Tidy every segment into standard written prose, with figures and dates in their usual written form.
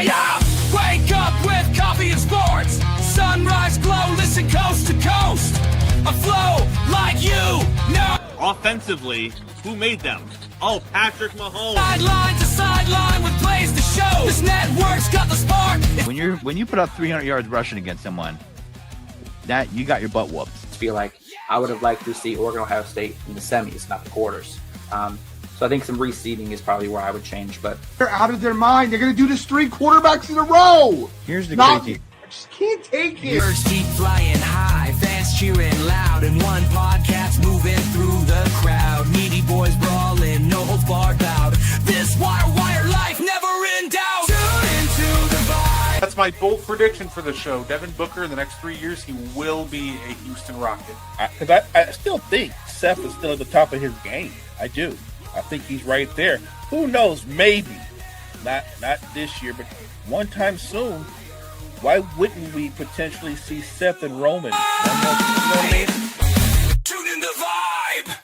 Yeah. Wake up with coffee and sports. Sunrise glow, listen coast to coast. A flow like you know. Offensively, who made them? Oh, Patrick Mahomes. Sideline to sideline with plays to show. This network's got the spark. When you put up 300 yards rushing against someone, that you got your butt whooped. I feel like I would have liked to see Oregon, Ohio State in the semis, not the quarters. So I think some reseeding is probably where I would change. But they're out of their mind. They're going to do this 3 quarterbacks in a row. Here's the crazy. I just can't take it. Birds keep flying high, fans cheering loud, and one podcast moving through the crowd. Needy boys brawling, no holds barred bout. This wire life never in doubt. Tune into the vibe. That's my bold prediction for the show. Devin Booker, in the next 3 years, he will be a Houston Rocket. Because I still think Seth is still at the top of his game. I do. I think he's right there. Who knows? Maybe. Not this year, but one time soon. Why wouldn't we potentially see Seth and Roman? Tune in the vibe.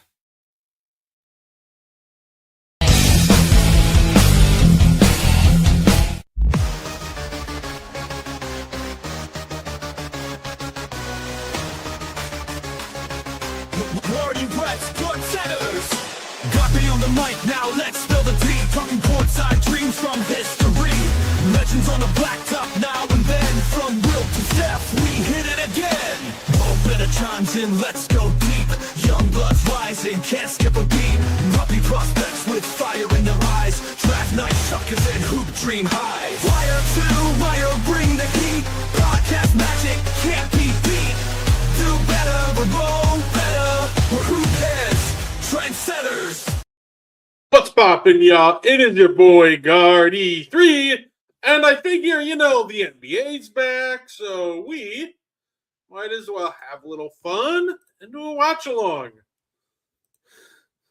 Party Reds, good setters. Got me on the mic now, let's spill the tea. Talking courtside dreams from history. Legends on the blacktop now and then. From Will to Steph, we hit it again. Better chimes in, let's go deep. Young blood's rising, can't skip a beat. Puppy prospects with fire in their eyes. Draft night suckers and hoop dream high. Wire to wire, bring the heat. Podcast magic can't be beat. Do better, but roll better. Or who cares? Trendsetters. What's poppin', y'all? It is your boy, Guard E3, and I figure, the NBA's back, so we might as well have a little fun and do a watch-along.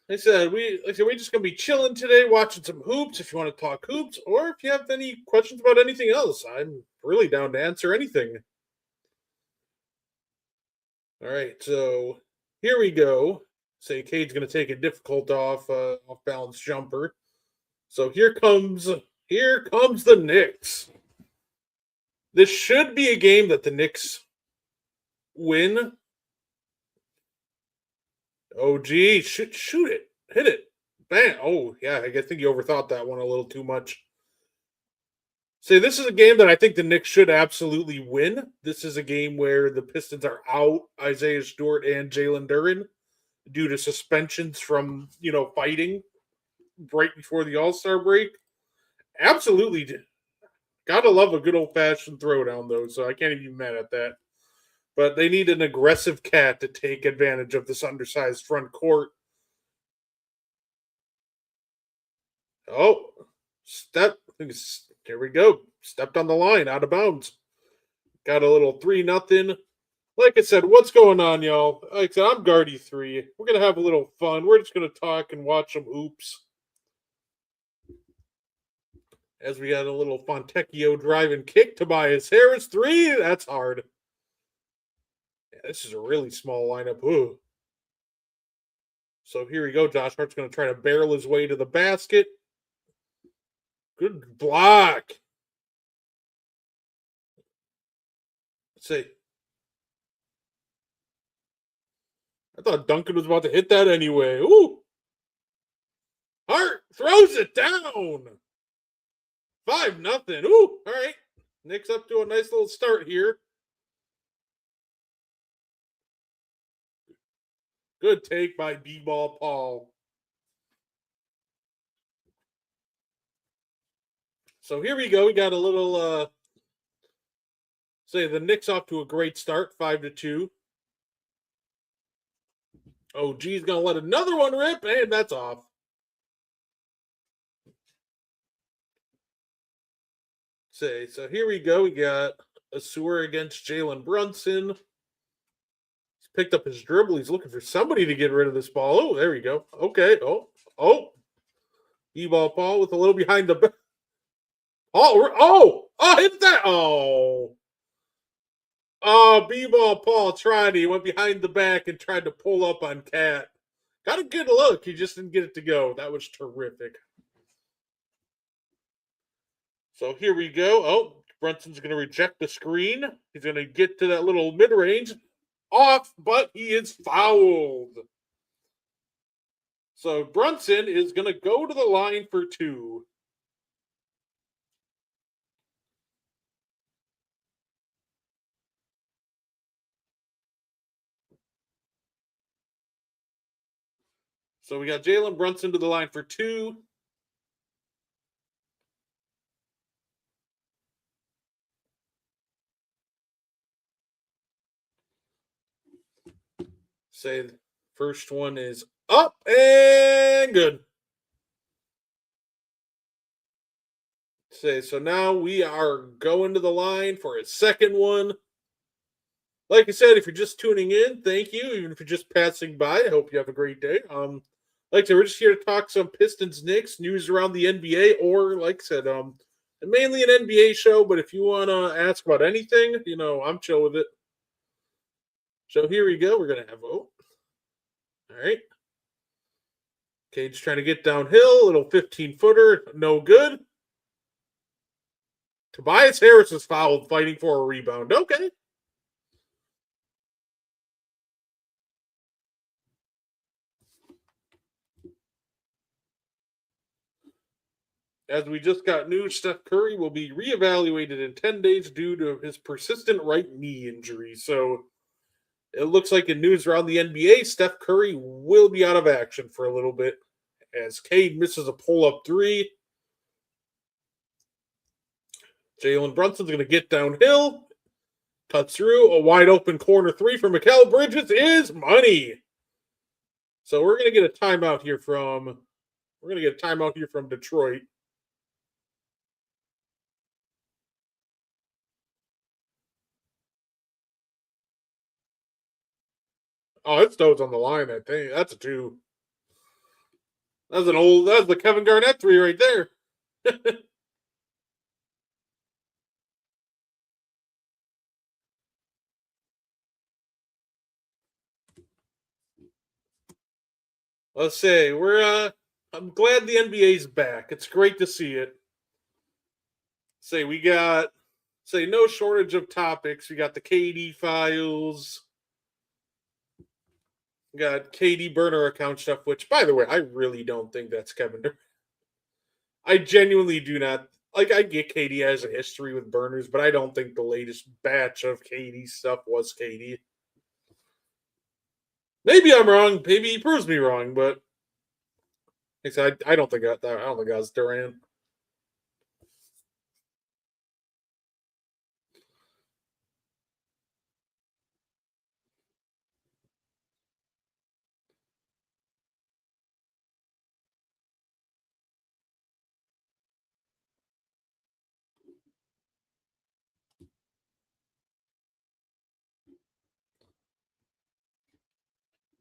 Like I said, we're just going to be chilling today, watching some hoops, if you want to talk hoops, or if you have any questions about anything else. I'm really down to answer anything. All right, so here we go. Say Cade's going to take a difficult off-balance jumper. So here comes the Knicks. This should be a game that the Knicks win. Oh, gee, shoot it. Hit it. Bam. Oh, yeah, I think you overthought that one a little too much. Say this is a game that I think the Knicks should absolutely win. This is a game where the Pistons are out Isaiah Stewart and Jalen Duren due to suspensions from, fighting right before the All-Star break. Absolutely. Gotta love a good old-fashioned throwdown, though, so I can't even be mad at that. But they need an aggressive cat to take advantage of this undersized front court. Oh, here we go. Stepped on the line, out of bounds. Got a little 3-0. Like I said, what's going on, y'all? Like I said, I'm Guardy 3. We're going to have a little fun. We're just going to talk and watch some hoops. As we got a little Fontecchio drive and kick. Tobias Harris, 3. That's hard. Yeah, this is a really small lineup. Ooh. So here we go. Josh Hart's going to try to barrel his way to the basket. Good block. Let's see. I thought Duncan was about to hit that anyway. Ooh. Hart throws it down. 5-0. Ooh, all right. Knicks up to a nice little start here. Good take by B-Ball Paul. So here we go. We got a little, the Knicks off to a great start, 5-2. Oh, G's going to let another one rip, and that's off. So here we go. We got a sewer against Jalen Brunson. He's picked up his dribble. He's looking for somebody to get rid of this ball. Oh, there we go. Okay. Oh. E-ball Paul with a little behind the back. Oh, hit that. Oh, Oh, B-ball Paul tried. He went behind the back and tried to pull up on Cat. Got a good look. He just didn't get it to go. That was terrific. So here we go. Oh, Brunson's going to reject the screen. He's going to get to that little mid-range. Off, but he is fouled. So Brunson is going to go to the line for 2. So we got Jalen Brunson to the line for 2. Say the first one is up and good. Say so now we are going to the line for a second one. Like I said, if you're just tuning in, thank you. Even if you're just passing by, I hope you have a great day. Like I said, we're just here to talk some Pistons, Knicks, news around the NBA, or like I said, mainly an NBA show. But if you want to ask about anything, I'm chill with it. So here we go. We're gonna have All right. Okay, just trying to get downhill. Little 15-footer, no good. Tobias Harris is fouled, fighting for a rebound. Okay. As we just got news, Steph Curry will be reevaluated in 10 days due to his persistent right knee injury. So it looks like in news around the NBA, Steph Curry will be out of action for a little bit as Cade misses a pull-up 3. Jalen Brunson's going to get downhill, cut through a wide-open corner 3 from Mikal Bridges is money. So we're going to get a timeout here from Detroit. Oh, it stows on the line, I think. That's a 2. That's the Kevin Garnett 3 right there. Let's say I'm glad the NBA's back. It's great to see it. We got no shortage of topics. We got the KD files. We got KD burner account stuff, which by the way, I really don't think that's Kevin Durant. I genuinely do not. Like, I get KD has a history with burners, but I don't think the latest batch of KD stuff was KD. Maybe I'm wrong. Maybe he proves me wrong, but I don't think that was Durant.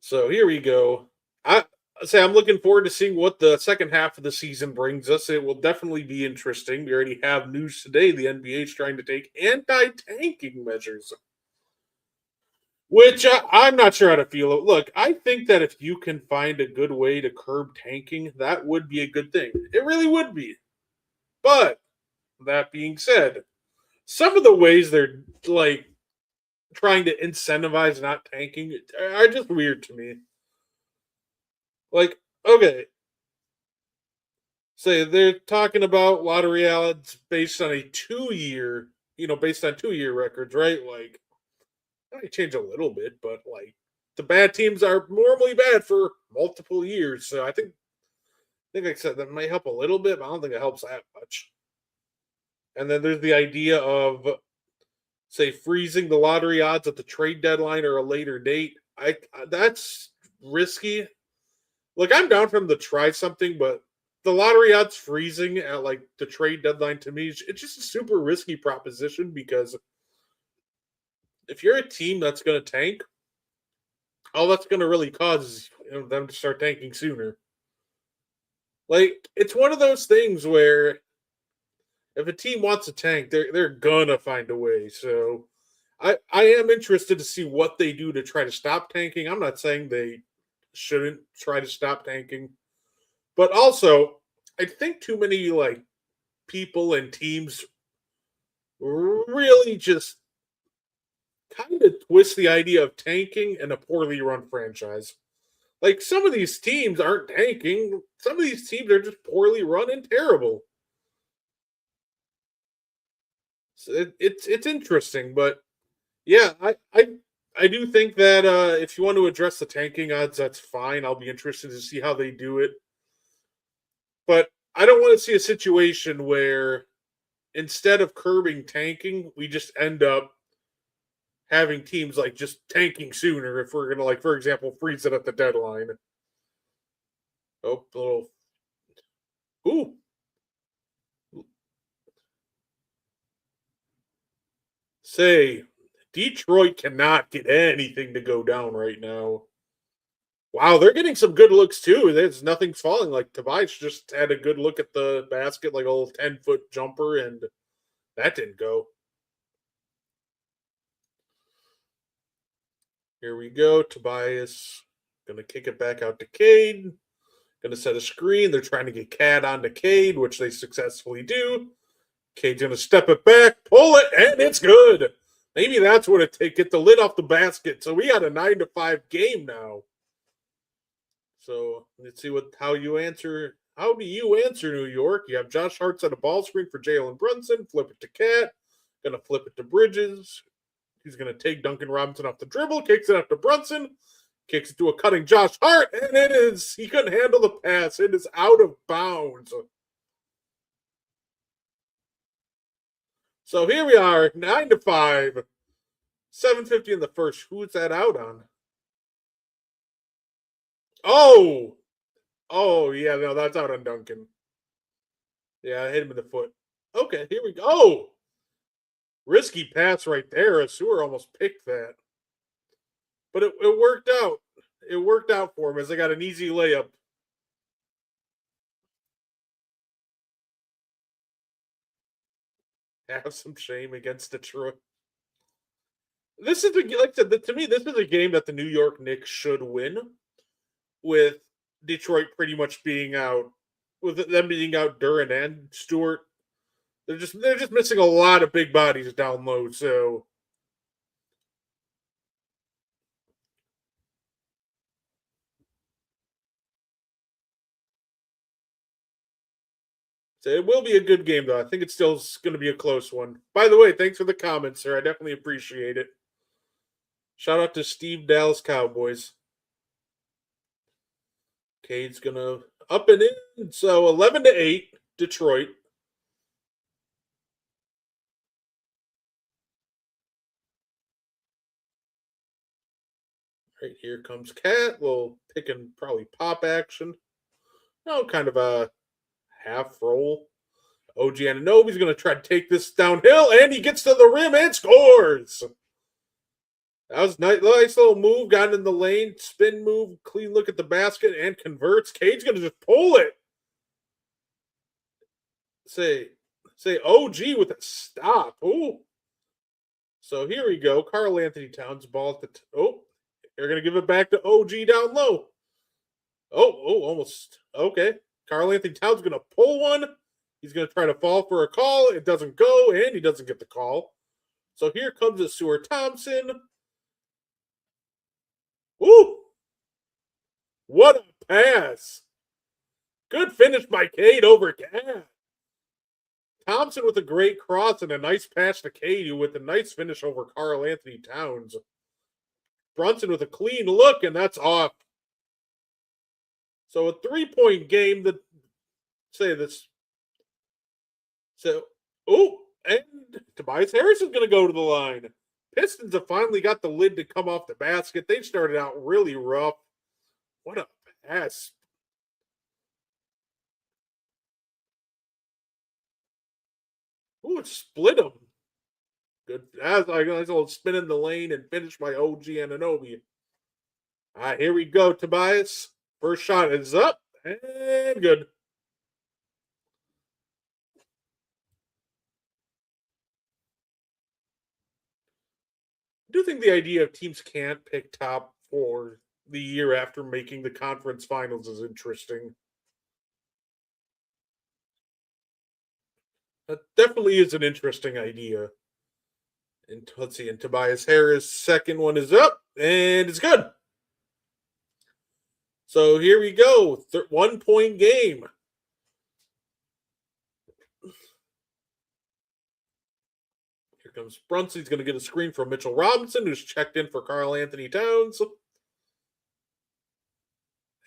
So here we go. I'm looking forward to seeing what the second half of the season brings us. It will definitely be interesting. We already have news today. The NBA is trying to take anti-tanking measures, which I'm not sure how to feel. Look, I think that if you can find a good way to curb tanking, that would be a good thing. It really would be. But that being said, some of the ways they're like trying to incentivize not tanking are just weird to me. Like, okay, say they're talking about lottery odds based on 2-year records, right? Like, that might change a little bit, but like the bad teams are normally bad for multiple years. So I think like I said, that might help a little bit, but I don't think it helps that much. And then there's the idea of freezing the lottery odds at the trade deadline or a later date. That's risky. Look, I'm down for them to try something, but the lottery odds freezing at like the trade deadline to me, it's just a super risky proposition because if you're a team that's going to tank, all that's going to really cause is them to start tanking sooner. Like, it's one of those things where if a team wants to tank, they're gonna find a way. So I am interested to see what they do to try to stop tanking. I'm not saying they shouldn't try to stop tanking, but also I think too many like people and teams really just kind of twist the idea of tanking in a poorly run franchise. Like some of these teams aren't tanking. Some of these teams are just poorly run and terrible. So it's interesting, but yeah, I do think that if you want to address the tanking odds, that's fine. I'll be interested to see how they do it. But I don't want to see a situation where instead of curbing tanking, we just end up having teams like just tanking sooner if we're gonna like, for example, freeze it at the deadline. Oh, a little ooh. Say Detroit cannot get anything to go down right now. Wow, they're getting some good looks too. There's nothing's falling. Like Tobias just had a good look at the basket, like a little 10-foot jumper, and that didn't go. Here we go. Tobias gonna kick it back out to Cade. Gonna set a screen. They're trying to get Cade onto Cade, which they successfully do. Cade's gonna step it back, pull it, and it's good. Maybe that's what it takes. Get the lid off the basket. So we got a 9-5 game now. So let's see how you answer. How do you answer New York? You have Josh Hart set a ball screen for Jalen Brunson. Flip it to Cat. Gonna flip it to Bridges. He's gonna take Duncan Robinson off the dribble. Kicks it up to Brunson. Kicks it to a cutting Josh Hart, and it is. He couldn't handle the pass. It is out of bounds. So here we are, 9-5, 7:50 in the first. Who's that out on? Oh, yeah, no, that's out on Duncan. Yeah, I hit him in the foot. Okay, here we go. Oh, risky pass right there. A Sewer almost picked that, but it worked out. It worked out for him as I got an easy layup. Have some shame against Detroit. This is like I said, to me, this is a game that the New York Knicks should win, with Detroit pretty much being out, with them being out Duran and Stewart. They're just missing a lot of big bodies down low. So it will be a good game, though. I think it's still going to be a close one. By the way, thanks for the comments, sir. I definitely appreciate it. Shout out to Steve Dallas Cowboys. Cade's going to up and in. So 11-8, Detroit. Right here comes Cat. Little pick and probably pop action. No, kind of a half roll. OG Anunoby's going to try to take this downhill, and he gets to the rim and scores. That was nice little move. Got in the lane, spin move, clean look at the basket, and converts. Cade's going to just pull it. Say OG with a stop. Ooh. So here we go. Karl Anthony Towns ball at the they're going to give it back to OG down low. Almost. Okay. Karl Anthony Towns going to pull one. He's going to try to fall for a call. It doesn't go, and he doesn't get the call. So here comes a Sewer Thompson. Ooh! What a pass! Good finish by Cade over Cat. Thompson with a great cross and a nice pass to Cade with a nice finish over Karl Anthony Towns. Brunson with a clean look, and that's off. So a 3-point game that say this. So, and Tobias Harris is going to go to the line. Pistons have finally got the lid to come off the basket. They started out really rough. What a pass. It split them. Good. That's like a nice little spin in the lane and finish by OG Anunoby. All right, here we go, Tobias. First shot is up and good. do think the idea of teams can't pick top for the year after making the conference finals is interesting. That definitely is an interesting idea. And let's see, and Tobias Harris' second one is up, and it's good. So here we go, 1 point game. Here comes Brunson. He's going to get a screen from Mitchell Robinson, who's checked in for Karl Anthony Towns.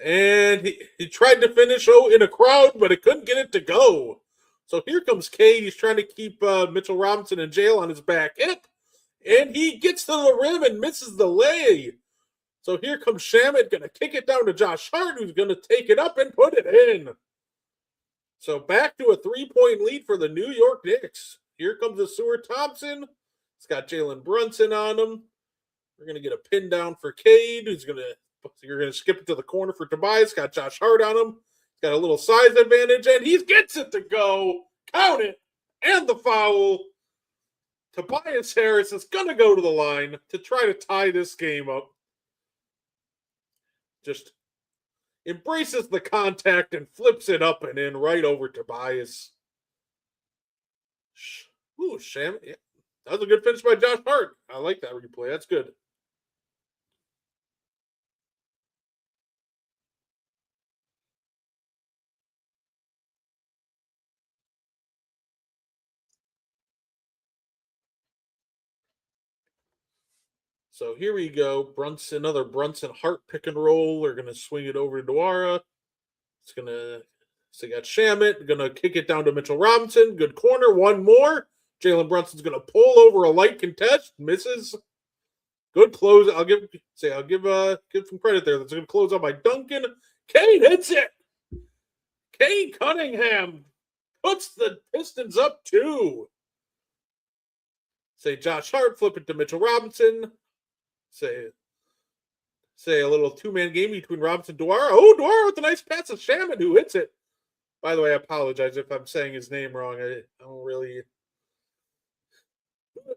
And he tried to finish in a crowd, but it couldn't get it to go. So here comes Cade. He's trying to keep Mitchell Robinson in jail on his back hip. And he gets to the rim and misses the lay. So here comes Shamet, going to kick it down to Josh Hart, who's going to take it up and put it in. So back to a 3-point lead for the New York Knicks. Here comes the Seward Thompson. He's got Jalen Brunson on him. We're going to get a pin down for Cade, you're going to skip it to the corner for Tobias. Got Josh Hart on him. He's got a little size advantage, and he gets it to go. Count it. And the foul. Tobias Harris is going to go to the line to try to tie this game up. Just embraces the contact and flips it up and in right over Tobias. Ooh, Sham. Yeah. That was a good finish by Josh Hart. I like that replay. That's good. So here we go. Brunson, another Brunson Hart pick and roll. They're going to swing it over to Dwara. So you got Shamet. Going to kick it down to Mitchell Robinson. Good corner. One more. Jalen Brunson's going to pull over a light contest. Misses. Good close. I'll give some credit there. That's a good close out by Duncan. Cade hits it. Cade Cunningham puts the Pistons up 2. Josh Hart, flip it to Mitchell Robinson. Say a little 2-man game between Robinson and Dwara. Oh, Dwara with a nice pass to Shaman, who hits it. By the way, I apologize if I'm saying his name wrong. I don't really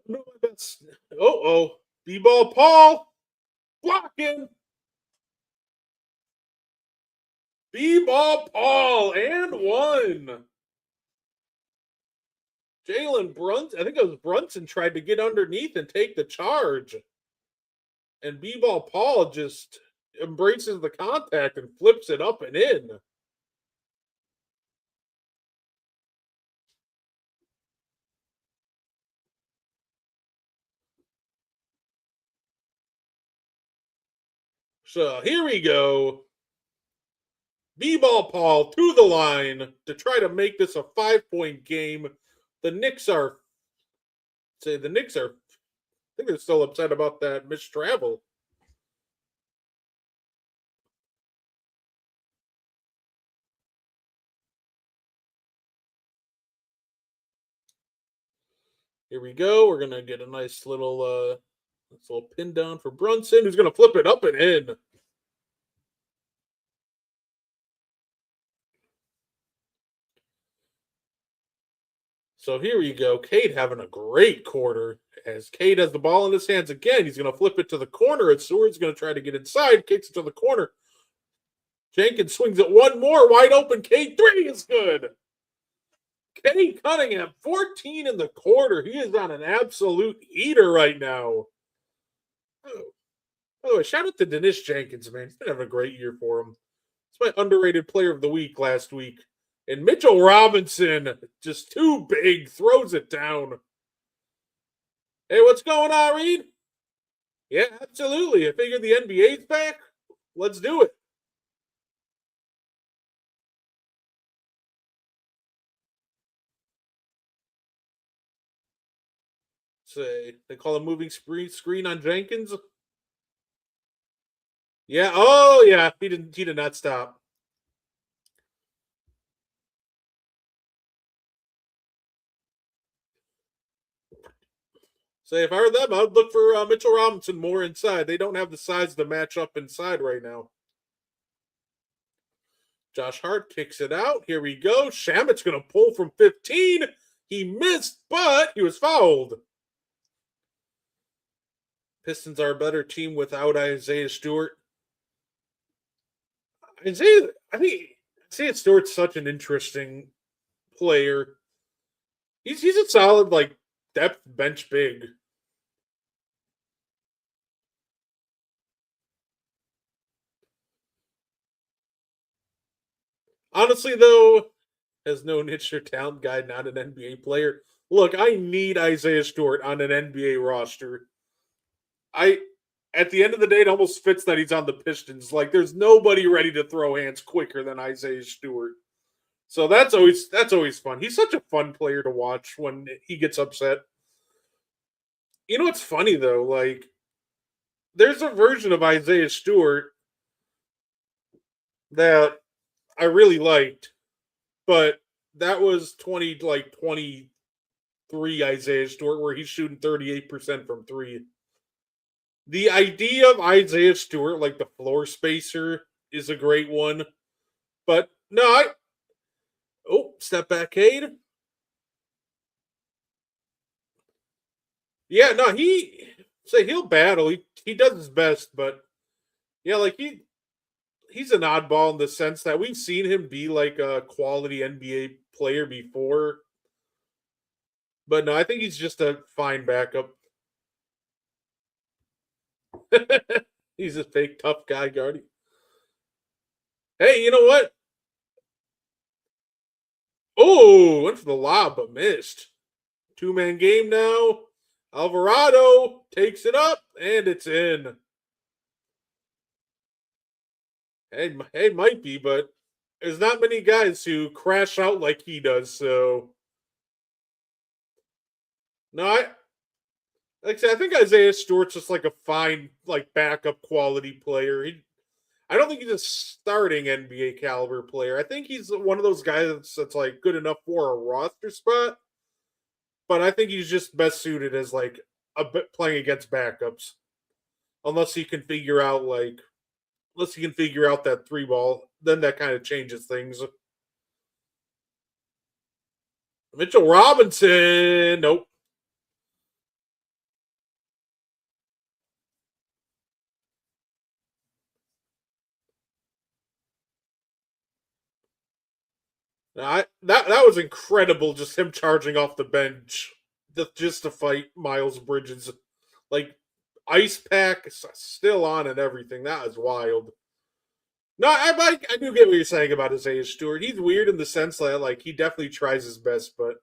know my best. B-ball Paul blocking. B-ball Paul and 1. Jalen Brunson, I think it was Brunson, tried to get underneath and take the charge. And B-ball Paul just embraces the contact and flips it up and in. So here we go. B-ball Paul to the line to try to make this a 5-point game. The Knicks are, I think they're still upset about that missed travel. Here we go. We're going to get a nice little pin down for Brunson, who's going to flip it up and in. So here we go. Cade having a great quarter. As Cade has the ball in his hands again, he's going to flip it to the corner. And Seward's going to try to get inside, kicks it to the corner. Jenkins swings it one more, wide open. Cade 3 is good. Cade Cunningham, 14 in the quarter. He is on an absolute heater right now. Oh. By the way, shout out to Dennis Jenkins, man. He's been having a great year for him. It's my underrated player of the week last week. And Mitchell Robinson, just too big, throws it down. Hey, what's going on, Reed? Yeah, absolutely. I figured the NBA's back. Let's do it. They call a moving screen on Jenkins. Yeah. Oh, yeah. He did not stop. If I were them, I would look for Mitchell Robinson more inside. They don't have the size to match up inside right now. Josh Hart kicks it out. Here we go. Shamet's going to pull from 15. He missed, but he was fouled. Pistons are a better team without Isaiah Stewart. I think Isaiah Stewart's such an interesting player. He's a solid like depth bench big. Honestly, though, as no niche or talent guy, not an NBA player. Look, I need Isaiah Stewart on an NBA roster. I at the end of the day, it almost fits that he's on the Pistons. Like, there's nobody ready to throw hands quicker than Isaiah Stewart. So that's always fun. He's such a fun player to watch when he gets upset. You know what's funny though? Like, there's a version of Isaiah Stewart that I really liked, but that was 23 Isaiah Stewart where he's shooting 38% from three. The idea of Isaiah Stewart, like the floor spacer, is a great one. But no, step back, Cade. Yeah, no, he'll battle. He does his best, but yeah, like he's an oddball in the sense that we've seen him be like a quality NBA player before. But no, I think he's just a fine backup. He's a fake tough guy, Guardy. Hey, you know what? Oh, went for the lob, but missed. Two-man game now. Alvarado takes it up, and it's in. Hey, might be, but there's not many guys who crash out like he does, so. No, like I said, I think Isaiah Stewart's just like a fine, like backup quality player. I don't think he's a starting NBA caliber player. I think he's one of those guys that's like good enough for a roster spot. But I think he's just best suited as like playing against backups, unless he can figure out that three ball. Then that kind of changes things. Mitchell Robinson, nope. That was incredible. Just him charging off the bench, just to fight Miles Bridges, like ice pack still on and everything. That is wild. No, I do get what you're saying about Isaiah Stewart. He's weird in the sense that like he definitely tries his best, but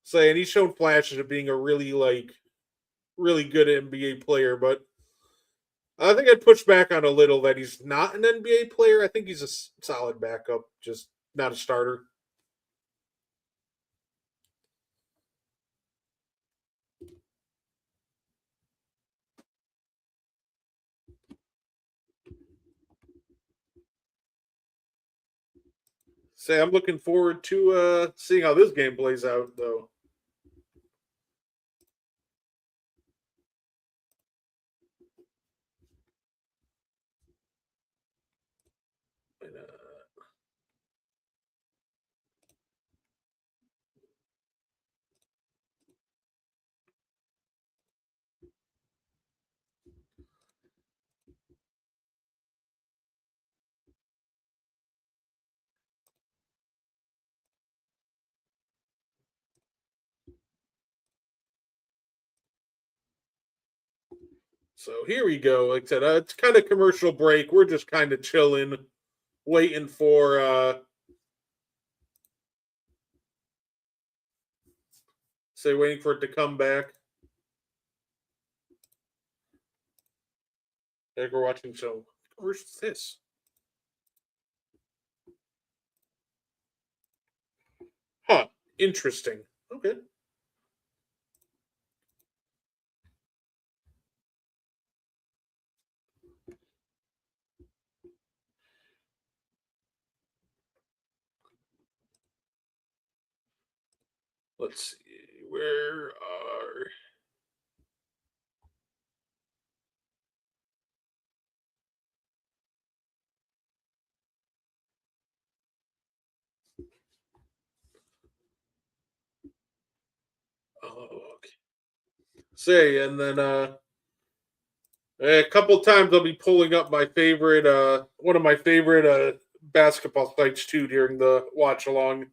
saying he's shown flashes of being a really good NBA player, but I think I'd push back on a little that he's not an NBA player. I think he's a solid backup, just not a starter. Say, I'm looking forward to seeing how this game plays out, though. So here we go. Like I said, it's kind of commercial break. We're just kind of chilling, waiting for waiting for it to come back. Like we're watching some. Where's this? Huh. Interesting. Okay. Let's see. Where are. Oh, okay. Say, and then a couple times I'll be pulling up my favorite, one of my favorite basketball sites too during the watch along.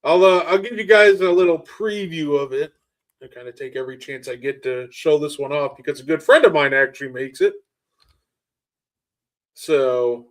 I'll give you guys a little preview of it. I kind of take every chance I get to show this one off because a good friend of mine actually makes it. So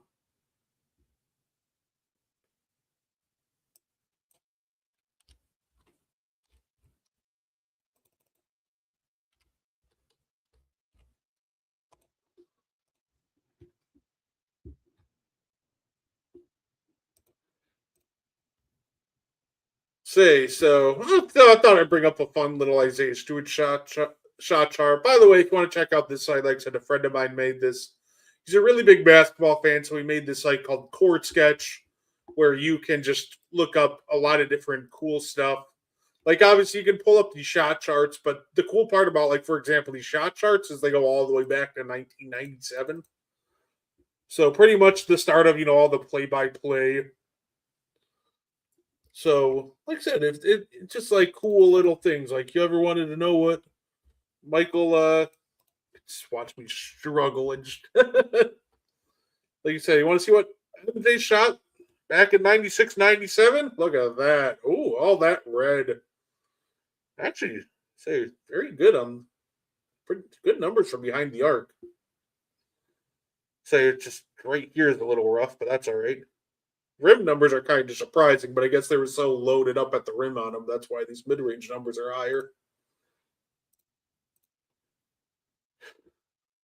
I thought I'd bring up a fun little Isaiah Stewart shot chart. By the way, if you want to check out this site, like I said, a friend of mine made this. He's a really big basketball fan, so he made this site called Court Sketch, where you can just look up a lot of different cool stuff. Like obviously you can pull up these shot charts, but the cool part about, like, for example, these shot charts is they go all the way back to 1997. So pretty much the start of all the play-by-play. So, like I said, it's just like cool little things. Like, you ever wanted to know what Michael? Just watch me struggle and just, like you said, you want to see what they shot back in 96, 97? Look at that! Oh, all that red. Actually, say very good on pretty good numbers from behind the arc. Say it's just right here is a little rough, but that's all right. Rim numbers are kind of surprising, but I guess they were so loaded up at the rim on them. That's why these mid-range numbers are higher.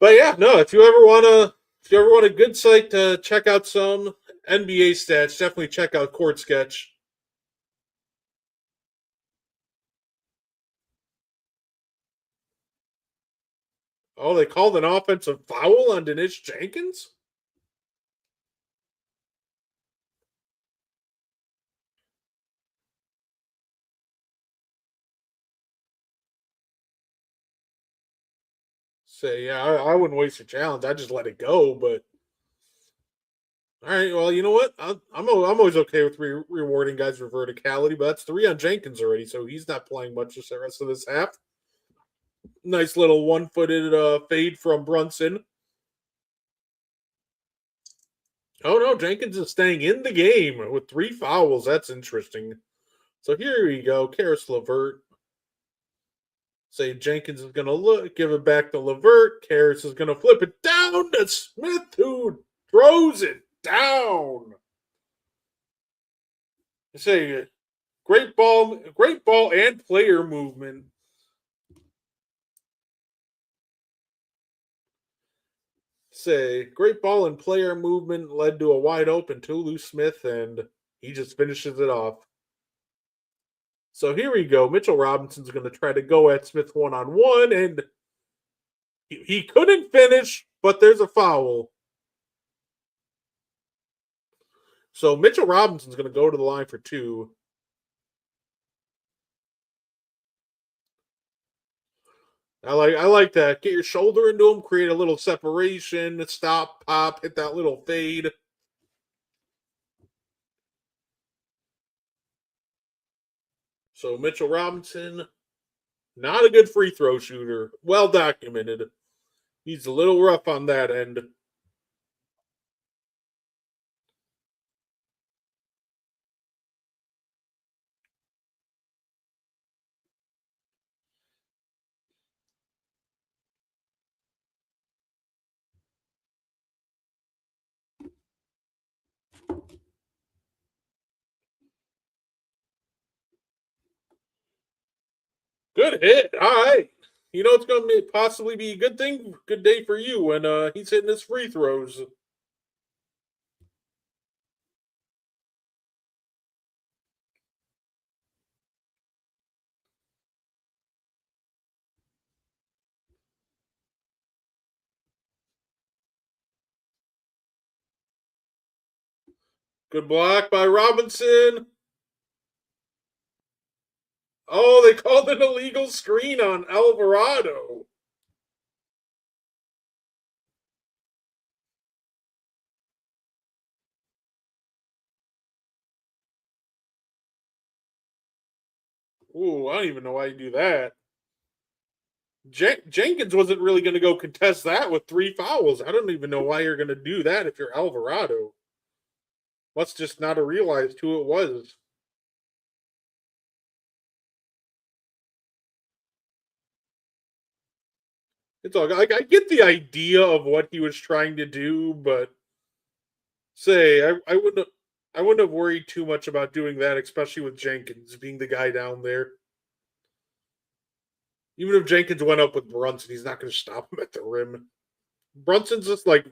But yeah, no. If you ever want a good site to check out some NBA stats, definitely check out Court Sketch. Oh, they called an offensive foul on Dennis Jenkins? Say, yeah, I wouldn't waste a challenge. I'd just let it go. But all right, well, you know what? I'm always okay with rewarding guys for verticality, but that's 3 on Jenkins already, so he's not playing much the rest of this half. Nice little one-footed fade from Brunson. Oh no, Jenkins is staying in the game with 3 fouls. That's interesting. So here we go. Karis LeVert. Say Jenkins is going to give it back to LeVert. Karis is going to flip it down to Smith, who throws it down. Say great ball and player movement. Say great ball and player movement led to a wide open Tulu Smith, and he just finishes it off. So here we go. Mitchell Robinson's going to try to go at Smith one-on-one, and he couldn't finish, but there's a foul. So Mitchell Robinson's going to go to the line for 2. I like that. Get your shoulder into him, create a little separation, stop, pop, hit that little fade. So Mitchell Robinson, not a good free throw shooter. Well documented. He's a little rough on that end. Good hit. All right. It's going to possibly be a good day for you when he's hitting his free throws. Good block by Robinson. Oh, they called an illegal screen on Alvarado. Ooh, I don't even know why you do that. Jenkins wasn't really going to go contest that with 3 fouls. I don't even know why you're going to do that if you're Alvarado. Must just not have realized who it was. It's all like I get the idea of what he was trying to do, but I wouldn't have worried too much about doing that, especially with Jenkins being the guy down there. Even if Jenkins went up with Brunson, he's not going to stop him at the rim. Brunson's just like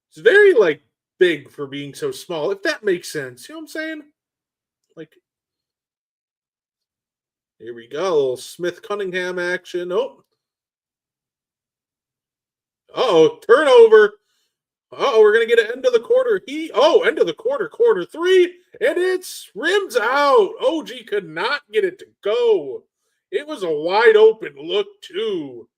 it's very like big for being so small, if that makes sense. You know what I'm saying? Like, here we go, a little Smith Cunningham action. Turnover. We're gonna get an end of the quarter. End of the quarter 3, and it's rims out. OG could not get it to go. It was a wide open look too.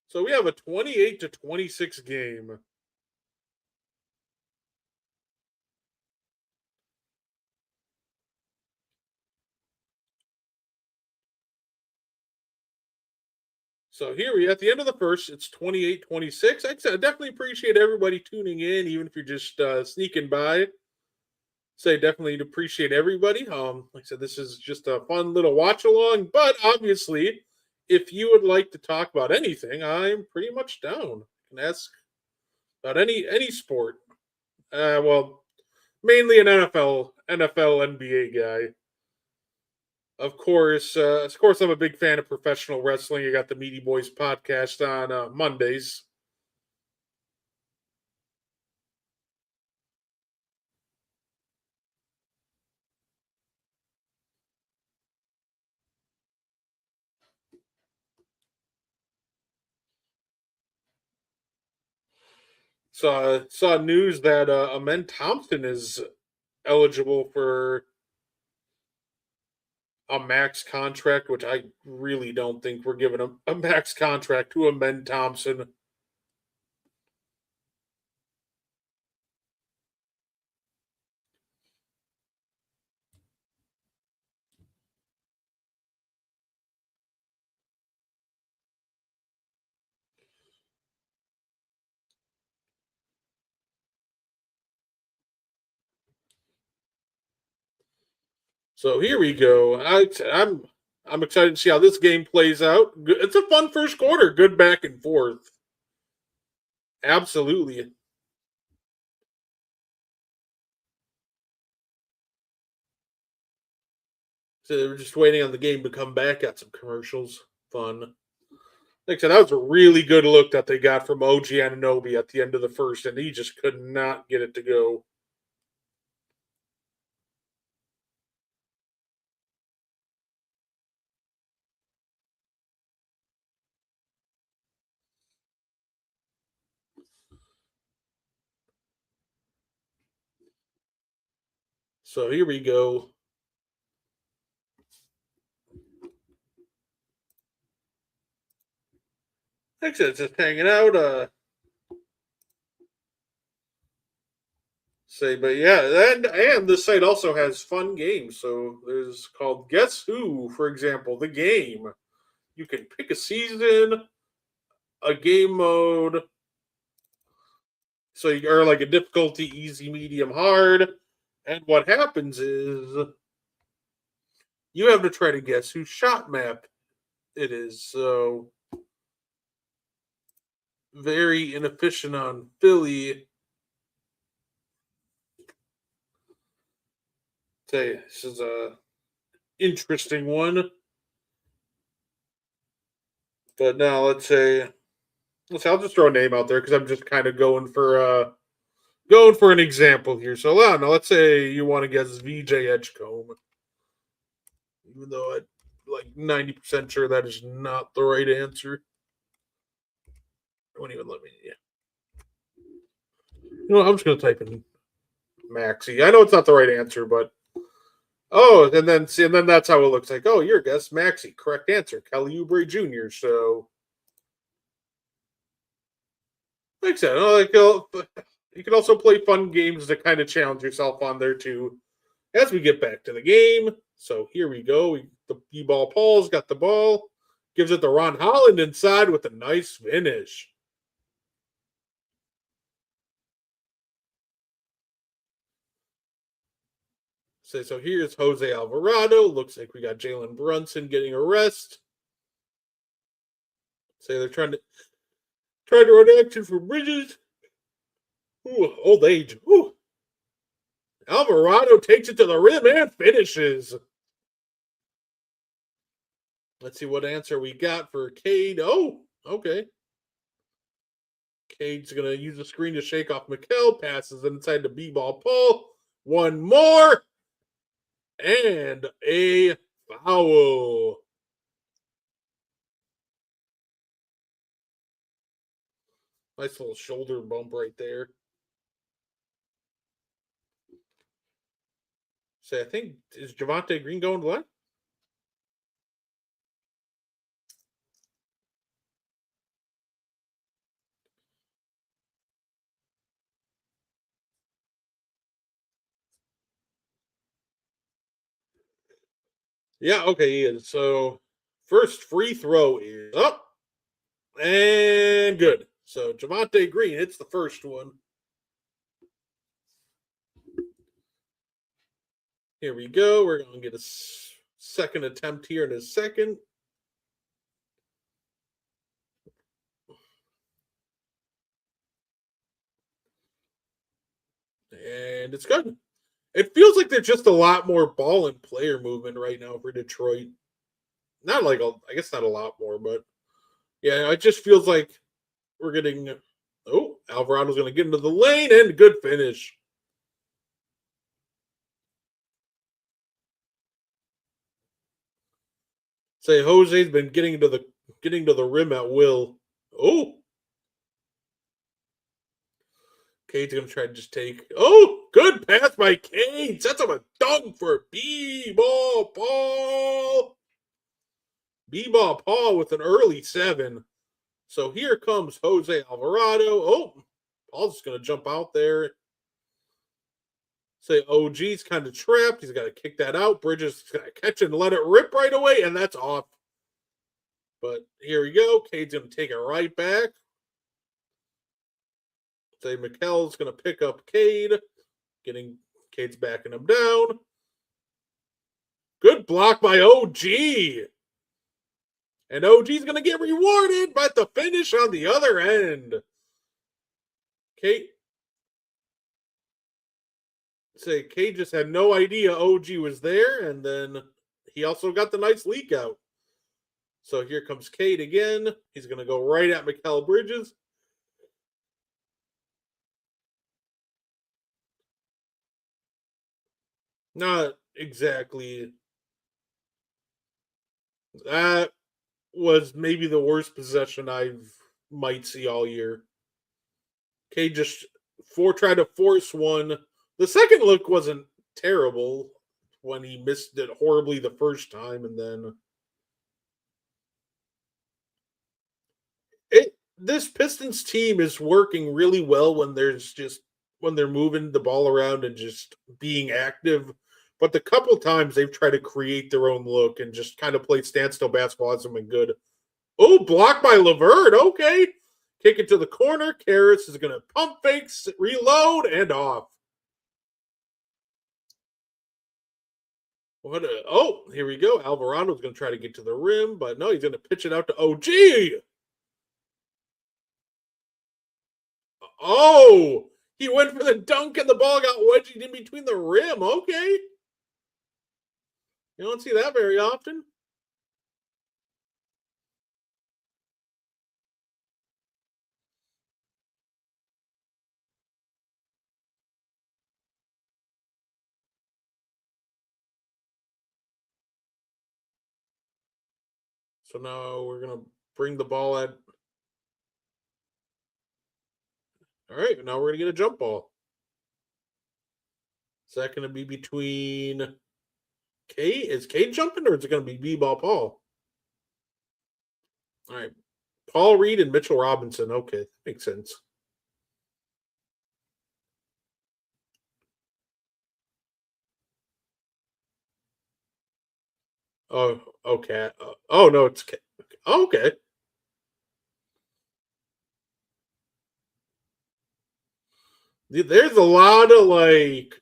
So we have a 28-26 game. So here we at the end of the first, it's 28-26. I definitely appreciate everybody tuning in, even if you're just sneaking by. Definitely appreciate everybody. Like I said, this is just a fun little watch along. But obviously, if you would like to talk about anything, I'm pretty much down. You can ask about any sport. Mainly an NFL, NBA guy. Of course, I'm a big fan of professional wrestling. You got the Meaty Boys podcast on Mondays. Saw news that Amen Thompson is eligible for a max contract, which I really don't think we're giving a max contract to Amen Thompson. So here we go. I'm excited to see how this game plays out. It's a fun first quarter. Good back and forth. Absolutely. So they were just waiting on the game to come back. Got some commercials. Fun. Like I said, that was a really good look that they got from OG Anunoby at the end of the first, and he just could not get it to go. So here we go. Like I said, just hanging out. But yeah, and this site also has fun games. So there's called Guess Who, for example, the game. You can pick a season, a game mode. So you are like a difficulty, easy, medium, hard. And what happens is you have to try to guess whose shot map it is. So very inefficient on Philly. This is a interesting one. But now let's say I'll just throw a name out there because I'm just kind of going for an example here. So now let's say you want to guess VJ Edgecombe. Even though I'm like 90% sure that is not the right answer. Don't even let me. Yeah. You know, I'm just gonna type in Maxi. I know it's not the right answer, but and then that's how it looks like. Oh, your guess, Maxi. Correct answer, Kelly Oubre Jr. So, like I said, you can also play fun games to kind of challenge yourself on there too. As we get back to the game, So here we go. The B-ball Paul's got the ball. Gives it to Ron Holland inside with a nice finish. So here's Jose Alvarado. Looks like we got Jalen Brunson getting a rest. They're trying to run action for Bridges. Ooh, old age. Ooh. Alvarado takes it to the rim and finishes. Let's see what answer we got for Cade. Oh, okay. Cade's going to use the screen to shake off Mikal. Passes inside to B-ball Paul. One more. And a foul. Nice little shoulder bump right there. I think, is Javonte Green going to line? Yeah, okay, he is. So, first free throw is up and good. So, Javonte Green hits the first one. Here we go. We're going to get a second attempt here in a second. And it's good. It feels like there's just a lot more ball and player movement right now for Detroit. Not like, I guess not a lot more, but yeah, it just feels like we're getting. Oh, Alvarado's going to get into the lane and good finish. Jose's been getting to the rim at will. Oh, Cade's going to try to just take. Oh, good pass by Cade. Sets up a dunk for B-ball Paul. B-ball Paul with an early 7. So here comes Jose Alvarado. Oh, Paul's just going to jump out there. OG's kind of trapped. He's got to kick that out. Bridges is going to catch it and let it rip right away, and that's off. But here we go. Cade's going to take it right back. Mikel's going to pick up Cade. Cade's backing him down. Good block by OG. And OG's going to get rewarded by the finish on the other end. Cade just had no idea OG was there, and then he also got the nice leak out. So here comes Cade again. He's going to go right at Mikal Bridges. Not exactly. That was maybe the worst possession I might see all year. Cade just tried to force one. The second look wasn't terrible when he missed it horribly the first time, and then this Pistons team is working really well when they're moving the ball around and just being active. But the couple times they've tried to create their own look and just kind of play standstill basketball hasn't been good. Oh, blocked by LeVert. Okay. Kick it to the corner. Karras is going to pump fakes, reload, and off. Here we go. Alvarado's going to try to get to the rim, but no, he's going to pitch it out to OG. Oh, he went for the dunk and the ball got wedged in between the rim. Okay. You don't see that very often. So now we're going to bring the ball at. All right, now we're going to get a jump ball. Is that going to be between Cade? Is Cade jumping, or is it going to be B-ball Paul? All right. Paul Reed and Mitchell Robinson. Okay, makes sense. Oh, okay. Oh no, it's okay. There's a lot of like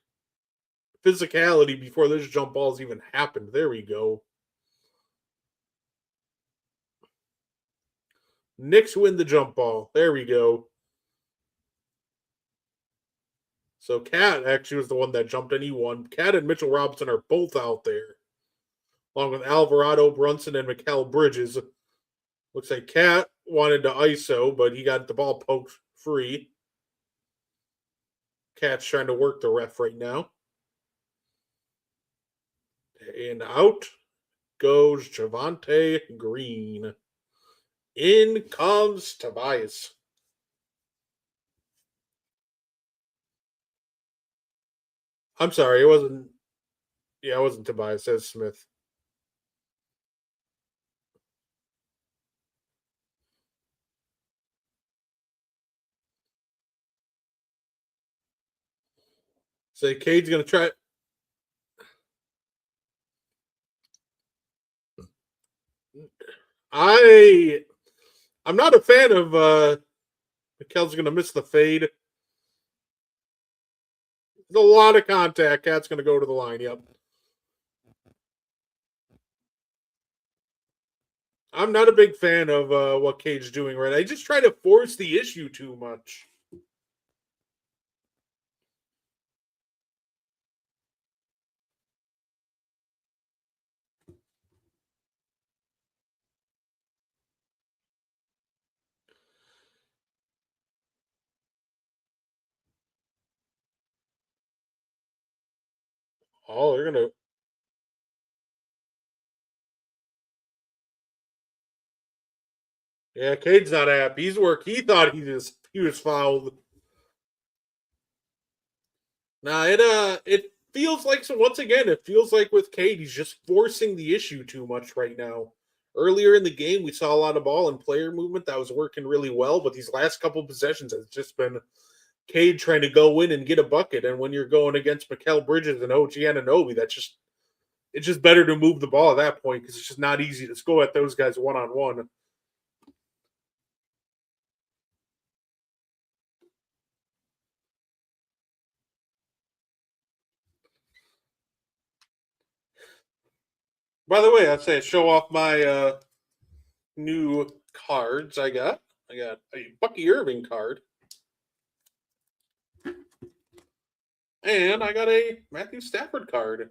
physicality before those jump balls even happened. There we go. Knicks win the jump ball. There we go. So Cat actually was the one that jumped and he won. Cat and Mitchell Robinson are both out there, along with Alvarado, Brunson, and Mikal Bridges. Looks like Cat wanted to ISO, but he got the ball poked free. Cat's trying to work the ref right now. And out goes Javonte Green. In comes Tobias. I'm sorry, it wasn't. Yeah, it wasn't Tobias. It was Smith. So Cade's gonna try. I'm not a fan of Mikel's gonna miss the fade. There's a lot of contact. Cat's gonna go to the line. Yep. I'm not a big fan of what Cade's doing right. I just try to force the issue too much. Oh, they're gonna. Yeah, Cade's not happy. He thought he was fouled. Nah, it feels like so once again, it feels like with Cade, he's just forcing the issue too much right now. Earlier in the game, we saw a lot of ball and player movement that was working really well, but these last couple possessions has just been Cade trying to go in and get a bucket. And when you're going against Mikal Bridges and OG Anunoby, it's just better to move the ball at that point because it's just not easy to go at those guys one on one. By the way, I'd say show off my new cards I got. I got a Bucky Irving card. And I got a Matthew Stafford card.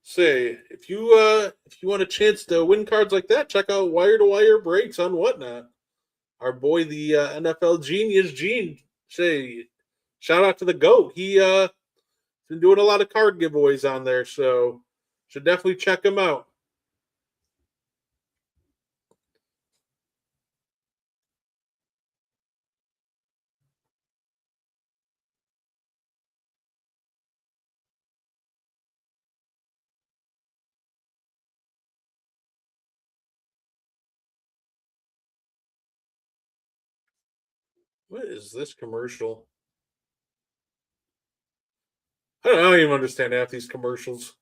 Say, if you want a chance to win cards like that, check out Wire to Wire Breaks on Whatnot. Our boy, the NFL genius Gene. Say, shout out to the GOAT. He been doing a lot of card giveaways on there, so should definitely check him out. What is this commercial? I don't even understand half these commercials.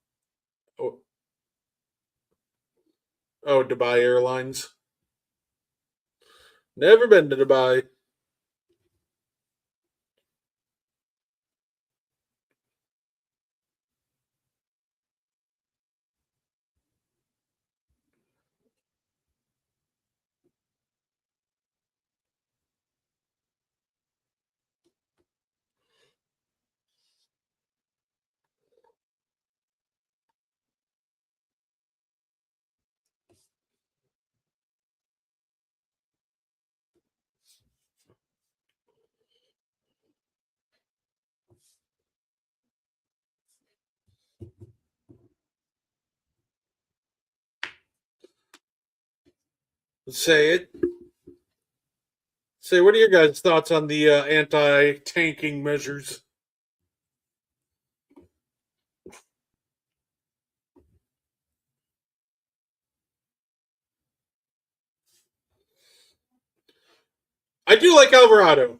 Oh, Dubai Airlines. Never been to Dubai. Say it. Say, what are your guys' thoughts on the anti-tanking measures? I do like Alvarado.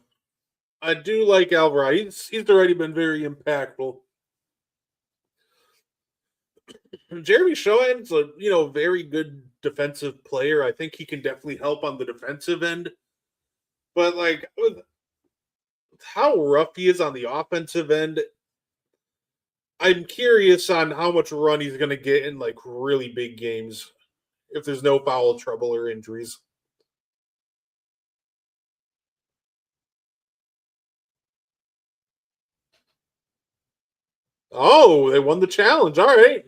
I do like Alvarado. He's already been very impactful. Jeremy Shohan's a very good defensive player. I think he can definitely help on the defensive end. But like with how rough he is on the offensive end, I'm curious on how much run he's going to get in like really big games if there's no foul trouble or injuries. Oh, they won the challenge. All right.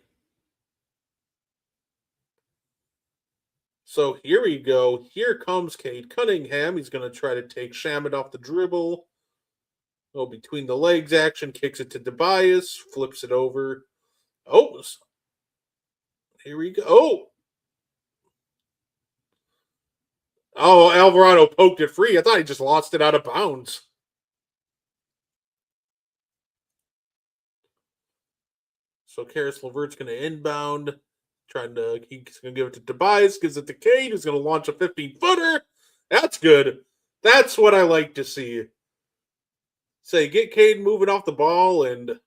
So here we go. Here comes Cade Cunningham. He's going to try to take Shamet off the dribble. Oh, between the legs action, kicks it to Tobias, flips it over. Oh, here we go. Oh, Alvarado poked it free. I thought he just lost it out of bounds. So Karis LeVert's going to inbound. He's going to give it to Tobias, gives it to Cade, who's going to launch a 15-footer. That's good. That's what I like to see. Say, get Cade moving off the ball and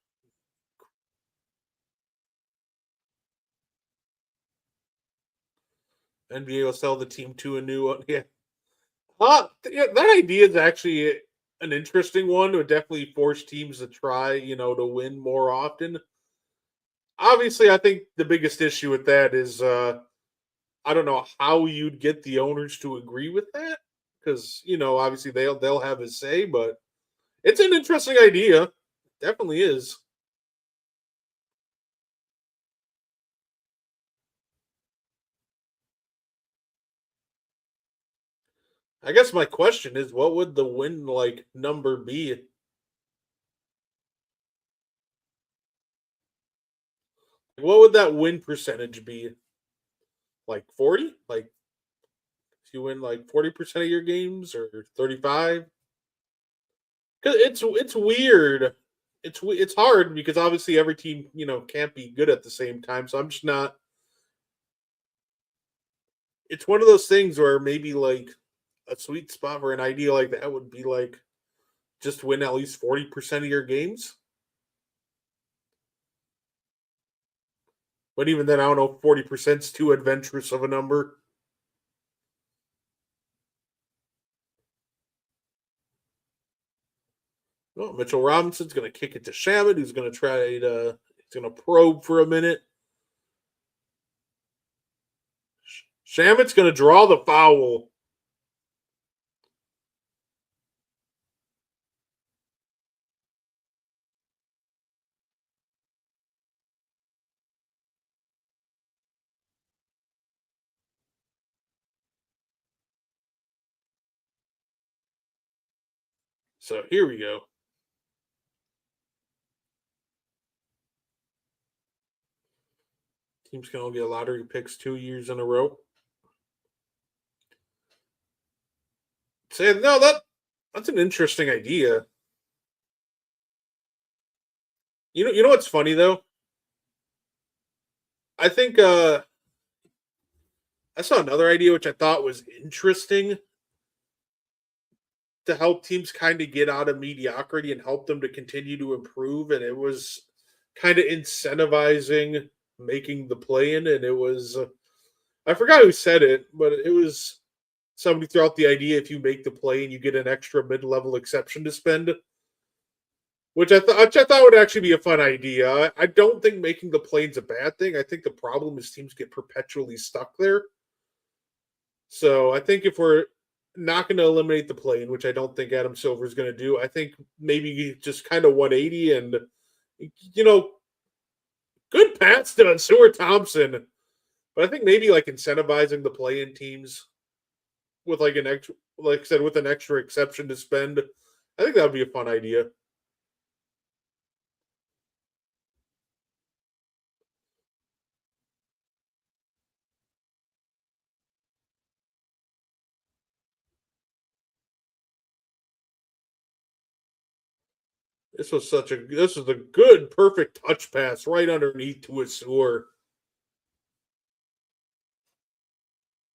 NBA will sell the team to a new one. Yeah. That idea is actually an interesting one. It would definitely force teams to try, to win more often. Obviously, I think the biggest issue with that is I don't know how you'd get the owners to agree with that because obviously they'll have a say, but it's an interesting idea. Definitely is. I guess my question is, what would the win number be? What would that win percentage be? Like 40? Like if you win like 40% of your games or 35? Cuz it's weird. It's hard because obviously every team, can't be good at the same time. So I'm just not it's one of those things where maybe like a sweet spot for an idea like that would be like just win at least 40% of your games. But even then, I don't know if 40% is too adventurous of a number. Well, Mitchell Robinson's going to kick it to Shamet, who's going to he's going to probe for a minute. Shamet's going to draw the foul. So here we go. Teams can all get lottery picks 2 years in a row. Saying no, that's an interesting idea. You know what's funny though? I think I saw another idea which I thought was interesting to help teams kind of get out of mediocrity and help them to continue to improve. And it was kind of incentivizing making the play in. And it was, I forgot who said it, but it was somebody threw out the idea if you make the play and you get an extra mid level exception to spend, which I thought would actually be a fun idea. I don't think making the play is a bad thing. I think the problem is teams get perpetually stuck there. So I think if we're not going to eliminate the plane, which I don't think Adam Silver is going to do. I think maybe just kind of 180 and, good pass to Stuart Thompson. But I think maybe like incentivizing the play-in teams with like an extra, like I said, with an extra exception to spend. I think that would be a fun idea. This was a good, perfect touch pass right underneath to a sewer.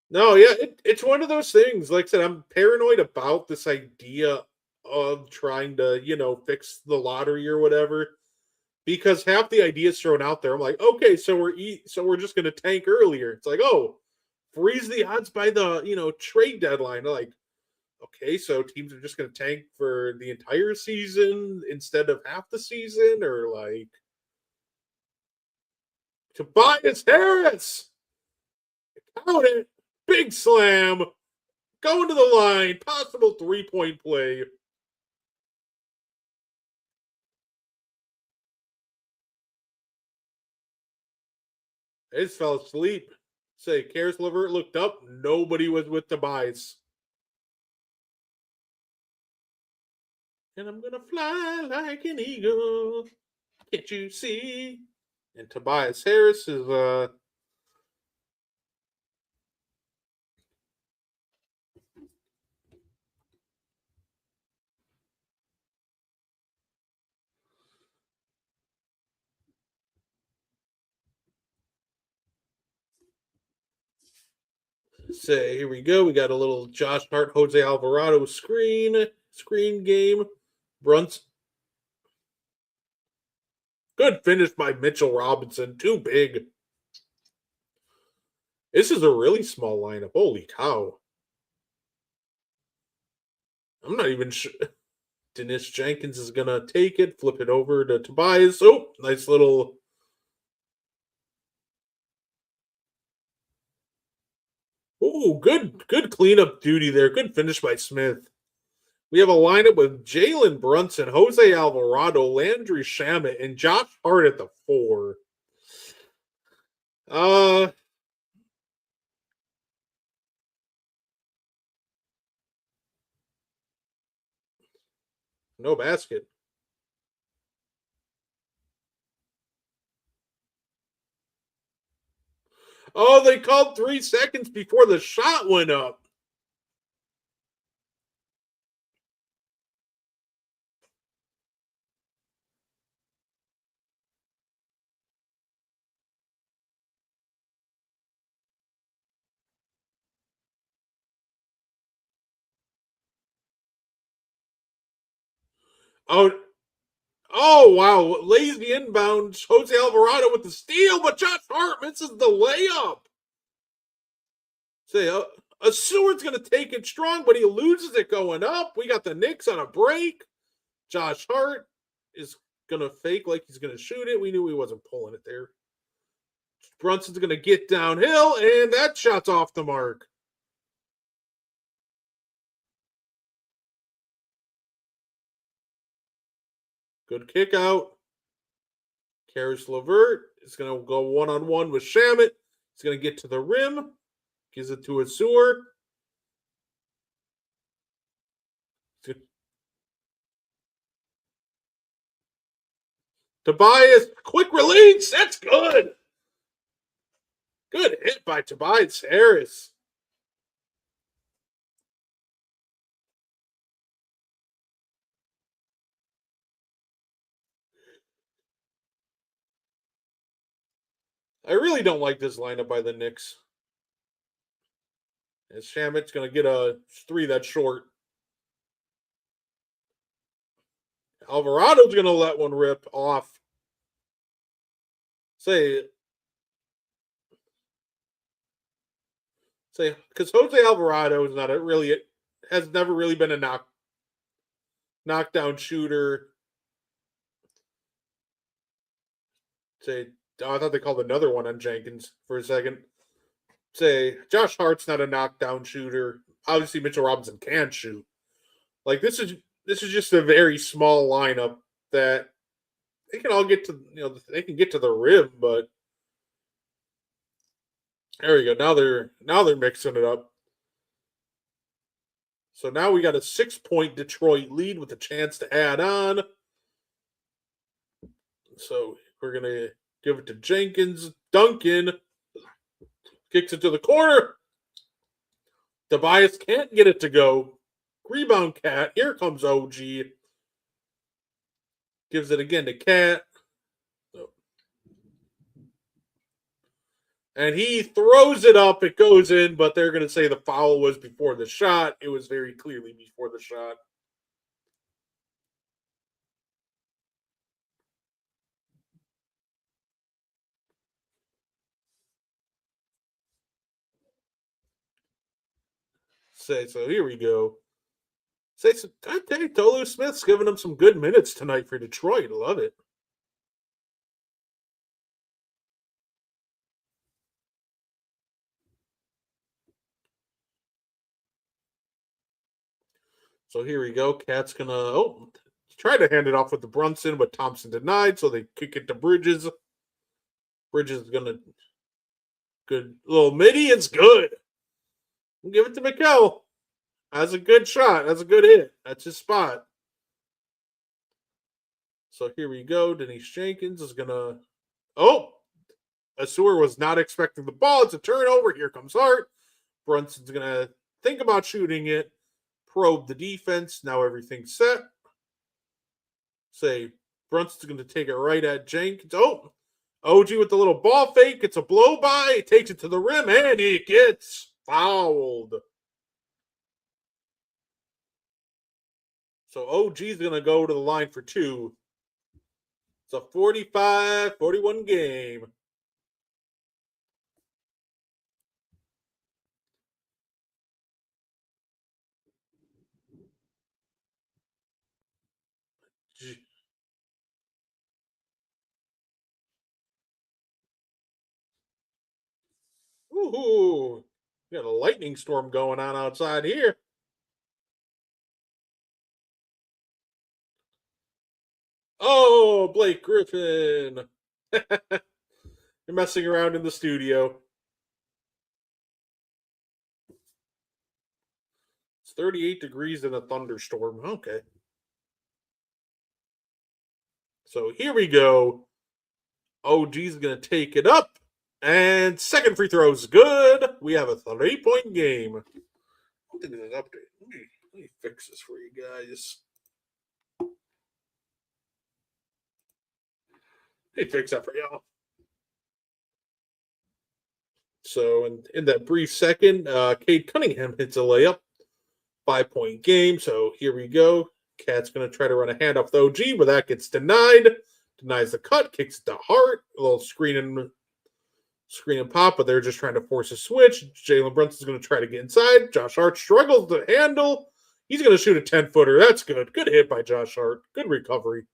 No, yeah, it's one of those things. Like I said, I'm paranoid about this idea of trying to, fix the lottery or whatever. because half the ideas thrown out there, I'm like, okay, so we're just going to tank earlier. It's like, oh, freeze the odds by the trade deadline. Like, okay, so teams are just going to tank for the entire season instead of half the season, or like Tobias Harris, count it, big slam, going to the line, possible 3-point play. I just fell asleep. Say, Karis LeVert looked up. Nobody was with Tobias. And I'm going to fly like an eagle. Can't you see? And Tobias Harris is say, here we go. We got a little Josh Hart, Jose Alvarado screen game. Brunson. Good finish by Mitchell Robinson. Too big. This is a really small lineup. Holy cow. I'm not even sure. Dennis Jenkins is going to take it, flip it over to Tobias. Oh, nice little. Ooh, good cleanup duty there. Good finish by Smith. We have a lineup with Jalen Brunson, Jose Alvarado, Landry Shamet, and Josh Hart at the 4. No basket. Oh, they called 3 seconds before the shot went up. Oh, wow. Lazy inbound. Jose Alvarado with the steal, but Josh Hart misses the layup. Say, Seward's going to take it strong, but he loses it going up. We got the Knicks on a break. Josh Hart is going to fake like he's going to shoot it. We knew he wasn't pulling it there. Brunson's going to get downhill, and that shot's off the mark. Good kick out. Karis LeVert is going to go one-on-one with Shamet. He's going to get to the rim. Gives it to a Sewer. Tobias, quick release. That's good. Good hit by Tobias Harris. I really don't like this lineup by the Knicks. As Shamet's going to get a 3 that's short. Alvarado's going to let one rip off. Because Jose Alvarado is not has never really been a knockdown shooter. I thought they called another one on Jenkins for a second. Josh Hart's not a knockdown shooter. Obviously, Mitchell Robinson can shoot. Like this is just a very small lineup that they can all get to. They can get to the rim, but there we go. Now they're mixing it up. So now we got a 6-point Detroit lead with a chance to add on. So we're gonna give it to Jenkins. Duncan kicks it to the corner. Tobias can't get it to go. Rebound Cat. Here comes OG. Gives it again to Cat. And he throws it up. It goes in, but they're going to say the foul was before the shot. It was very clearly before the shot. So here we go. Tolu Smith's giving him some good minutes tonight for Detroit. Love it. So here we go. Cat's gonna try to hand it off with the Brunson, but Thompson denied, so they kick it to Bridges. Bridges is gonna good little midi. It's good. We'll give it to Mikal. That's a good shot. That's a good hit. That's his spot. So here we go. Denise Jenkins is gonna. Oh, Asur was not expecting the ball. It's a turnover. Here comes Hart. Brunson's gonna think about shooting it. Probe the defense. Now everything's set. Say Brunson's going to take it right at Jenkins. Oh, OG with the little ball fake. It's a blow by. He takes it to the rim and he gets fouled. So OG's going to go to the line for two. It's a 45-41 game. Ooh, got a lightning storm going on outside here. Oh, Blake Griffin. You're messing around in the studio. It's 38 degrees in a thunderstorm. Okay. So here we go. OG's going to take it up. And second free throw is good. We have a 3-point game. I don't think there's an update. Let me fix this for you guys. Let me fix that for y'all. So in that brief second, Cade Cunningham hits a layup. 5-point game. So here we go. Cat's going to try to run a handoff to OG, but that gets denied. Denies the cut, kicks it to Hart. A little screen and pop, but they're just trying to force a switch. Jalen Brunson's going to try to get inside. Josh Hart struggles to handle. He's going to shoot a 10-footer. That's good. Good hit by Josh Hart. Good recovery.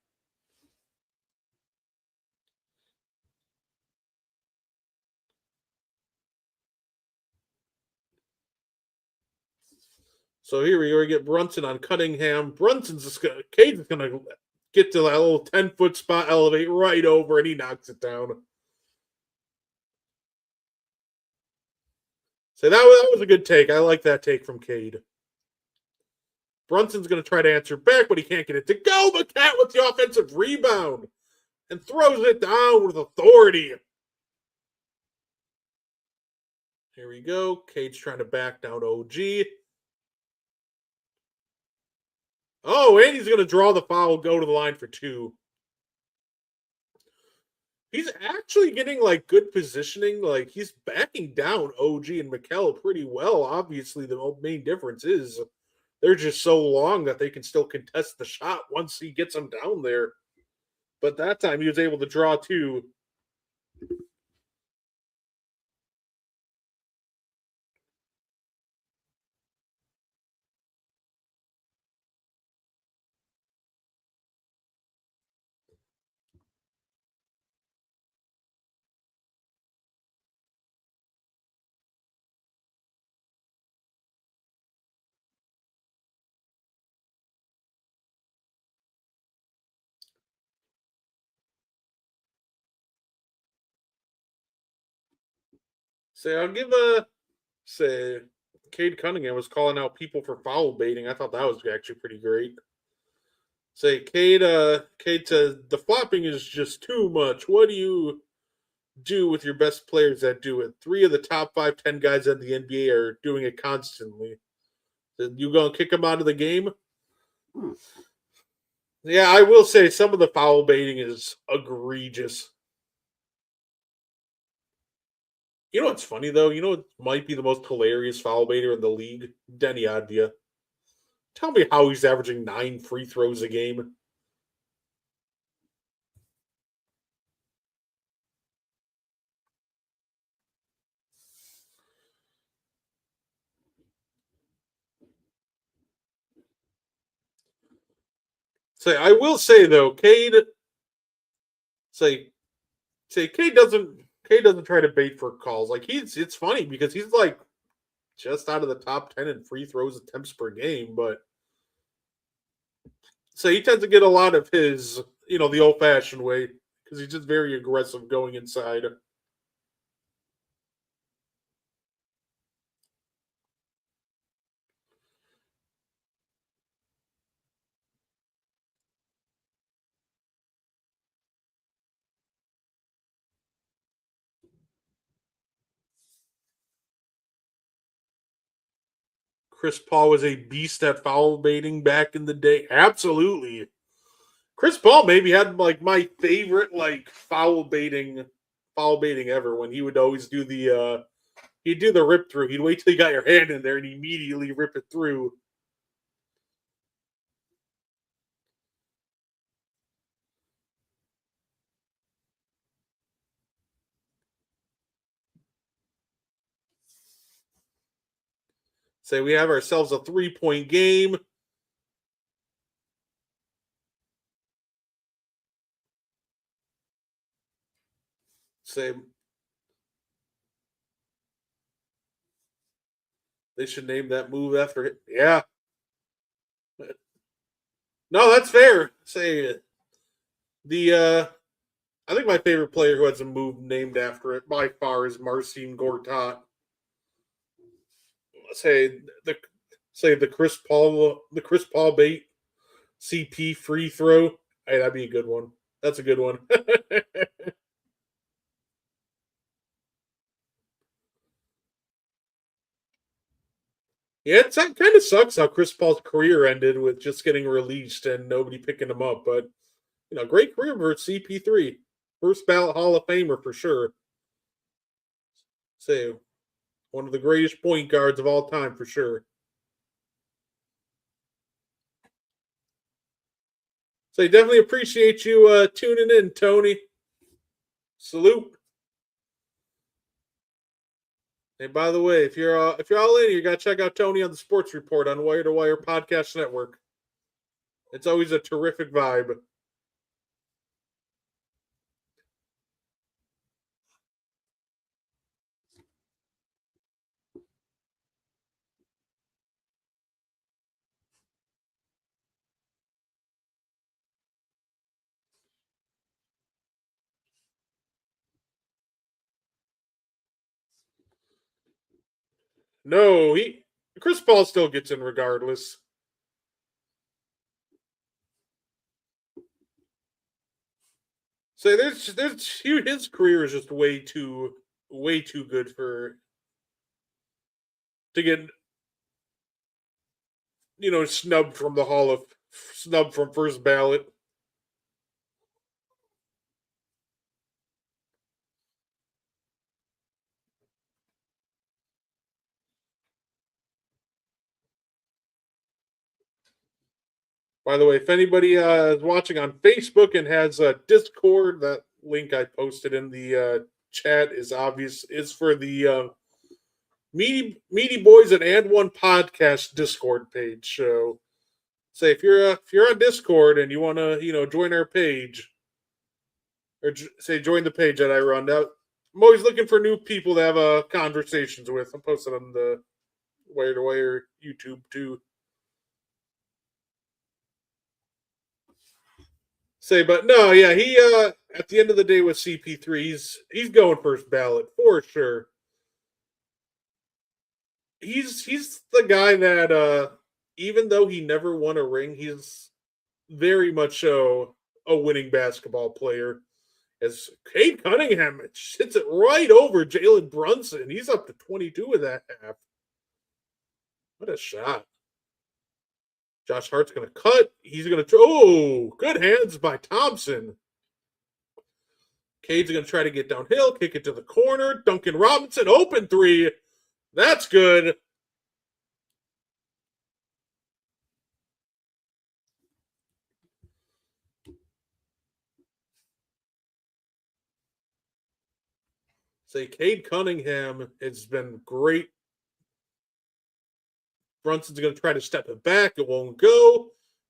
So here we get Brunson on Cunningham. Cade's going to get to that little 10-foot spot, elevate right over, and he knocks it down. So that was a good take. I like that take from Cade. Brunson's going to try to answer back, but he can't get it to go. But Cat with the offensive rebound and throws it down with authority. Here we go. Cade's trying to back down OG. Oh, and he's going to draw the foul, go to the line for two. He's actually getting like good positioning. Like he's backing down OG and Mikal pretty well. Obviously, the main difference is they're just so long that they can still contest the shot once he gets them down there. But that time he was able to draw two. Cade Cunningham was calling out people for foul baiting. I thought that was actually pretty great. Cade says the flopping is just too much. What do you do with your best players that do it? 3 of the top 5-10 guys in the NBA are doing it constantly. You gonna kick them out of the game? Yeah, I will say some of the foul baiting is egregious. You know what's funny though? You know what might be the most hilarious foul baiter in the league? Denny Advia. Tell me how he's averaging 9 free throws a game. Say, I will say though, Cade. Say Cade doesn't try to bait for calls. Like it's funny because he's like just out of the top 10 in free throws attempts per game, but so he tends to get a lot of his, the old fashioned way because he's just very aggressive going inside. Chris Paul was a beast at foul baiting back in the day. Absolutely. Chris Paul maybe had like my favorite like foul baiting ever when he would always do he'd do the rip through. He'd wait till you got your hand in there and immediately rip it through. Say we have ourselves a 3-point game. Say they should name that move after it. Yeah. No, that's fair. Say I think my favorite player who has a move named after it by far is Marcin Gortat. Say the Chris Paul bait CP free throw. Hey, that'd be a good one. That's a good one. Yeah, it kind of sucks how Chris Paul's career ended with just getting released and nobody picking him up. But great career for CP3, first ballot Hall of Famer for sure. Say one of the greatest point guards of all time for sure. So definitely appreciate you tuning in, Tony. Salute. And by the way, if you're all in, you got to check out Tony on the Sports Report on Wire to Wire Podcast Network. It's always a terrific vibe. No, Chris Paul still gets in regardless. So his career is just way too good to get snubbed from first ballot. By the way, if anybody is watching on Facebook and has a Discord, that link I posted in the chat is for the Meaty Boys and One Podcast Discord page. So, say if you're on Discord and you want to join our page, or say join the page that I run. Now, I'm always looking for new people to have conversations with. I'm posting on the Wire to Wire YouTube too. But no, yeah, he at the end of the day with CP3, he's going first ballot for sure. He's the guy that even though he never won a ring, he's very much so a winning basketball player. As Cade Cunningham hits it right over Jalen Brunson. He's up to 22 with that half. What a shot. Josh Hart's going to cut. He's going to... Oh, good hands by Thompson. Cade's going to try to get downhill, kick it to the corner. Duncan Robinson, open three. That's good. Cade Cunningham has been great. Brunson's going to try to step it back. It won't go.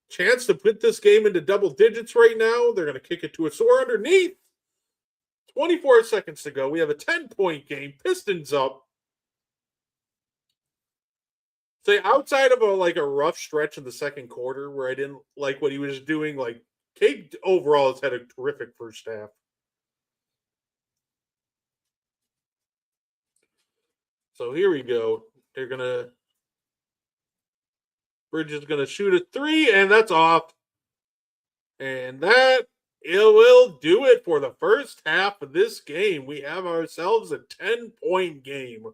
chance to put this game into double digits right now. They're going to kick it to a sore underneath. 24 seconds to go. We have a 10-point game. Pistons up. Say outside of a rough stretch in the second quarter where I didn't like what he was doing, like Cade overall has had a terrific first half. So here we go. Bridge is gonna shoot a 3, and that's off. And it will do it for the first half of this game. We have ourselves a 10-point game.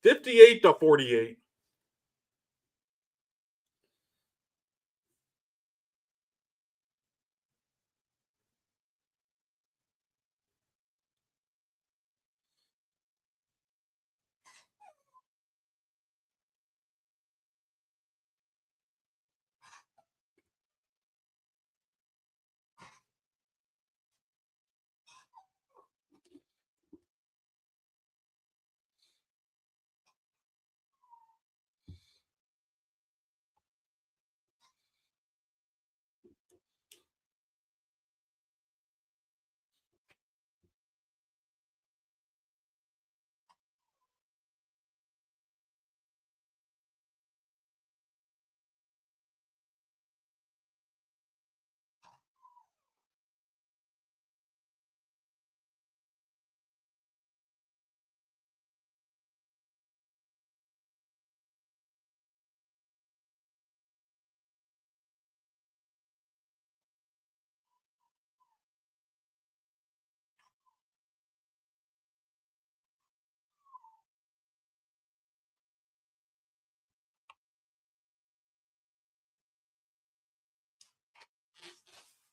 58-48.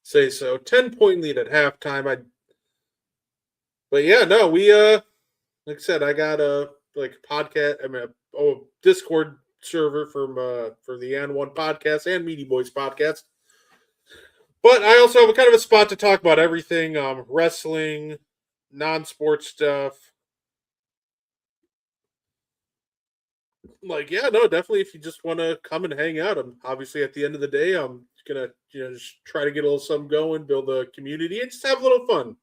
Say so. 10-point lead at halftime. But yeah, no, we like I said, I got a podcast. Discord server for the N1 podcast and Meaty Boys podcast. But I also have a kind of a spot to talk about everything, wrestling, non-sports stuff. Definitely. If you just want to come and hang out, obviously at the end of the day, I'm gonna just try to get a little something going, build a community, and just have a little fun.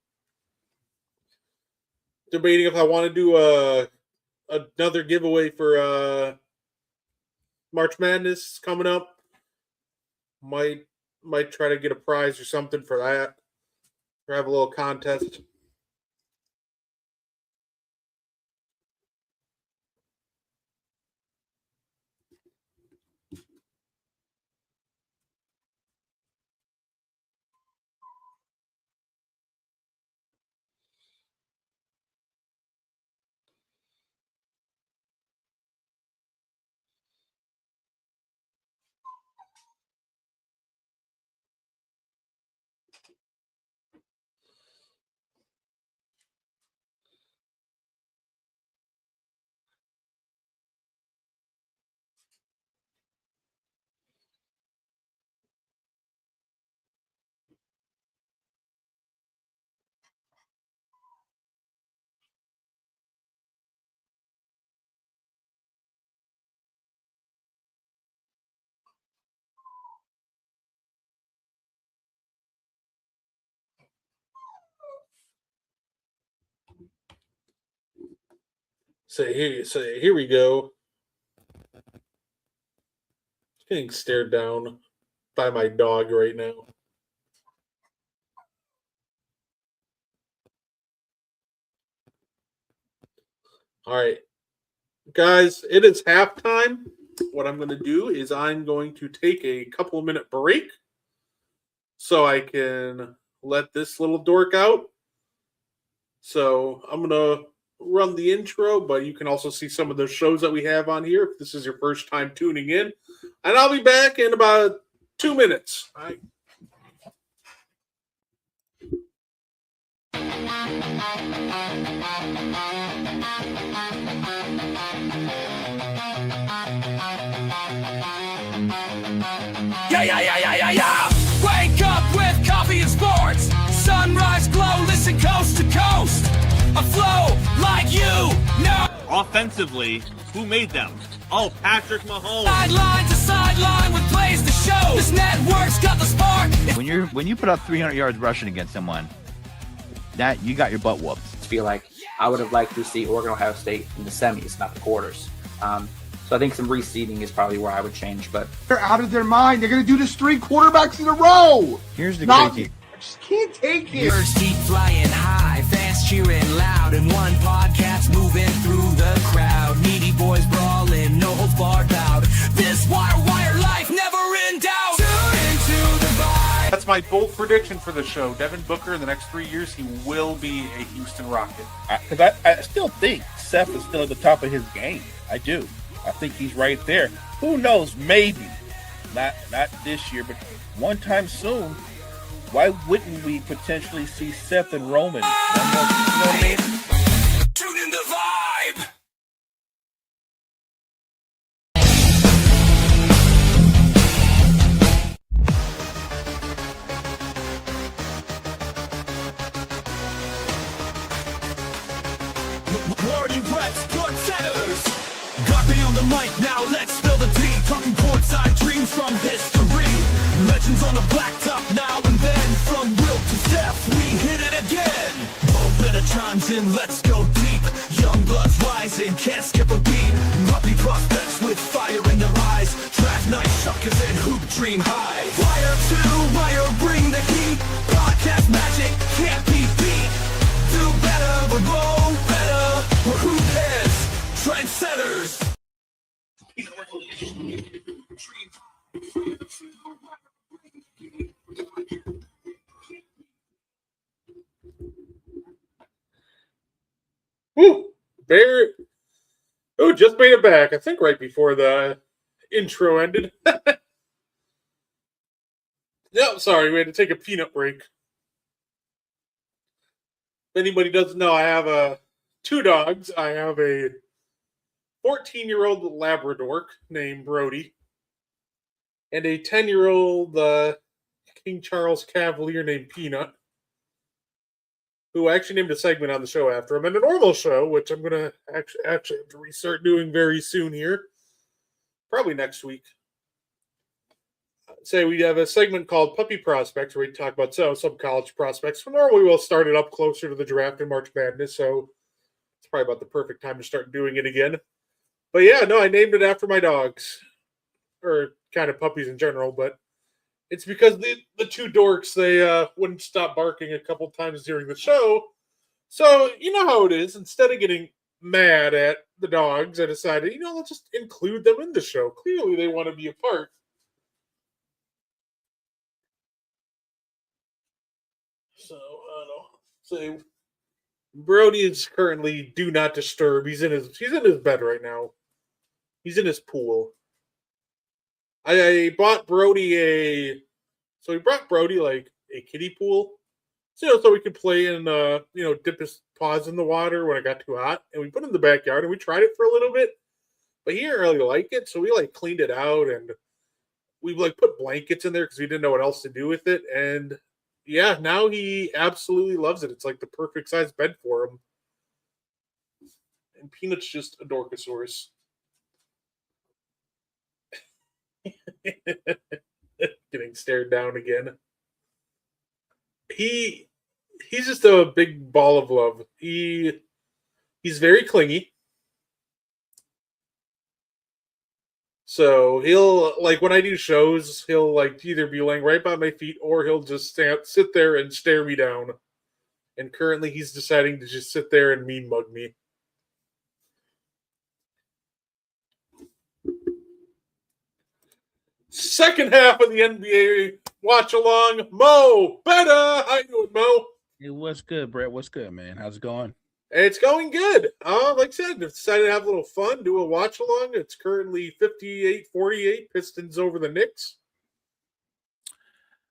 Debating if I want to do another giveaway for March Madness coming up. Might try to get a prize or something for that, or have a little contest. So here we go. Getting stared down by my dog right now. All right, guys, it is halftime. What I'm going to do is I'm going to take a couple of minute break so I can let this little dork out. So I'm going to run the intro, but you can also see some of the shows that we have on here if this is your first time tuning in. And I'll be back in about 2 minutes. All right. Yeah. Wake up with coffee and sports. Sunrise glow, listen coast to coast. A flow like you know. Offensively, who made them? Oh, Patrick Mahomes. Sideline to sideline with plays to show. This network's got the spark. When you put up 300 yards rushing against someone, that you got your butt whooped. I feel like I would have liked to see Oregon Ohio State in the semis, not the quarters. So I think some reseeding is probably where I would change. But They're out of their mind. They're going to do this 3 quarterbacks in a row. Here's the Not- crazy. I just can't take it. Birds keep flying high, fast cheering loud, and one podcast moving through the crowd. Needy boys brawling, no holds barred bout. This wire life never in doubt. Tune into the vibe. That's my bold prediction for the show. Devin Booker, in the next 3 years, he will be a Houston Rocket. Because I still think Seth is still at the top of his game. I do. I think he's right there. Who knows? Maybe not this year, but one time soon. Why wouldn't we potentially see Seth and Roman? One more, you know what I mean? Tune in the vibe. Warning reps, good centers. Got me on the mic now, let's spill the tea. Talking courtside dreams from history. Legends on the blacktop now and then. From Wilt to Steph, we hit it again. Better chimes in, let's go deep. Young bloods rising, can't skip a beat. Puppy prospects with fire in their eyes. Draft night suckers and hoop dream high. Wire to wire, bring the heat. Podcast magic can't be beat. Do better, but go better. Or who cares? Trendsetters. Woo! Bear. Oh, just made it back. I think right before the intro ended. No, sorry, we had to take a peanut break. If anybody doesn't know, I have 2 dogs. I have a 14-year-old Labrador named Brody and a 10-year-old King Charles Cavalier named Peanut, who I actually named a segment on the show after him, and a normal show, which I'm going to actually have to restart doing very soon here, probably next week. Say we have a segment called Puppy Prospects, where we talk about some college prospects. So normally we'll start it up closer to the draft and March Madness, so it's probably about the perfect time to start doing it again. But yeah, no, I named it after my dogs, or kind of puppies in general, but it's because the 2 dorks, they wouldn't stop barking a couple times during the show. So, you know how it is. Instead of getting mad at the dogs, I decided, let's just include them in the show. Clearly, they want to be a part. So, I don't know. So, Brody is currently do not disturb. He's in his bed right now. He's in his pool. I bought Brody we brought Brody like a kiddie pool, so we could play and dip his paws in the water when it got too hot, and we put it in the backyard and we tried it for a little bit, but he didn't really like it, so we like cleaned it out and we like put blankets in there because we didn't know what else to do with it, and yeah, now he absolutely loves it. It's like the perfect size bed for him, and Peanut's just a Dorkosaurus. Getting stared down again. He's just a big ball of love. He's very clingy. So he'll, like, when I do shows, he'll like either be laying right by my feet or he'll just sit there and stare me down. And currently he's deciding to just sit there and mean mug me. Second half of the NBA watch along. Mo, better. How you doing, Mo? Hey, what's good, Brett? What's good, man? How's it going? It's going good. Like I said, decided to have a little fun, do a watch along. It's currently 58-48, Pistons over the Knicks.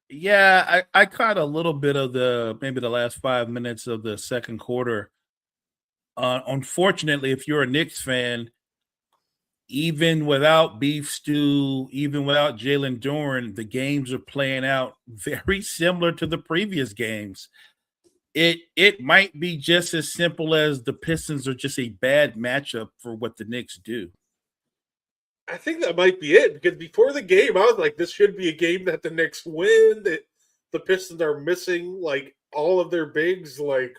Yeah, I caught a little bit of maybe the last 5 minutes of the second quarter. Unfortunately, if you're a Knicks fan, even without Beef Stew, even without Jalen Duren, the games are playing out very similar to the previous games. it might be just as simple as the Pistons are just a bad matchup for what the Knicks do. I think that might be it because before the game, I was like, this should be a game that the Knicks win. That the Pistons are missing like all of their bigs, like,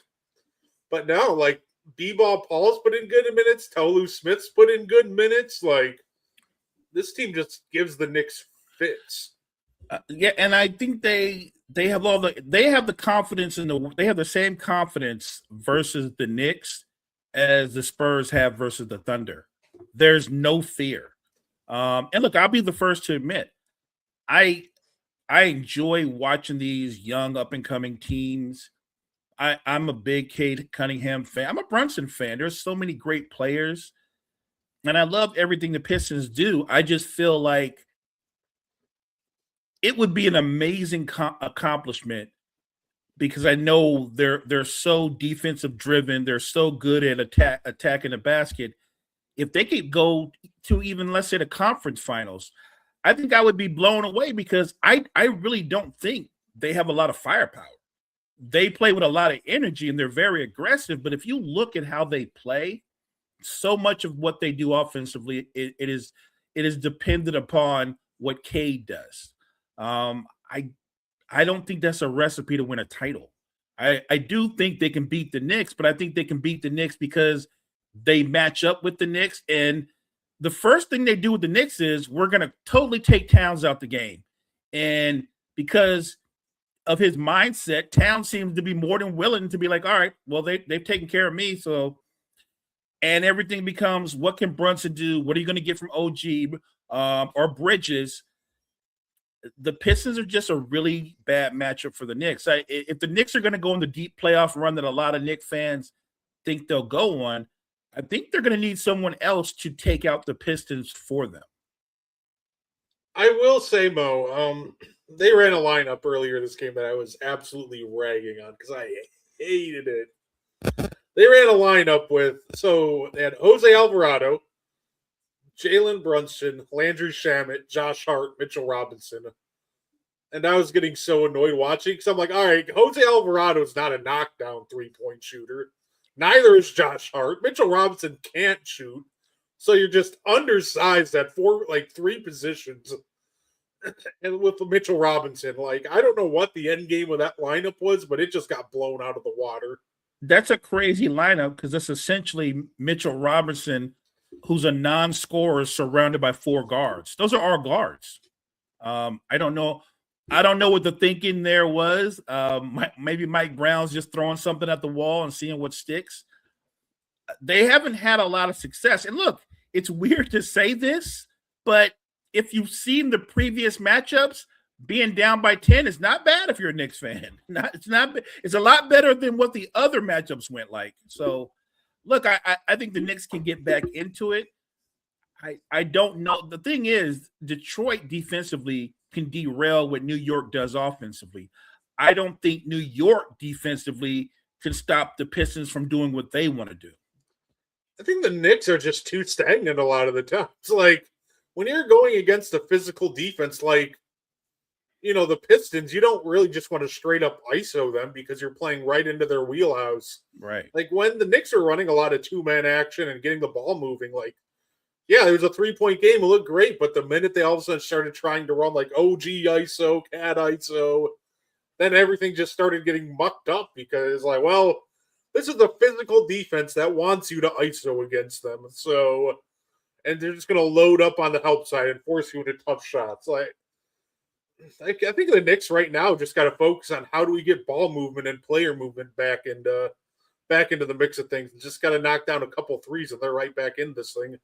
but now like B-Ball Paul's put in good minutes, Tolu Smith's put in good minutes. Like this team just gives the Knicks fits. Yeah, and I think they have the confidence they have the same confidence versus the Knicks as the Spurs have versus the Thunder. There's no fear. And look, I'll be the first to admit, I enjoy watching these young up and coming teams. I'm a big Cade Cunningham fan. I'm a Brunson fan. There's so many great players, and I love everything the Pistons do. I just feel like it would be an amazing accomplishment because I know they're so defensive driven. They're so good at attacking the basket. If they could go to even, let's say, the conference finals, I think I would be blown away because I really don't think they have a lot of firepower. They play with a lot of energy and they're very aggressive. But if you look at how they play, so much of what they do offensively, it is dependent upon what Cade does. I don't think that's a recipe to win a title. I do think they can beat the Knicks, but I think they can beat the Knicks because they match up with the Knicks. And the first thing they do with the Knicks is we're going to totally take Towns out the game. And because of his mindset, Towns seems to be more than willing to be like, all right, well, they've taken care of me. So, and everything becomes, what can Brunson do? What are you going to get from OG or Bridges? The Pistons are just a really bad matchup for the Knicks. If the Knicks are going to go on the deep playoff run that a lot of Knicks fans think they'll go on, I think they're going to need someone else to take out the Pistons for them. I will say, Mo, they ran a lineup earlier this game that I was absolutely ragging on because I hated it. They ran a lineup so they had Jose Alvarado, Jalen Brunson, Landry Shamet, Josh Hart, Mitchell Robinson. And I was getting so annoyed watching because I'm like, all right, Jose Alvarado is not a knockdown three-point shooter. Neither is Josh Hart. Mitchell Robinson can't shoot. So you're just undersized at three positions. And with Mitchell Robinson, I don't know what the end game of that lineup was, but it just got blown out of the water. That's a crazy lineup because it's essentially Mitchell Robinson, who's a non-scorer surrounded by four guards. Those are our guards. I don't know what the thinking there was. Maybe Mike Brown's just throwing something at the wall and seeing what sticks. They haven't had a lot of success. And look, it's weird to say this, but if you've seen the previous matchups, being down by 10 is not bad if you're a Knicks fan. It's a lot better than what the other matchups went like. So, look, I think the Knicks can get back into it. I don't know. The thing is, Detroit defensively can derail what New York does offensively. I don't think New York defensively can stop the Pistons from doing what they want to do. I think the Knicks are just too stagnant a lot of the time. It's when you're going against a physical defense the Pistons, you don't really just want to straight up ISO them because you're playing right into their wheelhouse. Right. When the Knicks are running a lot of two-man action and getting the ball moving, there was a 3-point game. It looked great, but the minute they all of a sudden started trying to run OG ISO, Cat ISO, then everything just started getting mucked up because this is the physical defense that wants you to ISO against them. So, and they're just going to load up on the help side and force you into tough shots. I think the Knicks right now just got to focus on how do we get ball movement and player movement back into the mix of things. Just got to knock down a couple threes and they're right back in this thing.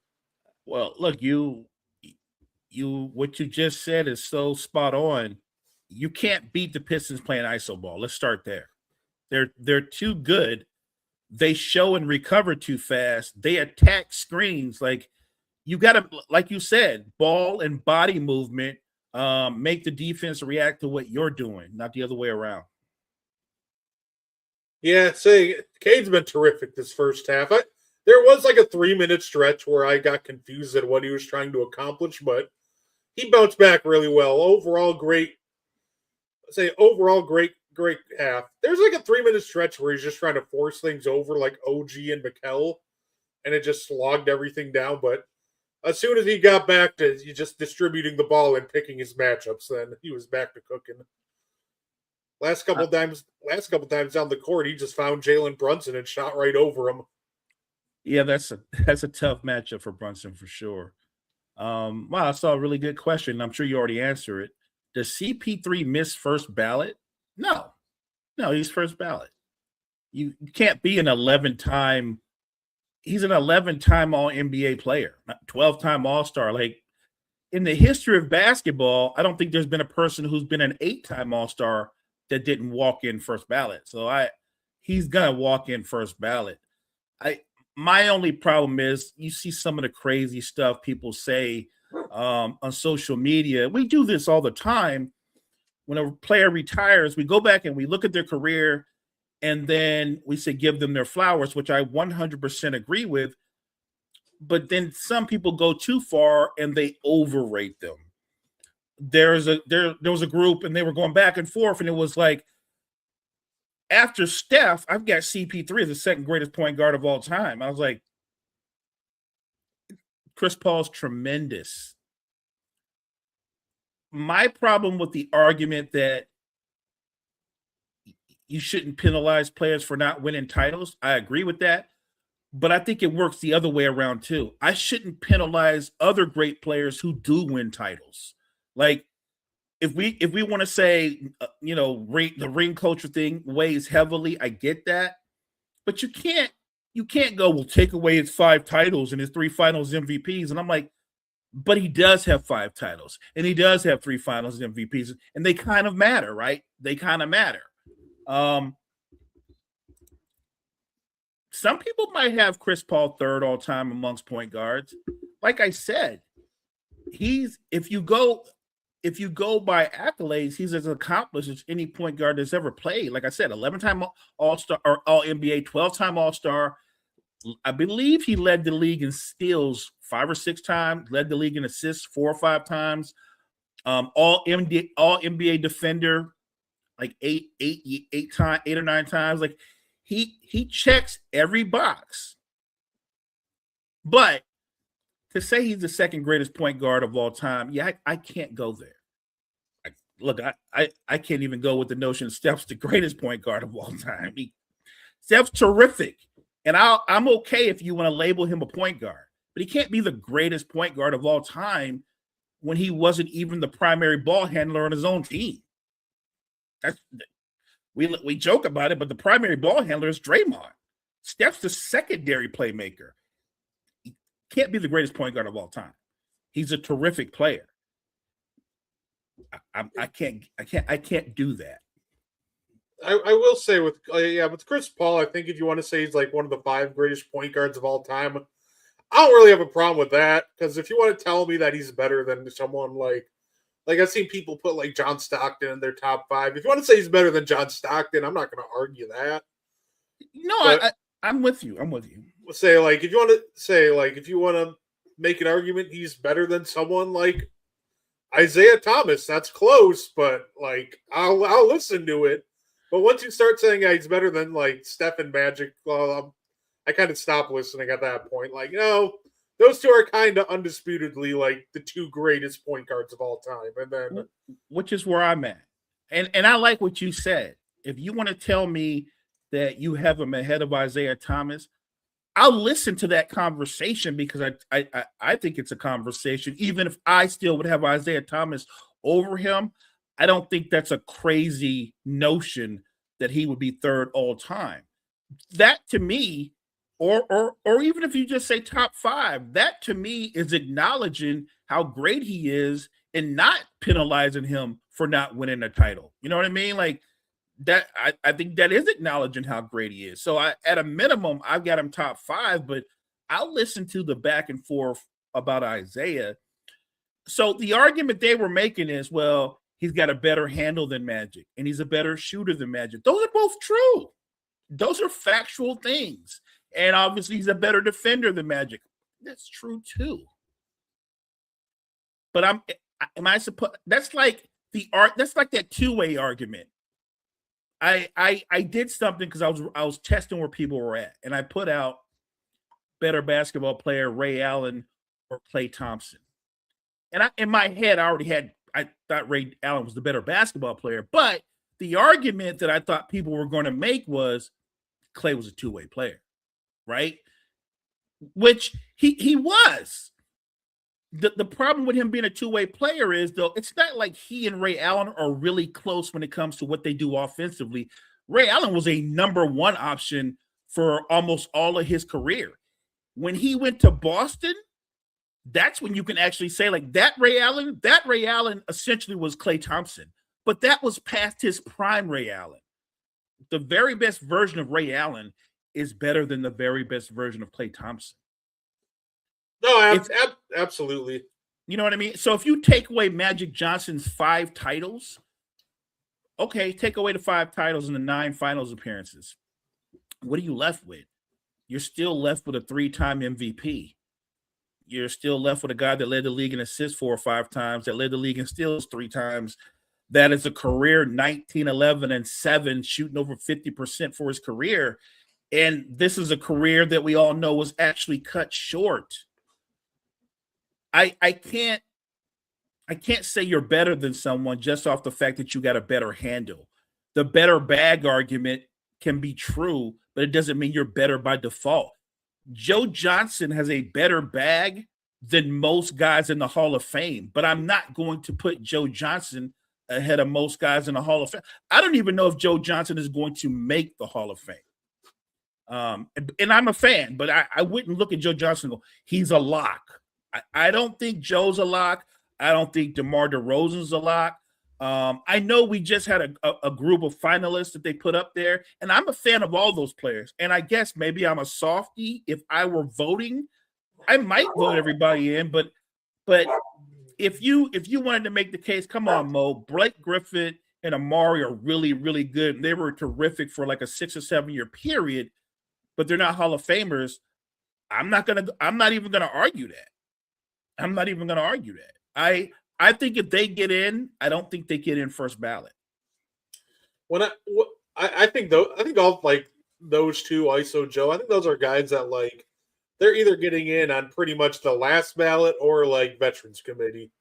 Well, look, what you just said is so spot on. You can't beat the Pistons playing iso ball. Let's start there. They're too good. They show and recover too fast. They attack screens. You got to, like you said, ball and body movement. Make the defense react to what you're doing, not the other way around. Yeah, Cade's been terrific this first half. There was a 3-minute stretch where I got confused at what he was trying to accomplish, but he bounced back really well. Overall, great great half. There's like a 3-minute stretch where he's just trying to force things over like OG and Mikel, and it just slogged everything down. But as soon as he got back to just distributing the ball and picking his matchups, then he was back to cooking. Last couple times down the court, he just found Jalen Brunson and shot right over him. Yeah, that's a tough matchup for Brunson for sure. Wow, I saw a really good question. I'm sure you already answered it. Does CP3 miss first ballot? No, he's first ballot. You can't be an 11-time. He's an 11-time All NBA player, 12-time All Star. Like in the history of basketball, I don't think there's been a person who's been an 8-time All Star that didn't walk in first ballot. So he's gonna walk in first ballot. My only problem is you see some of the crazy stuff people say on social media. We do this all the time. When a player retires, we go back and we look at their career, and then we say give them their flowers, which I 100% agree with. But then some people go too far and they overrate them. There was a group, and they were going back and forth, and it was like, after Steph, I've got CP3 as the second greatest point guard of all time. I was like, Chris Paul's tremendous. My problem with the argument that you shouldn't penalize players for not winning titles, I agree with that. But I think it works the other way around too. I shouldn't penalize other great players who do win titles. Like, if we want to say, the ring culture thing weighs heavily, I get that, but you can't go, well, take away his 5 titles and his 3 finals MVPs. And I'm like, but he does have 5 titles and he does have 3 finals MVPs, and they kind of matter, right? They kind of matter. Some people might have Chris Paul third all time amongst point guards. Like I said, if you go by accolades, he's as accomplished as any point guard that's ever played. Like I said, 11-time All-Star or All-NBA, 12-time All-Star. I believe he led the league in steals 5 or 6 times, led the league in assists 4 or 5 times. All-NBA defender like 8 or 9 times. Like he checks every box. But to say he's the second greatest point guard of all time, yeah, I can't go there. Look, I can't even go with the notion Steph's the greatest point guard of all time. Steph's terrific, and I'm okay if you want to label him a point guard, but he can't be the greatest point guard of all time when he wasn't even the primary ball handler on his own team. We joke about it, but the primary ball handler is Draymond. Steph's the secondary playmaker. He can't be the greatest point guard of all time. He's a terrific player. I can't do that. I will say with Chris Paul, I think if you want to say he's like one of the 5 greatest point guards of all time, I don't really have a problem with that, because if you want to tell me that he's better than someone like I've seen people put like John Stockton in their top 5. If you want to say he's better than John Stockton, I'm not going to argue that. No, I'm with you. Say like if you want to make an argument he's better than someone like Isaiah Thomas, that's close, but like I'll listen to it. But once you start saying he's better than like Steph and Magic, well, I kind of stop listening at that point. Like, those two are kind of undisputedly like the 2 greatest point guards of all time. And then, which is where I'm at. And I like what you said. If you want to tell me that you have him ahead of Isaiah Thomas, I'll listen to that conversation, because I think it's a conversation. Even if I still would have Isaiah Thomas over him, I don't think that's a crazy notion that he would be third all time. That to me, or even if you just say top 5, that to me is acknowledging how great he is and not penalizing him for not winning a title. You know what I mean? Like that, I think that is acknowledging how great he is. So at a minimum, I've got him top 5, but I'll listen to the back and forth about Isaiah. So the argument they were making is, well, he's got a better handle than Magic, and he's a better shooter than Magic. Those are both true. Those are factual things. And obviously he's a better defender than Magic. That's true too. But that's like that 2-way argument. I did something because I was testing where people were at, and I put out better basketball player Ray Allen or Klay Thompson. And in my head, I thought Ray Allen was the better basketball player, but the argument that I thought people were going to make was Klay was a two-way player, right? Which he was. The problem with him being a two-way player is, though, it's not like he and Ray Allen are really close when it comes to what they do offensively. Ray Allen was a number one option for almost all of his career. When he went to Boston, that's when you can actually say, like, that Ray Allen essentially was Klay Thompson, but that was past his prime Ray Allen. The very best version of Ray Allen is better than the very best version of Klay Thompson. No, absolutely. You know what I mean? So if you take away Magic Johnson's 5 titles, okay, take away the 5 titles and the 9 finals appearances. What are you left with? You're still left with a 3-time MVP. You're still left with a guy that led the league in assists 4 or 5 times, that led the league in steals 3 times. That is a career 19, 11, and 7, shooting over 50% for his career. And this is a career that we all know was actually cut short. I can't say you're better than someone just off the fact that you got a better handle. The better bag argument can be true, but it doesn't mean you're better by default. Joe Johnson has a better bag than most guys in the Hall of Fame, but I'm not going to put Joe Johnson ahead of most guys in the Hall of Fame. I don't even know if Joe Johnson is going to make the Hall of Fame. And I'm a fan, but I wouldn't look at Joe Johnson and go, he's a lock. I don't think Joe's a lock. I don't think DeMar DeRozan's a lock. I know we just had a group of finalists that they put up there, and I'm a fan of all those players. And I guess maybe I'm a softie. If I were voting, I might vote everybody in. But if you wanted to make the case, come on, Mo, Blake Griffin and Amari are really, really good. They were terrific for like a 6 or 7 year period, but they're not Hall of Famers. I'm not even gonna argue that. I think if they get in, I don't think they get in first ballot. I think all like those two, ISO Joe, I think those are guys that like they're either getting in on pretty much the last ballot or like Veterans Committee.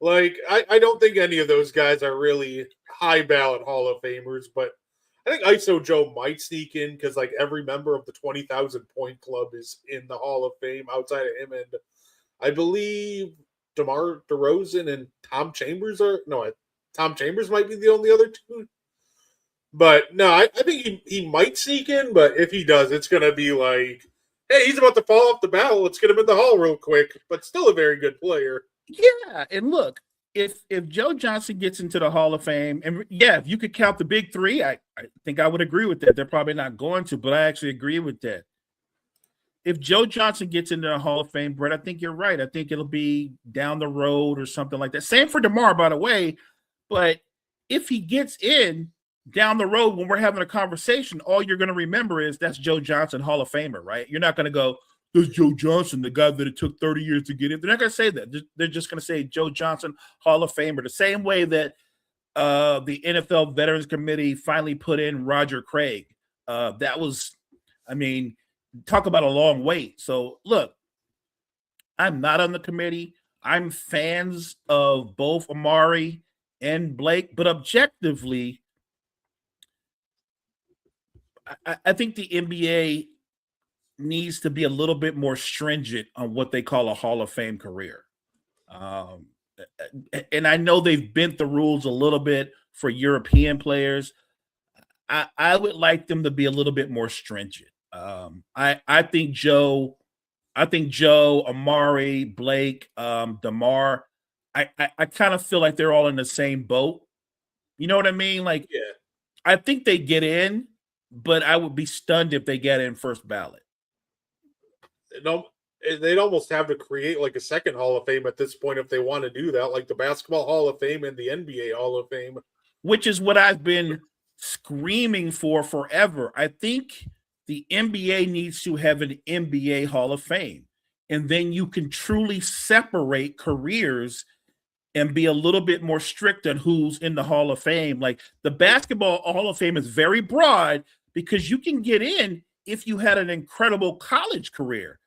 Like I don't think any of those guys are really high ballot Hall of Famers, but I think ISO Joe might sneak in because like every member of the 20,000 point club is in the Hall of Fame outside of him, and I believe DeMar DeRozan and Tom Chambers might be the only other two. But no, I think he might sneak in, but if he does, it's going to be like, hey, he's about to fall off the ballot. Let's get him in the Hall real quick. But still a very good player. Yeah, and look, if Joe Johnson gets into the Hall of Fame, and yeah, if you could count the big 3, I think I would agree with that. They're probably not going to, but I actually agree with that. If Joe Johnson gets into the Hall of Fame, Brett, I think you're right. I think it'll be down the road or something like that. Same for DeMar, by the way. But if he gets in down the road when we're having a conversation, all you're going to remember is that's Joe Johnson, Hall of Famer, right? You're not going to go, there's Joe Johnson, the guy that it took 30 years to get in. They're not going to say that. They're just going to say Joe Johnson, Hall of Famer, the same way that the NFL Veterans Committee finally put in Roger Craig. That was, I mean, talk about a long wait. So look, I'm not on the committee. I'm fans of both Amari and Blake, but objectively, I think the NBA needs to be a little bit more stringent on what they call a Hall of Fame career. And I know they've bent the rules a little bit for European players. I would like them to be a little bit more stringent. I think Joe, Amari, Blake, DeMar, I kind of feel like they're all in the same boat. You know what I mean? Like, yeah. I think they get in, but I would be stunned if they get in first ballot. They'd almost have to create like a second Hall of Fame at this point if they want to do that, like the Basketball Hall of Fame and the NBA Hall of Fame. Which is what I've been screaming for forever. I think the NBA needs to have an NBA Hall of Fame, and then you can truly separate careers and be a little bit more strict on who's in the Hall of Fame. Like the Basketball Hall of Fame is very broad because you can get in if you had an incredible college career.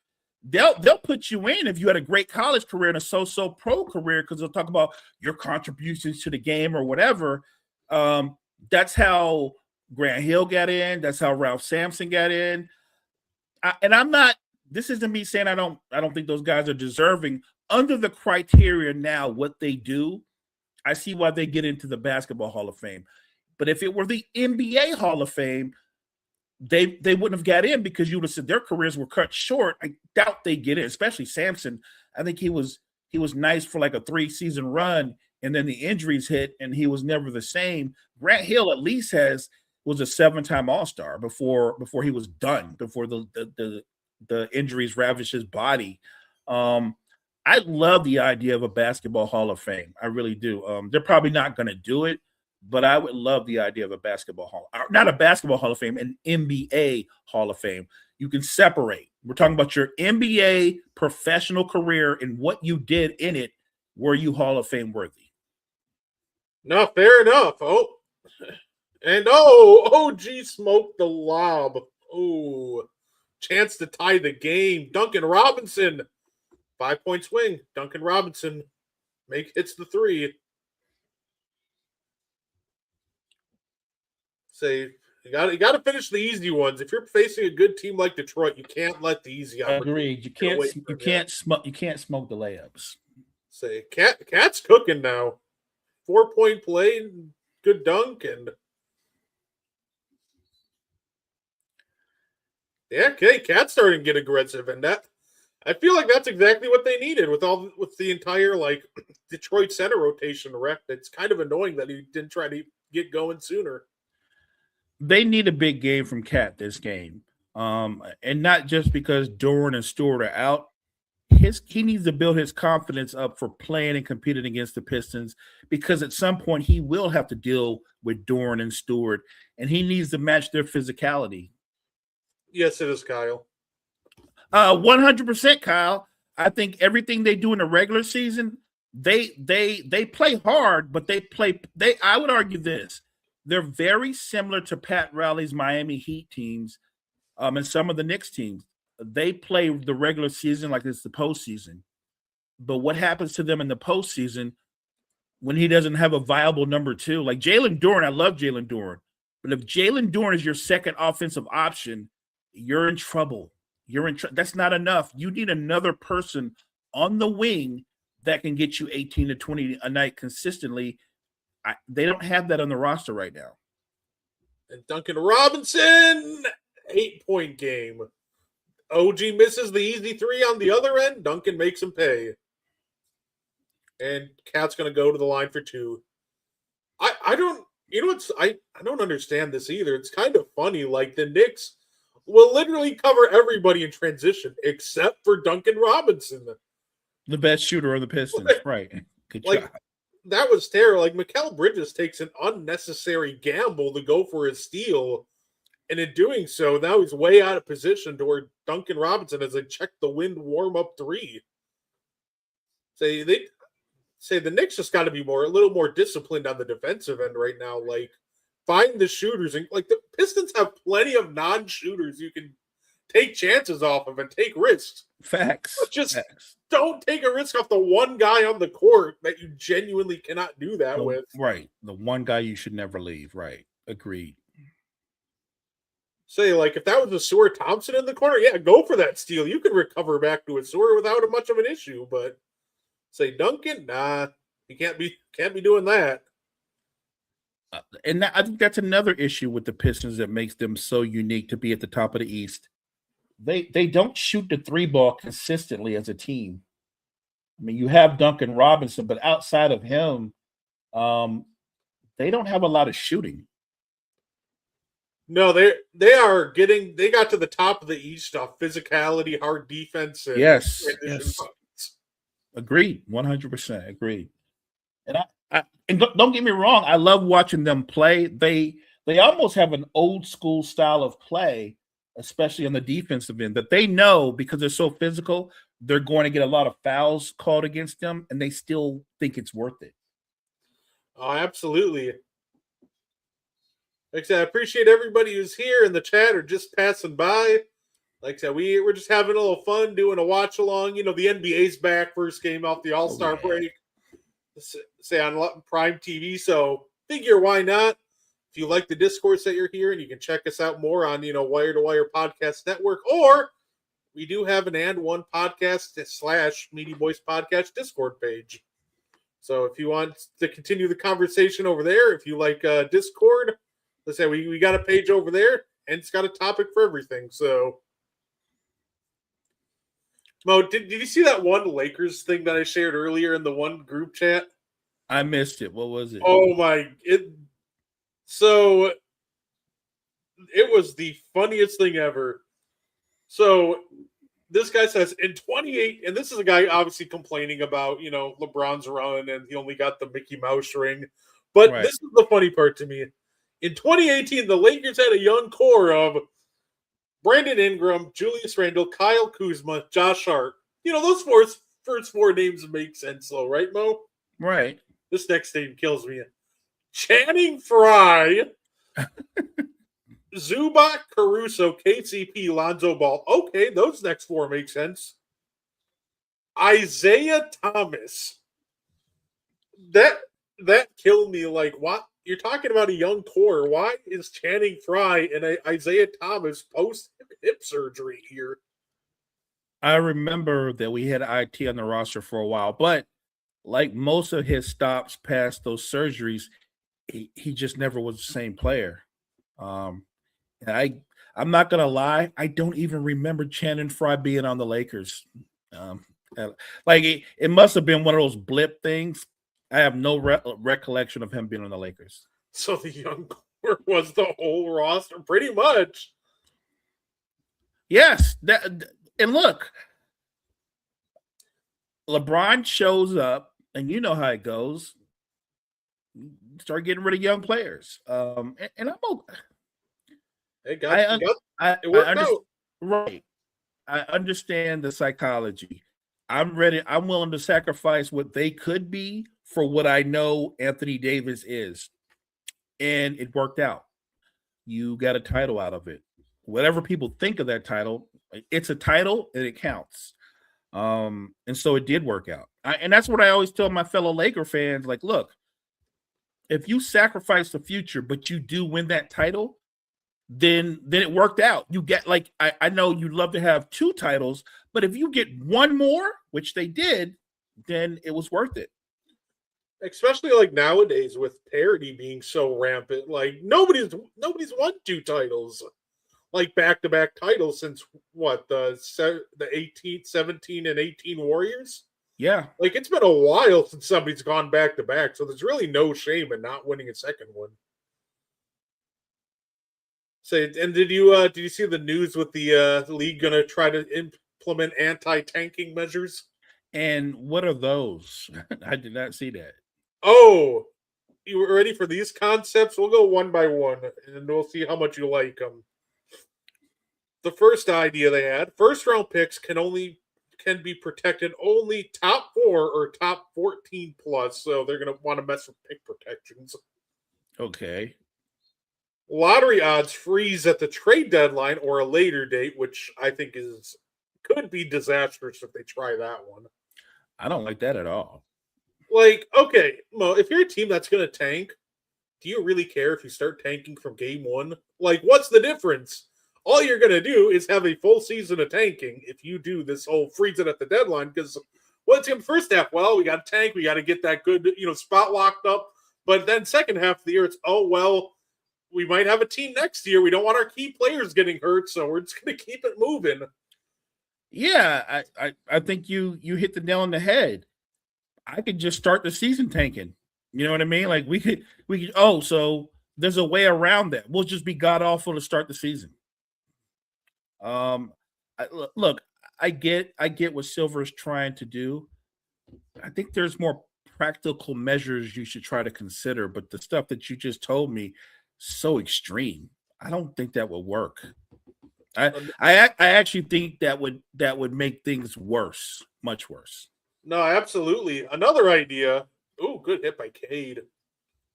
They'll put you in if you had a great college career and a so-so pro career because they'll talk about your contributions to the game or whatever. That's how Grant Hill got in. That's how Ralph Sampson got in. I'm not. This isn't me saying I don't think those guys are deserving. Under the criteria now, what they do, I see why they get into the Basketball Hall of Fame. But if it were the NBA Hall of Fame, they wouldn't have got in because you would have said their careers were cut short. I doubt they get in, especially Sampson. I think he was nice for like a 3-season run, and then the injuries hit, and he was never the same. Grant Hill at least was a 7-time All-Star before he was done, before the injuries ravaged his body. I love the idea of a Basketball Hall of Fame. I really do. They're probably not going to do it, but I would love the idea of a not a Basketball Hall of Fame, an NBA Hall of Fame. You can separate. We're talking about your NBA professional career and what you did in it. Were you Hall of Fame worthy? No, fair enough. OG smoked the lob. Oh, chance to tie the game. Duncan Robinson, 5-point swing. Duncan Robinson hits the 3. Say you got to finish the easy ones. If you're facing a good team like Detroit, you can't let the easy. Agreed. You can't smoke the layups. Say Cat's cooking now. 4-point play, good dunk, and yeah, okay, Cat's starting to get aggressive, and that I feel like that's exactly what they needed with the entire like Detroit center rotation wrecked. It's kind of annoying that he didn't try to get going sooner. They need a big game from Cat this game, and not just because Doran and Stewart are out. He needs to build his confidence up for playing and competing against the Pistons because at some point he will have to deal with Doran and Stewart, and he needs to match their physicality. Yes, it is, Kyle. 100%, Kyle. I think everything they do in the regular season, they play hard, but I would argue this. They're very similar to Pat Riley's Miami Heat teams and some of the Knicks teams. They play the regular season like it's the postseason. But what happens to them in the postseason when he doesn't have a viable number 2? Like Jalen Duren, I love Jalen Duren. But if Jalen Duren is your second offensive option, you're in trouble. That's not enough. You need another person on the wing that can get you 18 to 20 a night consistently. They don't have that on the roster right now. And Duncan Robinson, 8-point game. OG misses the easy 3 on the other end. Duncan makes him pay. And Cat's going to go to the line for 2. I don't understand this either. It's kind of funny. Like the Knicks will literally cover everybody in transition except for Duncan Robinson. The best shooter of the Pistons. Right. Good job. That was terrible. Like Mikal Bridges takes an unnecessary gamble to go for his steal. And in doing so, now he's way out of position to where Duncan Robinson has check the wind warm-up 3. Say the Knicks just got to be a little more disciplined on the defensive end right now. Like, find the shooters. And like the Pistons have plenty of non-shooters you can take chances off of and take risks. Facts. But just don't take a risk off the one guy on the court that you genuinely cannot do that with. Right. The one guy you should never leave. Right. Agreed. Say, like, if that was a Sewer Thompson in the corner, yeah, go for that steal. You can recover back to a Sewer without much of an issue. But say Duncan, nah, you can't be doing that. And I think that's another issue with the Pistons that makes them so unique to be at the top of the East. They don't shoot the 3 ball consistently as a team. I mean, you have Duncan Robinson, but outside of him, they don't have a lot of shooting. No, they got to the top of the East off physicality, hard defense, and yes. Agreed, 100% agreed. And don't get me wrong, I love watching them play. They almost have an old school style of play, especially on the defensive end, that they know because they're so physical, they're going to get a lot of fouls called against them, and they still think it's worth it. Oh, absolutely. Like I said, I appreciate everybody who's here in the chat or just passing by. Like I said, we're just having a little fun doing a watch along. You know, the NBA's back, first game off the All-Star break. Say on Prime TV. So figure why not? If you like the discourse that you're hearing, you can check us out more on, Wire to Wire Podcast Network, or we do have an And One Podcast / Meaty Boys Podcast Discord page. So if you want to continue the conversation over there, if you like Discord, let's say we got a page over there, and it's got a topic for everything. So, Mo, did you see that one Lakers thing that I shared earlier in the one group chat? I missed it. What was it? Oh my! So it was the funniest thing ever. So this guy says in 28, and this is a guy obviously complaining about, LeBron's run and he only got the Mickey Mouse ring. But Right. This is the funny part to me. In 2018, the Lakers had a young core of Brandon Ingram, Julius Randle, Kyle Kuzma, Josh Hart. Those first four names make sense, though, right, Mo? Right. This next name kills me. Channing Frye, Zubac, Caruso, KCP, Lonzo Ball. Okay, those next four make sense. Isaiah Thomas. That killed me. Like, what? You're talking about a young core. Why is Channing Frye and Isaiah Thomas post hip surgery here? I remember that we had IT on the roster for a while, but like most of his stops past those surgeries, he just never was the same player. And I'm not gonna lie, I don't even remember Channing Frye being on the Lakers. It must have been one of those blip things. I have no recollection of him being on the Lakers. So the young core was the whole roster, pretty much. Yes, and look, LeBron shows up, and you know how it goes. Start getting rid of young players, and I'm okay. It worked out. Right. I understand the psychology. I'm ready. I'm willing to sacrifice what they could be for what I know Anthony Davis is. And it worked out. You got a title out of it. Whatever people think of that title, it's a title and it counts. And so it did work out. And that's what I always tell my fellow Laker fans. Like, look, if you sacrifice the future, but you do win that title, then it worked out. You get, like, I know you'd love to have 2 titles, but if you get one more, which they did, then it was worth it. Especially like nowadays with parity being so rampant. Like nobody's won 2 titles, like back-to-back titles since what, the 18, 17 and 18 Warriors? Yeah. Like it's been a while since somebody's gone back-to-back, so there's really no shame in not winning a second one. And did you see the news with the league going to try to implement anti-tanking measures? And what are those? I did not see that. Oh, you were ready for these concepts? We'll go one by one, and we'll see how much you like them. The first idea they had: first-round picks can be protected only top 4 or top 14 plus. So they're going to want to mess with pick protections. Okay. Lottery odds freeze at the trade deadline or a later date, which I think could be disastrous if they try that one. I don't like that at all. Like, okay, Mo, if you're a team that's going to tank, do you really care if you start tanking from game 1? Like, what's the difference? All you're going to do is have a full season of tanking if you do this whole freeze it at the deadline, because what's in the first half? Well, we got to tank. We got to get that good, spot locked up. But then second half of the year, it's, oh, well, we might have a team next year. We don't want our key players getting hurt, so we're just going to keep it moving. Yeah, I think you hit the nail on the head. I could just start the season tanking. You know what I mean? Like we could. Oh, so there's a way around that. We'll just be god awful to start the season. Look, I get what Silver's trying to do. I think there's more practical measures you should try to consider, but the stuff that you just told me, so extreme. I don't think that will work. I actually think that would make things worse, much worse. No, absolutely. Another idea. Oh, good hit by Cade.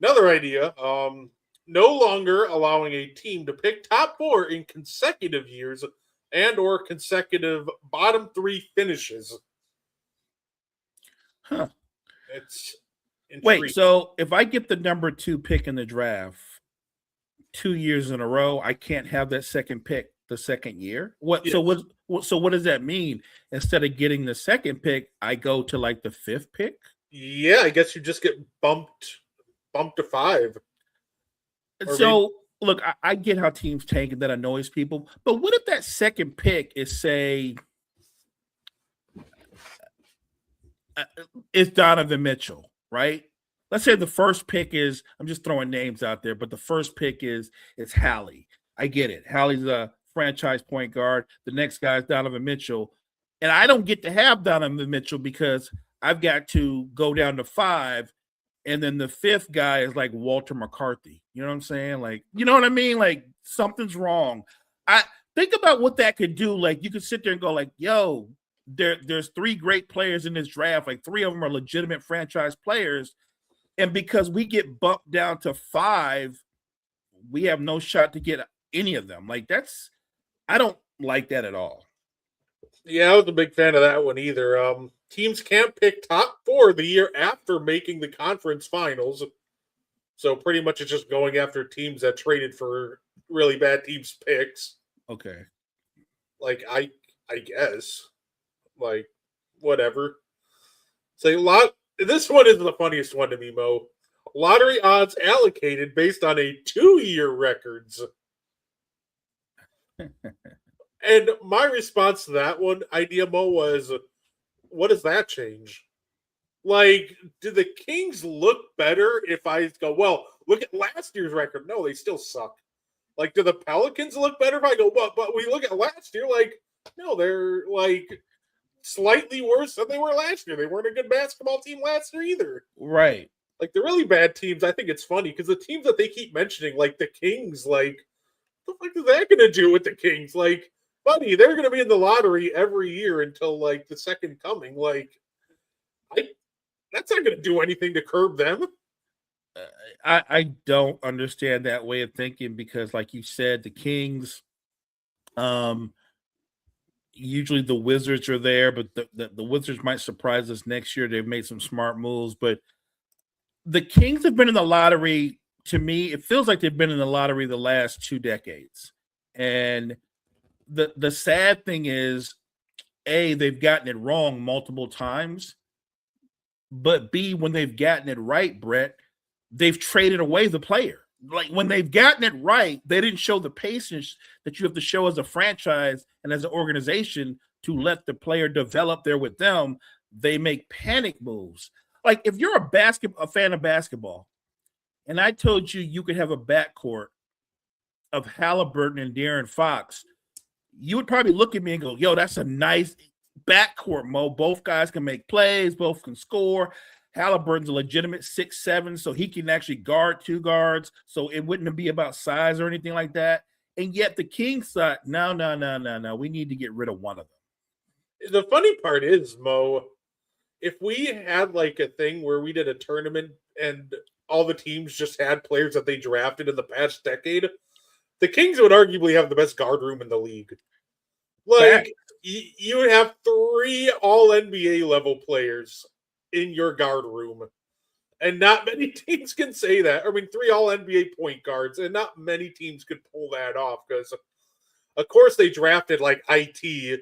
Another idea. No longer allowing a team to pick top 4 in consecutive years and or consecutive bottom 3 finishes. Huh. It's Wait, intriguing. so if I get the number 2 pick in the draft 2 years in a row, I can't have that second pick the second year? What? Yes. So what does that mean? Instead of getting the second pick, I go to like the 5th pick? Yeah, I guess you just get bumped to 5. Or So look, I get how teams tank and that annoys people, but what if that second pick is, say, is Donovan Mitchell, right? Let's say the first pick is, I'm just throwing names out there, but the first pick is Hallie. I get it. Hallie's a franchise point guard. The next guy is Donovan Mitchell. And I don't get to have Donovan Mitchell because I've got to go down to 5. And then the 5th guy is like Walter McCarthy. You know what I'm saying? Like, you know what I mean? Like, something's wrong. I think about what that could do. Like, you could sit there and go like, yo, there's 3 great players in this draft. Like, 3 of them are legitimate franchise players. And because we get bumped down to 5, we have no shot to get any of them. Like, I don't like that at all. Yeah, I was a big fan of that one either. Teams can't pick top 4 the year after making the conference finals. So pretty much it's just going after teams that traded for really bad teams' picks. Okay. Like, I guess. Like, whatever. Say this one is the funniest one to me, Mo. Lottery odds allocated based on a 2-year records. And my response to that one idea, Mo, was, what does that change? Like, do the Kings look better if I go, well, look at last year's record? No, they still suck. Like, do the Pelicans look better if I go, but we look at last year? Like, no, they're like slightly worse than they were last year. They weren't a good basketball team last year either. Right. Like, the really bad teams, I think it's funny because the teams that they keep mentioning, like the Kings, like, what the fuck is that going to do with the Kings? Like, buddy, they're going to be in the lottery every year until like the second coming. Like, that's not going to do anything to curb them. I don't understand that way of thinking because, like you said, the Kings, usually the Wizards are there, but the Wizards might surprise us next year. They've made some smart moves, but the Kings have been in the lottery. To me, it feels like they've been in the lottery the last 2 decades, and the sad thing is, A, they've gotten it wrong multiple times, but B, when they've gotten it right, Brett, they've traded away the player. Like, when they've gotten it right, they didn't show the patience that you have to show as a franchise and as an organization to let the player develop there with them. They make panic moves. Like, if you're a fan of basketball, and I told you could have a backcourt of Halliburton and De'Aaron Fox, you would probably look at me and go, yo, that's a nice backcourt, Mo. Both guys can make plays, both can score. Halliburton's a legitimate 6'7", so he can actually guard 2 guards, so it wouldn't be about size or anything like that. And yet the Kings thought, no, we need to get rid of one of them. The funny part is, Mo, if we had like a thing where we did a tournament and all the teams just had players that they drafted in the past decade, the Kings would arguably have the best guard room in the league. Like, you would have 3 all-NBA level players in your guard room. And not many teams can say that. I mean, 3 all-NBA point guards, and not many teams could pull that off because, of course, they drafted, like, IT,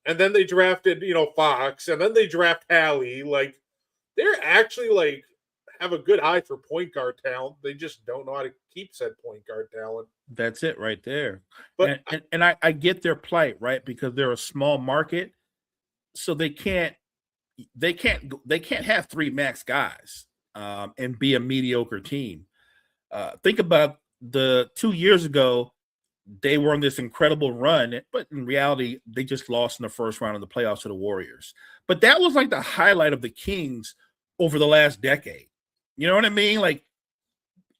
and then they drafted, Fox, and then they draft Hallie. Like, they're actually, like, have a good eye for point guard talent. They just don't know how to keep said point guard talent. That's it right there. But and I get their plight, right? Because they're a small market, so they can't have 3 max guys and be a mediocre team. Think about the 2 years ago, they were on this incredible run, but in reality, they just lost in the first round of the playoffs to the Warriors. But that was like the highlight of the Kings over the last decade. You know what I mean? Like,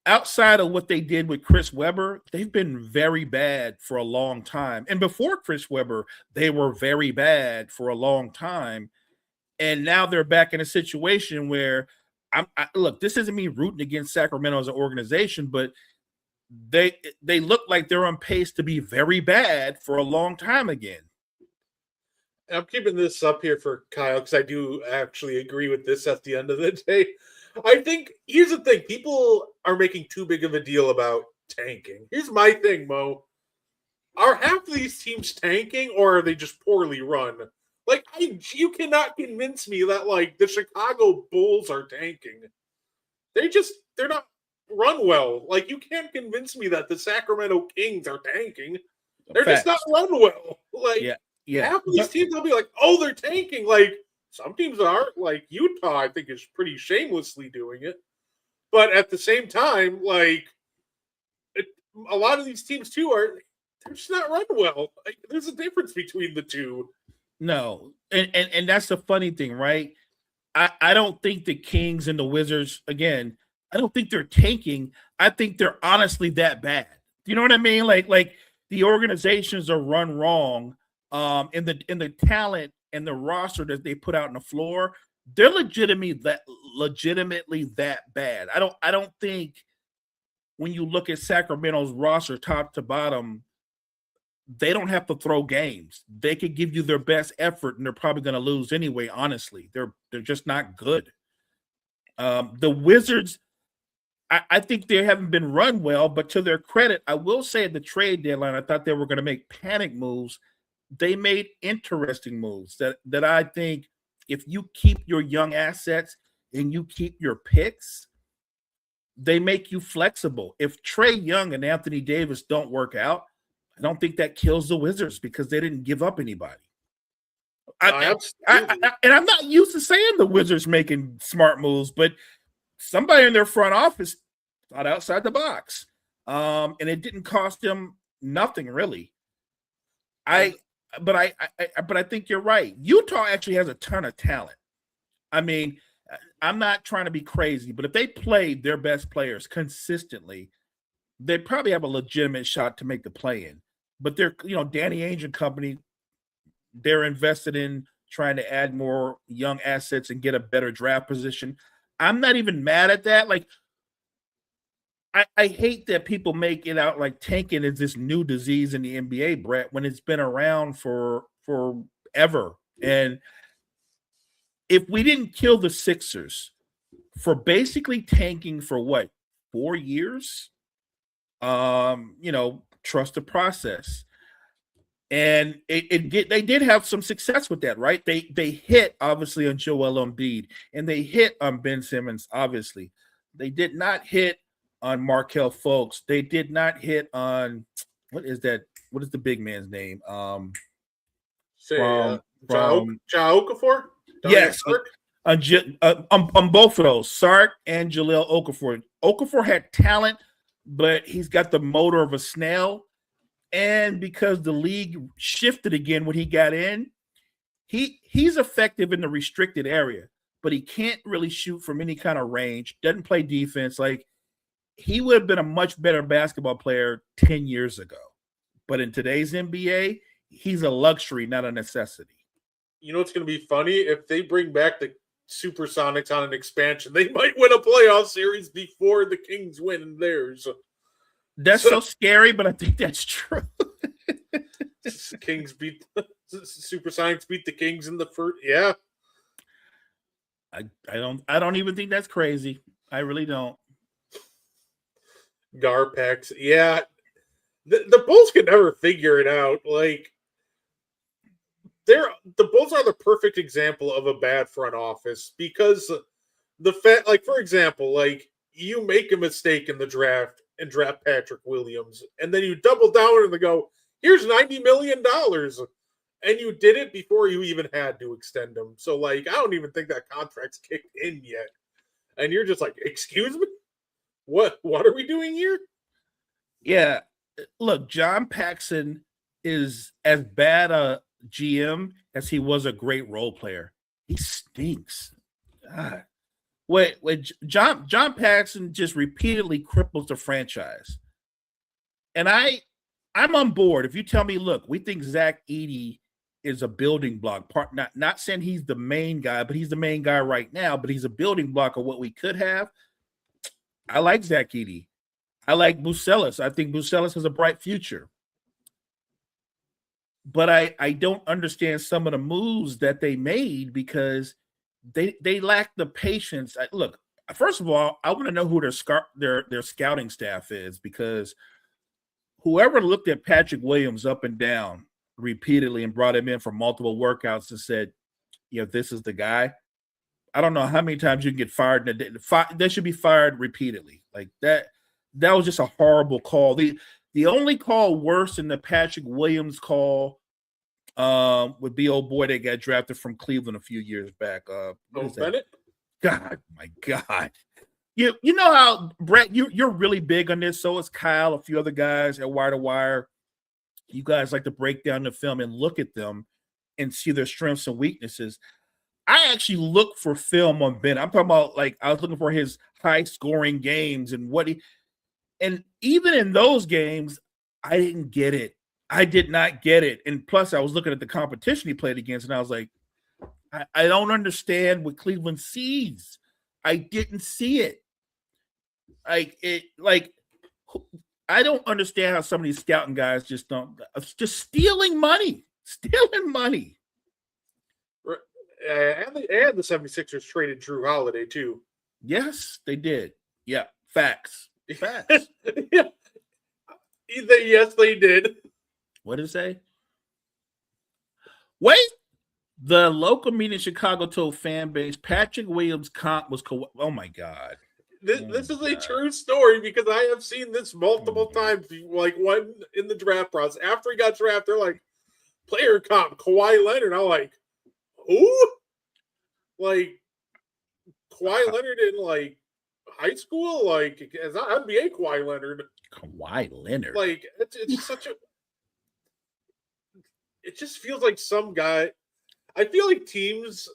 outside of what they did with Chris Webber, they've been very bad for a long time. And before Chris Webber, they were very bad for a long time. And now they're back in a situation where look, this isn't me rooting against Sacramento as an organization, but they look like they're on pace to be very bad for a long time again. I'm keeping this up here for Kyle because I do actually agree with this at the end of the day. I think here's the thing: people are making too big of a deal about tanking. Here's my thing, Mo: are half of these teams tanking, or are they just poorly run? Like, you cannot convince me that like the Chicago Bulls are tanking. They're not run well. Like, you can't convince me that the Sacramento Kings are tanking. They're Facts. just not run well. Like, Yeah. half of these teams will be like, oh, they're tanking. Like, some teams are. Like, Utah, I think, is pretty shamelessly doing it. But at the same time, like, a lot of these teams, too, they're just not run well. Like, there's a difference between the two. No. And that's the funny thing, right? I don't think the Kings and the Wizards, again, I don't think they're tanking. I think they're honestly that bad. You know what I mean? Like the organizations are run wrong. In the talent and the roster that they put out on the floor, they're legitimately that bad. I don't think when you look at Sacramento's roster top to bottom, they don't have to throw games. They could give you their best effort, and they're probably going to lose anyway. Honestly, they're just not good. The Wizards, I think they haven't been run well, but to their credit, I will say at the trade deadline, I thought they were going to make panic moves. They made interesting moves that I think if you keep your young assets and you keep your picks, they make you flexible. If Trae Young and Anthony Davis don't work out, I don't think that kills the Wizards because they didn't give up anybody. And I'm not used to saying the Wizards making smart moves, but somebody in their front office thought outside the box. And it didn't cost them nothing really. But I think you're right. Utah actually has a ton of talent. I mean, I'm not trying to be crazy, but if they played their best players consistently, they probably have a legitimate shot to make the play-in. But they're, Danny Ainge and company, they're invested in trying to add more young assets and get a better draft position. I'm not even mad at that. Like, I hate that people make it out like tanking is this new disease in the NBA, Brett, when it's been around for forever. And if we didn't kill the Sixers for basically tanking for 4 years, trust the process. And they did have some success with that, right? They hit obviously on Joel Embiid and they hit on Ben Simmons, obviously. They did not hit on Markelle Fultz. They did not hit on what is the big man's name? Ja Okafor? Yes. On both of those, Sark and Jahlil Okafor. Okafor had talent, but he's got the motor of a snail. And because the league shifted again when he got in, he's effective in the restricted area, but he can't really shoot from any kind of range, doesn't play defense. Like, he would have been a much better basketball player 10 years ago. But in today's NBA, he's a luxury, not a necessity. You know what's going to be funny? If they bring back the Supersonics on an expansion, they might win a playoff series before the Kings win theirs. That's so scary, but I think that's true. Supersonics beat the Kings in the first. Yeah. I don't even think that's crazy. I really don't. Garpex. Yeah. The Bulls could never figure it out. Like, the Bulls are the perfect example of a bad front office because for example, like, you make a mistake in the draft and draft Patrick Williams, and then you double down and go, here's $90 million. And you did it before you even had to extend him. So, like, I don't even think that contract's kicked in yet. And you're just like, excuse me? What are we doing here? Yeah. Look, John Paxson is as bad a GM as he was a great role player. He stinks. God. John Paxson just repeatedly cripples the franchise. And I'm on board. If you tell me, look, we think Zach Edey is a building block. Not saying he's the main guy, but he's the main guy right now, but he's a building block of what we could have. I like Zach Edey. I like Bucelis. I think Bucelis has a bright future. But I don't understand some of the moves that they made because they lack the patience. Look, first of all, I want to know who their scouting staff is, because whoever looked at Patrick Williams up and down repeatedly and brought him in for multiple workouts and said, this is the guy. I don't know how many times you can get fired. They should be fired repeatedly. Like that was just a horrible call. The only call worse than the Patrick Williams call would be old boy that got drafted from Cleveland a few years back. Bennett? God, my God. You know how, Brett, you're really big on this. So is Kyle, a few other guys at Wire to Wire. You guys like to break down the film and look at them and see their strengths and weaknesses. I actually look for film on Ben. I'm talking about, like, I was looking for his high scoring games and and even in those games, I didn't get it. I did not get it. And plus, I was looking at the competition he played against, and I was like, I don't understand what Cleveland sees. I didn't see it. I don't understand how some of these scouting guys just stealing money. And the 76ers traded Drew Holiday too. Yes, they did. Yeah, facts. Yeah. Yes, they did. What did it say? Wait. The local media in Chicago told fan base Patrick Williams' comp was oh my God. This is a true story because I have seen this multiple times. Like when in the draft process, after he got drafted, they're like, player comp, Kawhi Leonard. I'm like, who? Like Kawhi Leonard in like high school? Like as NBA Kawhi Leonard. Kawhi Leonard. Like it's such a. It just feels like some guy. I feel like teams.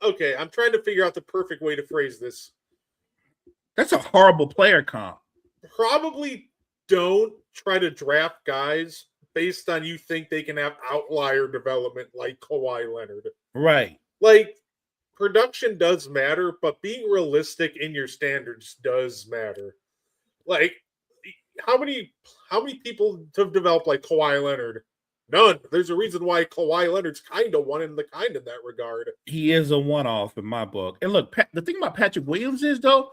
Okay, I'm trying to figure out the perfect way to phrase this. That's a horrible player comp. Probably don't try to draft guys based on you think they can have outlier development like Kawhi Leonard. Right. Like, production does matter, but being realistic in your standards does matter. Like, how many people have developed like Kawhi Leonard? None. There's a reason why Kawhi Leonard's kind of one in that regard. He is a one-off in my book. And look, the thing about Patrick Williams is, though,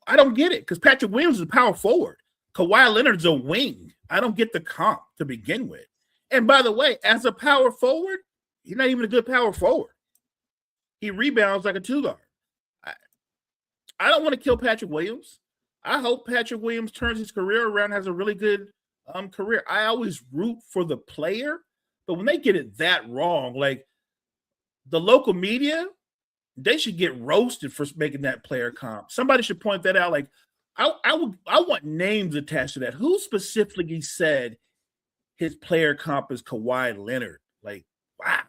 I don't get it because Patrick Williams is a power forward. Kawhi Leonard's a wing. I don't get the comp to begin with. And by the way, as a power forward, he's not even a good power forward. He rebounds like a two-guard. I don't want to kill Patrick Williams. I hope Patrick Williams turns his career around, has a really good career. I always root for the player, but when they get it that wrong, like the local media, they should get roasted for making that player comp. Somebody should point that out. Like, I want names attached to that. Who specifically said his player comp is Kawhi Leonard? Like, wow.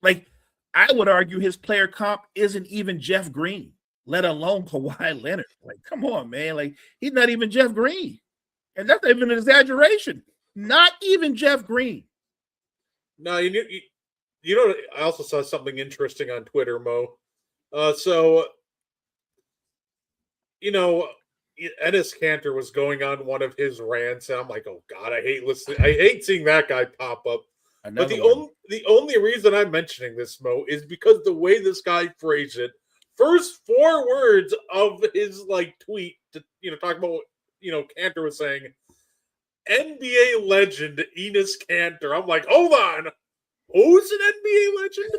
Like, I would argue his player comp isn't even Jeff Green, let alone Kawhi Leonard. Like, come on, man. Like, he's not even Jeff Green. And that's not even an exaggeration. Not even Jeff Green. No, you know, I also saw something interesting on Twitter, Mo. So, you know, Enes Kanter was going on one of his rants, and I'm like, oh God, I hate seeing that guy pop up. But the only reason I'm mentioning this, Mo, is because the way this guy phrased it, first 4 words of his like tweet, to, talk about what Kanter was saying, NBA legend Enes Kanter. I'm like, hold on. Who's an NBA legend?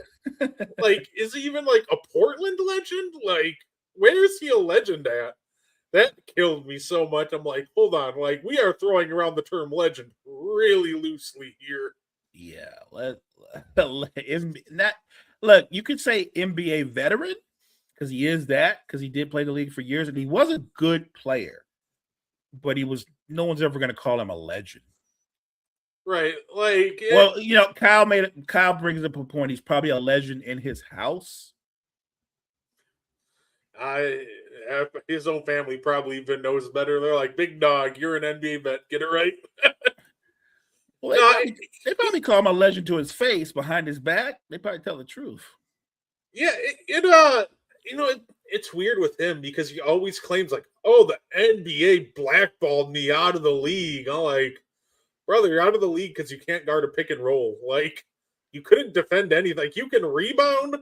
Like, is he even like a Portland legend? Like, where is he a legend at? That killed me so much. I'm like, hold on. Like, we are throwing around the term legend really loosely here. Yeah. Look, you could say NBA veteran because he is that, because he did play the league for years, and he was a good player, but no one's ever going to call him a legend. Right. Like, well, Kyle brings up a point. He's probably a legend in his house. His own family probably even knows better. They're like, big dog, you're an NBA vet. Get it right. Well, No, they probably call him a legend to his face. Behind his back, they probably tell the truth. yeah, it's weird with him because he always claims like, oh, the NBA blackballed me out of the league. I'm like, brother, you're out of the league because you can't guard a pick and roll. Like, you couldn't defend anything. Like, you can rebound,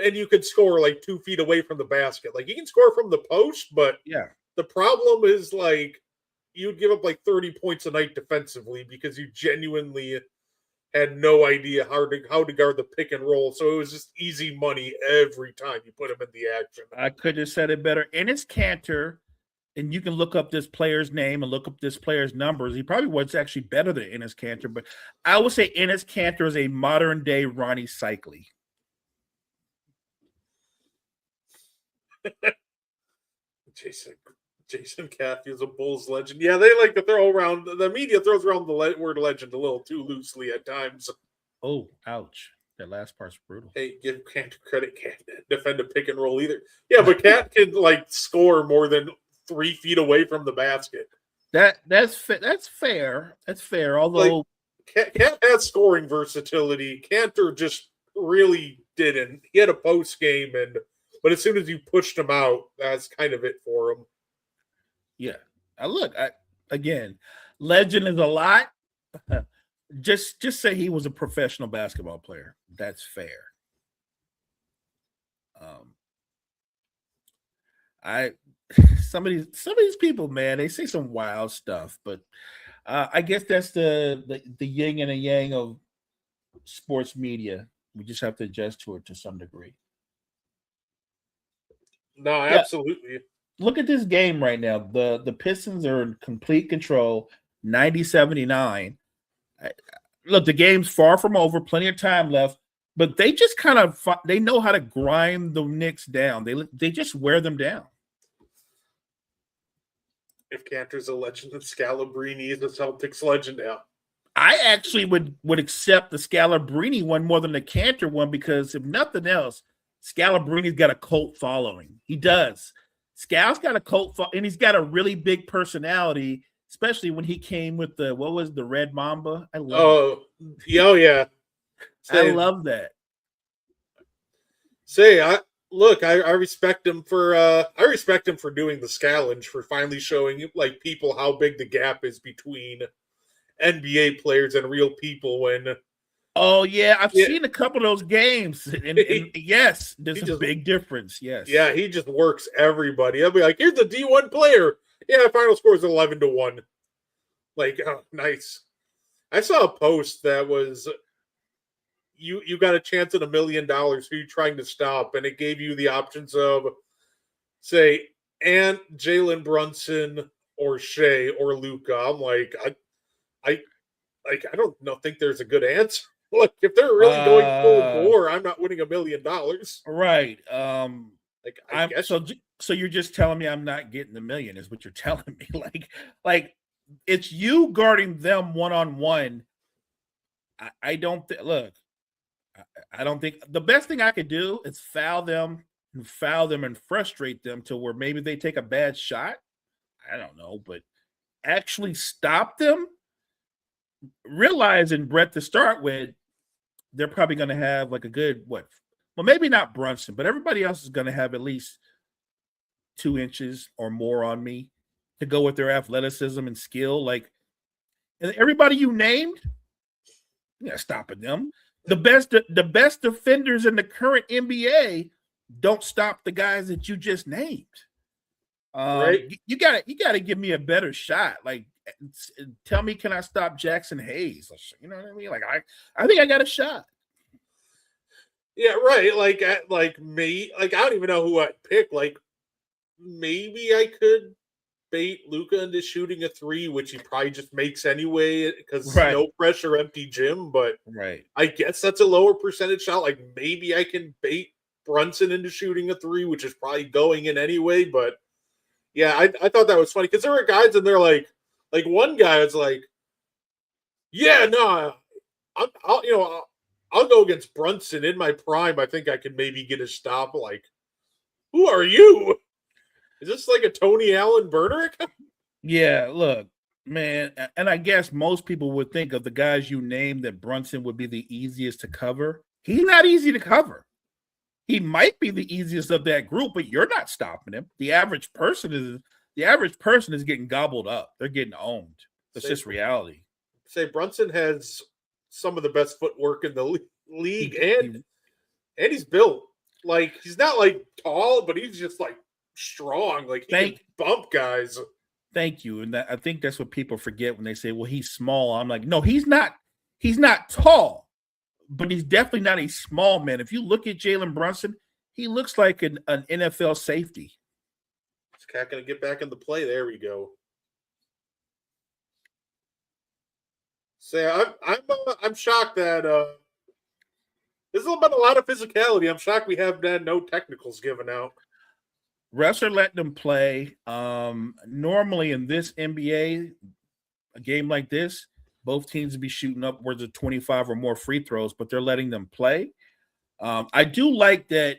and you could score like 2 feet away from the basket. Like, you can score from the post, but Yeah. the problem is like you'd give up like 30 points a night defensively because you genuinely had no idea how to guard the pick and roll. So it was just easy money every time you put him in the action. I could have said it better. Enes Kanter, and you can look up this player's name and look up this player's numbers. He probably was actually better than Enes Kanter, but I would say Enes Kanter is a modern day Ronnie Cycli. Jason Caffey is a Bulls legend. Yeah, they like to throw around. The media throws around the word legend a little too loosely at times. Oh, ouch! That last part's brutal. Hey, give Cat credit. Can't defend a pick and roll either. Yeah, but Cat can like score more than 3 feet away from the basket. That's fair. That's fair. Although Cat has scoring versatility. Cantor just really didn't. He had a post game, but as soon as you pushed him out, that's kind of it for him. yeah, again, legend is a lot. Just say he was a professional basketball player. That's fair. Some of these people, man, they say some wild stuff, but I guess that's the yin and the yang of sports media. We just have to adjust to it to some degree. No, absolutely. Look at this game right now. The Pistons are in complete control, 90-79. Look, the game's far from over, plenty of time left, but they just kind of they know how to grind the Knicks down. They just wear them down. If Cantor's a legend, then Scalabrine is a Celtics legend now. I actually would accept the Scalabrine one more than the Cantor one because if nothing else, Scalabrine's got a cult following. He does. Scal's got a cult and he's got a really big personality, especially when he came with the Red Mamba. I love yeah. I love that. I respect him for doing the scallenge, for finally showing like people how big the gap is between NBA players and real people when Oh yeah, I've seen a couple of those games, and yes, there's a big difference. Yes, yeah, he just works everybody. I'll be like, here's a D1 player. Yeah, final score is 11-1. Like, oh, nice. I saw a post that was you got a chance at $1 million. Who are you trying to stop? And it gave you the options of say Ant, Jalen Brunson, or Shea or Luca. I'm like, I don't think there's a good answer. Look, if they're really going full bore, I'm not winning $1 million. Right. I guess so you're just telling me I'm not getting the million is what you're telling me. Like it's you guarding them one-on-one. I don't think the best thing I could do is foul them and frustrate them to where maybe they take a bad shot. I don't know, but actually stop them. Realizing, Brett, to start with, they're probably going to have like a good well, maybe not Brunson, but everybody else is going to have at least 2 inches or more on me to go with their athleticism and skill. Like, and everybody you named, yeah, stopping them. The best defenders in the current NBA don't stop the guys that you just named. Right? You gotta give me a better shot. Like, tell me, can I stop Jackson Hayes? You know what I mean? Like, I think I got a shot. Yeah, right. Like me, like I don't even know who I'd pick. Like, maybe I could bait Luka into shooting a 3, which he probably just makes anyway because no pressure, empty gym. But I guess that's a lower percentage shot. Like, maybe I can bait Brunson into shooting a 3, which is probably going in anyway. But yeah, I thought that was funny because there were guys and they're like one guy was like, yeah, no, I'll go against Brunson in my prime. I think I could maybe get a stop. Like, Who are you? Is this like a Tony Allen burner account? Yeah, look, man, and I guess most people would think of the guys you named that Brunson would be the easiest to cover. He's not easy to cover. He might be the easiest of that group, but you're not stopping him. The average person is getting gobbled up. They're getting owned. That's just reality. Say Brunson has some of the best footwork in the league, and he's built. Like, he's not like tall, but he's just like strong. Like, he can bump guys. Thank you. And I think that's what people forget when they say, well, he's small. I'm like, no, he's not tall, but he's definitely not a small man. If you look at Jalen Brunson, he looks like an NFL safety. This cat gonna get back in the play. There we go. Say, I'm shocked that there's been a lot of physicality. I'm shocked we have had no technicals given out. Refs are letting them play. Normally in this NBA, a game like this, both teams would be shooting upwards of 25 or more free throws, but they're letting them play. I do like that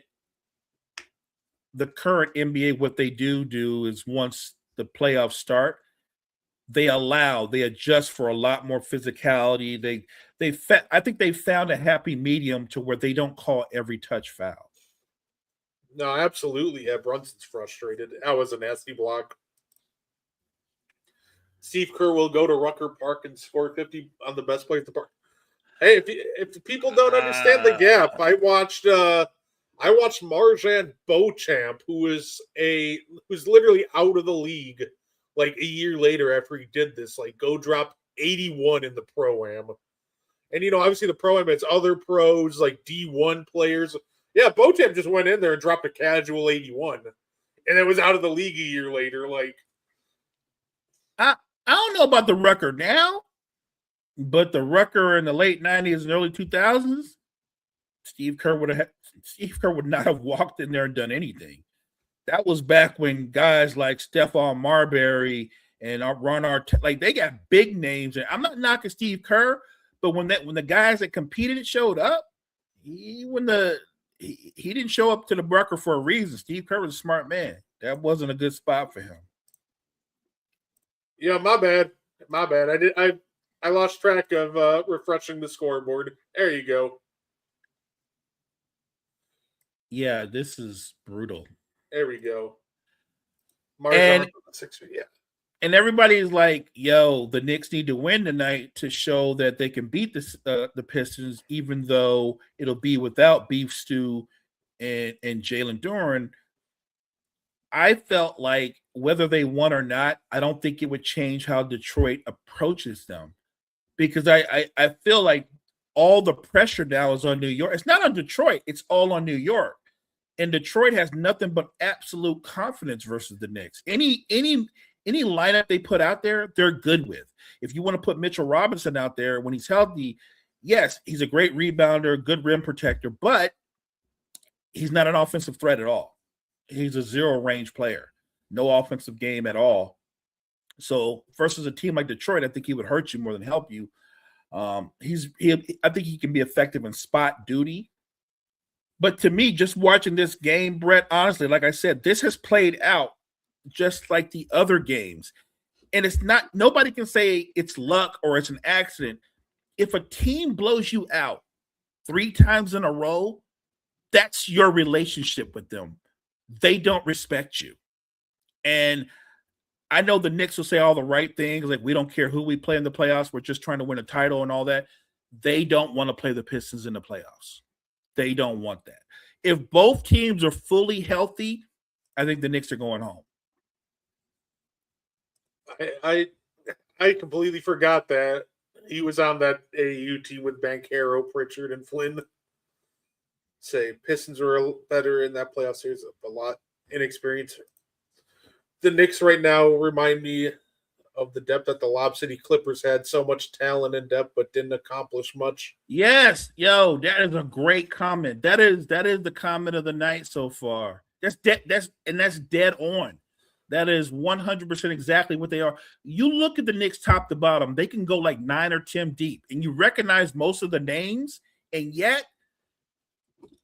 the current NBA, what they do is once the playoffs start, they adjust for a lot more physicality. I think they found a happy medium to where they don't call every touch foul. No, absolutely. Yeah, Brunson's frustrated. That was a nasty block. Steve Kerr will go to Rucker Park and score 50 on the best play at the park. Hey, if people don't understand the gap, I watched Marjan Beauchamp, who's literally out of the league like a year later after he did this, like go drop 81 in the Pro-Am. And obviously the Pro-Am has other pros like D1 players. Yeah, Beauchamp just went in there and dropped a casual 81, and it was out of the league a year later. Like, I don't know about the Rucker now, but the Rucker in the late 90s and early 2000s, Steve Kerr would not have walked in there and done anything. That was back when guys like Stephon Marbury and Ron Artest, like they got big names. And I'm not knocking Steve Kerr, but when the guys that competed showed up, he didn't show up to the Rucker for a reason. Steve Kerr was a smart man. That wasn't a good spot for him. Yeah, my bad. I lost track of refreshing the scoreboard. There you go. Yeah, this is brutal. There we go. And yeah. And everybody's like, yo, the Knicks need to win tonight to show that they can beat the Pistons, even though it'll be without Beef Stew and Jalen Duren. I felt like whether they won or not, I don't think it would change how Detroit approaches them, because I feel like all the pressure now is on New York. It's not on Detroit. It's all on New York. And Detroit has nothing but absolute confidence versus the Knicks. Any lineup they put out there, they're good with. If you want to put Mitchell Robinson out there when he's healthy, yes, he's a great rebounder, good rim protector, but he's not an offensive threat at all. He's a zero-range player, no offensive game at all. So versus a team like Detroit, I think he would hurt you more than help you. I think he can be effective in spot duty. But to me, just watching this game, Brett, honestly, like I said, this has played out just like the other games. And it's not, nobody can say it's luck or it's an accident. If a team blows you out 3 times in a row, that's your relationship with them. They don't respect you. And I know the Knicks will say all the right things, like we don't care who we play in the playoffs, we're just trying to win a title and all that. They don't want to play the Pistons in the playoffs. They don't want that. If both teams are fully healthy, I think the Knicks are going home. I completely forgot that he was on that AAU team with Banchero, Pritchard, and Flynn. Say Pistons were better in that playoff series, a lot inexperienced. The Knicks right now remind me of the depth that the Lob City Clippers had. So much talent and depth, but didn't accomplish much. Yes, yo, that is a great comment. That is the comment of the night so far. That's dead on. That is 100% exactly what they are. You look at the Knicks top to bottom, they can go like 9 or 10 deep, and you recognize most of the names, and yet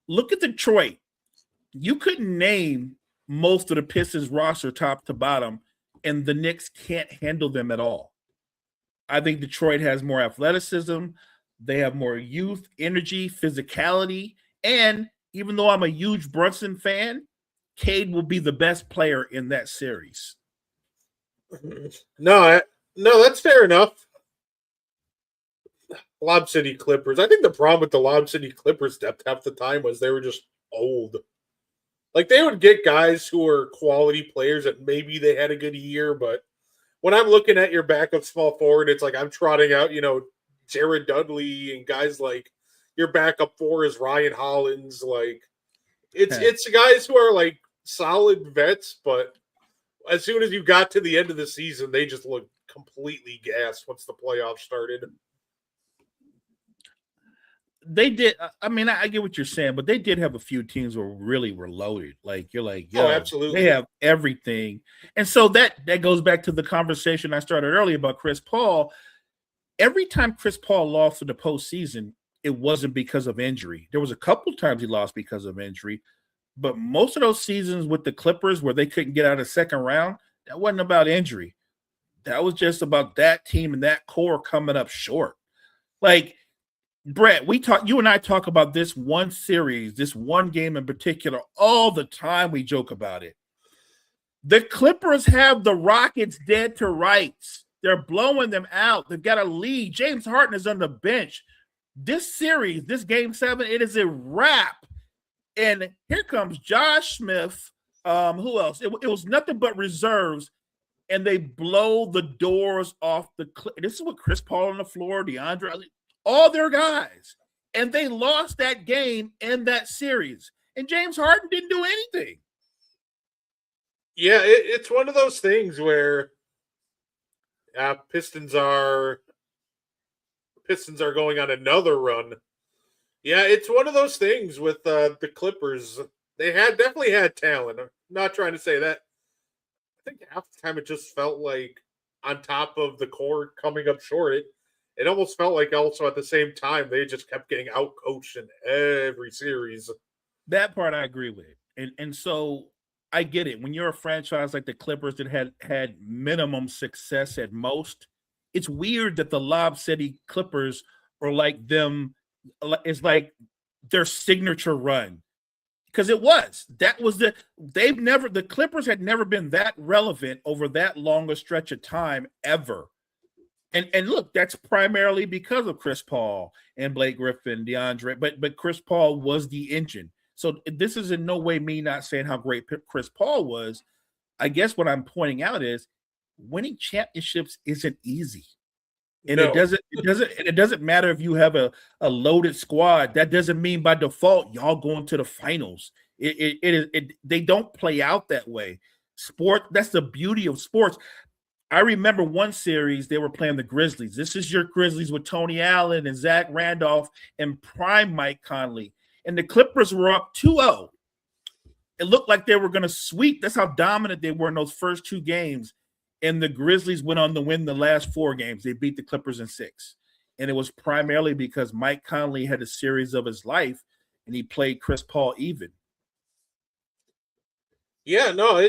look at Detroit. you couldn't name most of the Pistons roster top to bottom, and the Knicks can't handle them at all. I think Detroit has more athleticism. They have more youth, energy, physicality. And even though I'm a huge Brunson fan, Cade will be the best player in that series. No, that's fair enough. Lob City Clippers. I think the problem with the Lob City Clippers depth half the time was they were just old. Like they would get guys who were quality players that maybe they had a good year, but when I'm looking at your backup small forward, it's like I'm trotting out, Jared Dudley and guys like your backup four is Ryan Hollins. Like it's guys who are like solid vets, but as soon as you got to the end of the season, they just looked completely gassed once the playoffs started. They did. I mean, I get what you're saying, but they did have a few teams where really were loaded. Like you're like, oh, absolutely, they have everything. And so that goes back to the conversation I started earlier about Chris Paul. Every time Chris Paul lost in the postseason, it wasn't because of injury. There was a couple times he lost because of injury, but most of those seasons with the Clippers where they couldn't get out of the second round, that wasn't about injury. That was just about that team and that core coming up short. Like, Brett, you and I talk about this one series, this one game in particular, all the time. We joke about it. The Clippers have the Rockets dead to rights. They're blowing them out. They've got a lead. James Harden is on the bench. This series, this game 7, it is a wrap. And here comes Josh Smith. Who else? It was nothing but reserves. And they blow the doors off the – this is what Chris Paul on the floor, DeAndre – all their guys. And they lost that game and that series. And James Harden didn't do anything. Yeah, it's one of those things where Pistons are going on another run. Yeah, it's one of those things with the Clippers. They definitely had talent. I'm not trying to say that. I think half the time it just felt like on top of the core coming up short, it almost felt like also at the same time they just kept getting out-coached in every series. That part I agree with. And so I get it. When you're a franchise like the Clippers that had minimum success at most, it's weird that the Lob City Clippers are like them. It's like their signature run. Because it was. That was the Clippers had never been that relevant over that long a stretch of time ever. And look, that's primarily because of Chris Paul and Blake Griffin, DeAndre, but Chris Paul was the engine. So this is in no way me not saying how great Chris Paul was. I guess what I'm pointing out is winning championships isn't easy. And No. it doesn't matter if you have a loaded squad. That doesn't mean by default y'all going to the finals. They don't play out that way. That's the beauty of sports. I remember one series they were playing the Grizzlies. This is your Grizzlies with Tony Allen and Zach Randolph and prime Mike Conley. And the Clippers were up 2-0. It looked like they were going to sweep. That's how dominant they were in those first 2 games. And the Grizzlies went on to win the last 4 games. They beat the Clippers in 6. And it was primarily because Mike Conley had a series of his life and he played Chris Paul even. Yeah, no,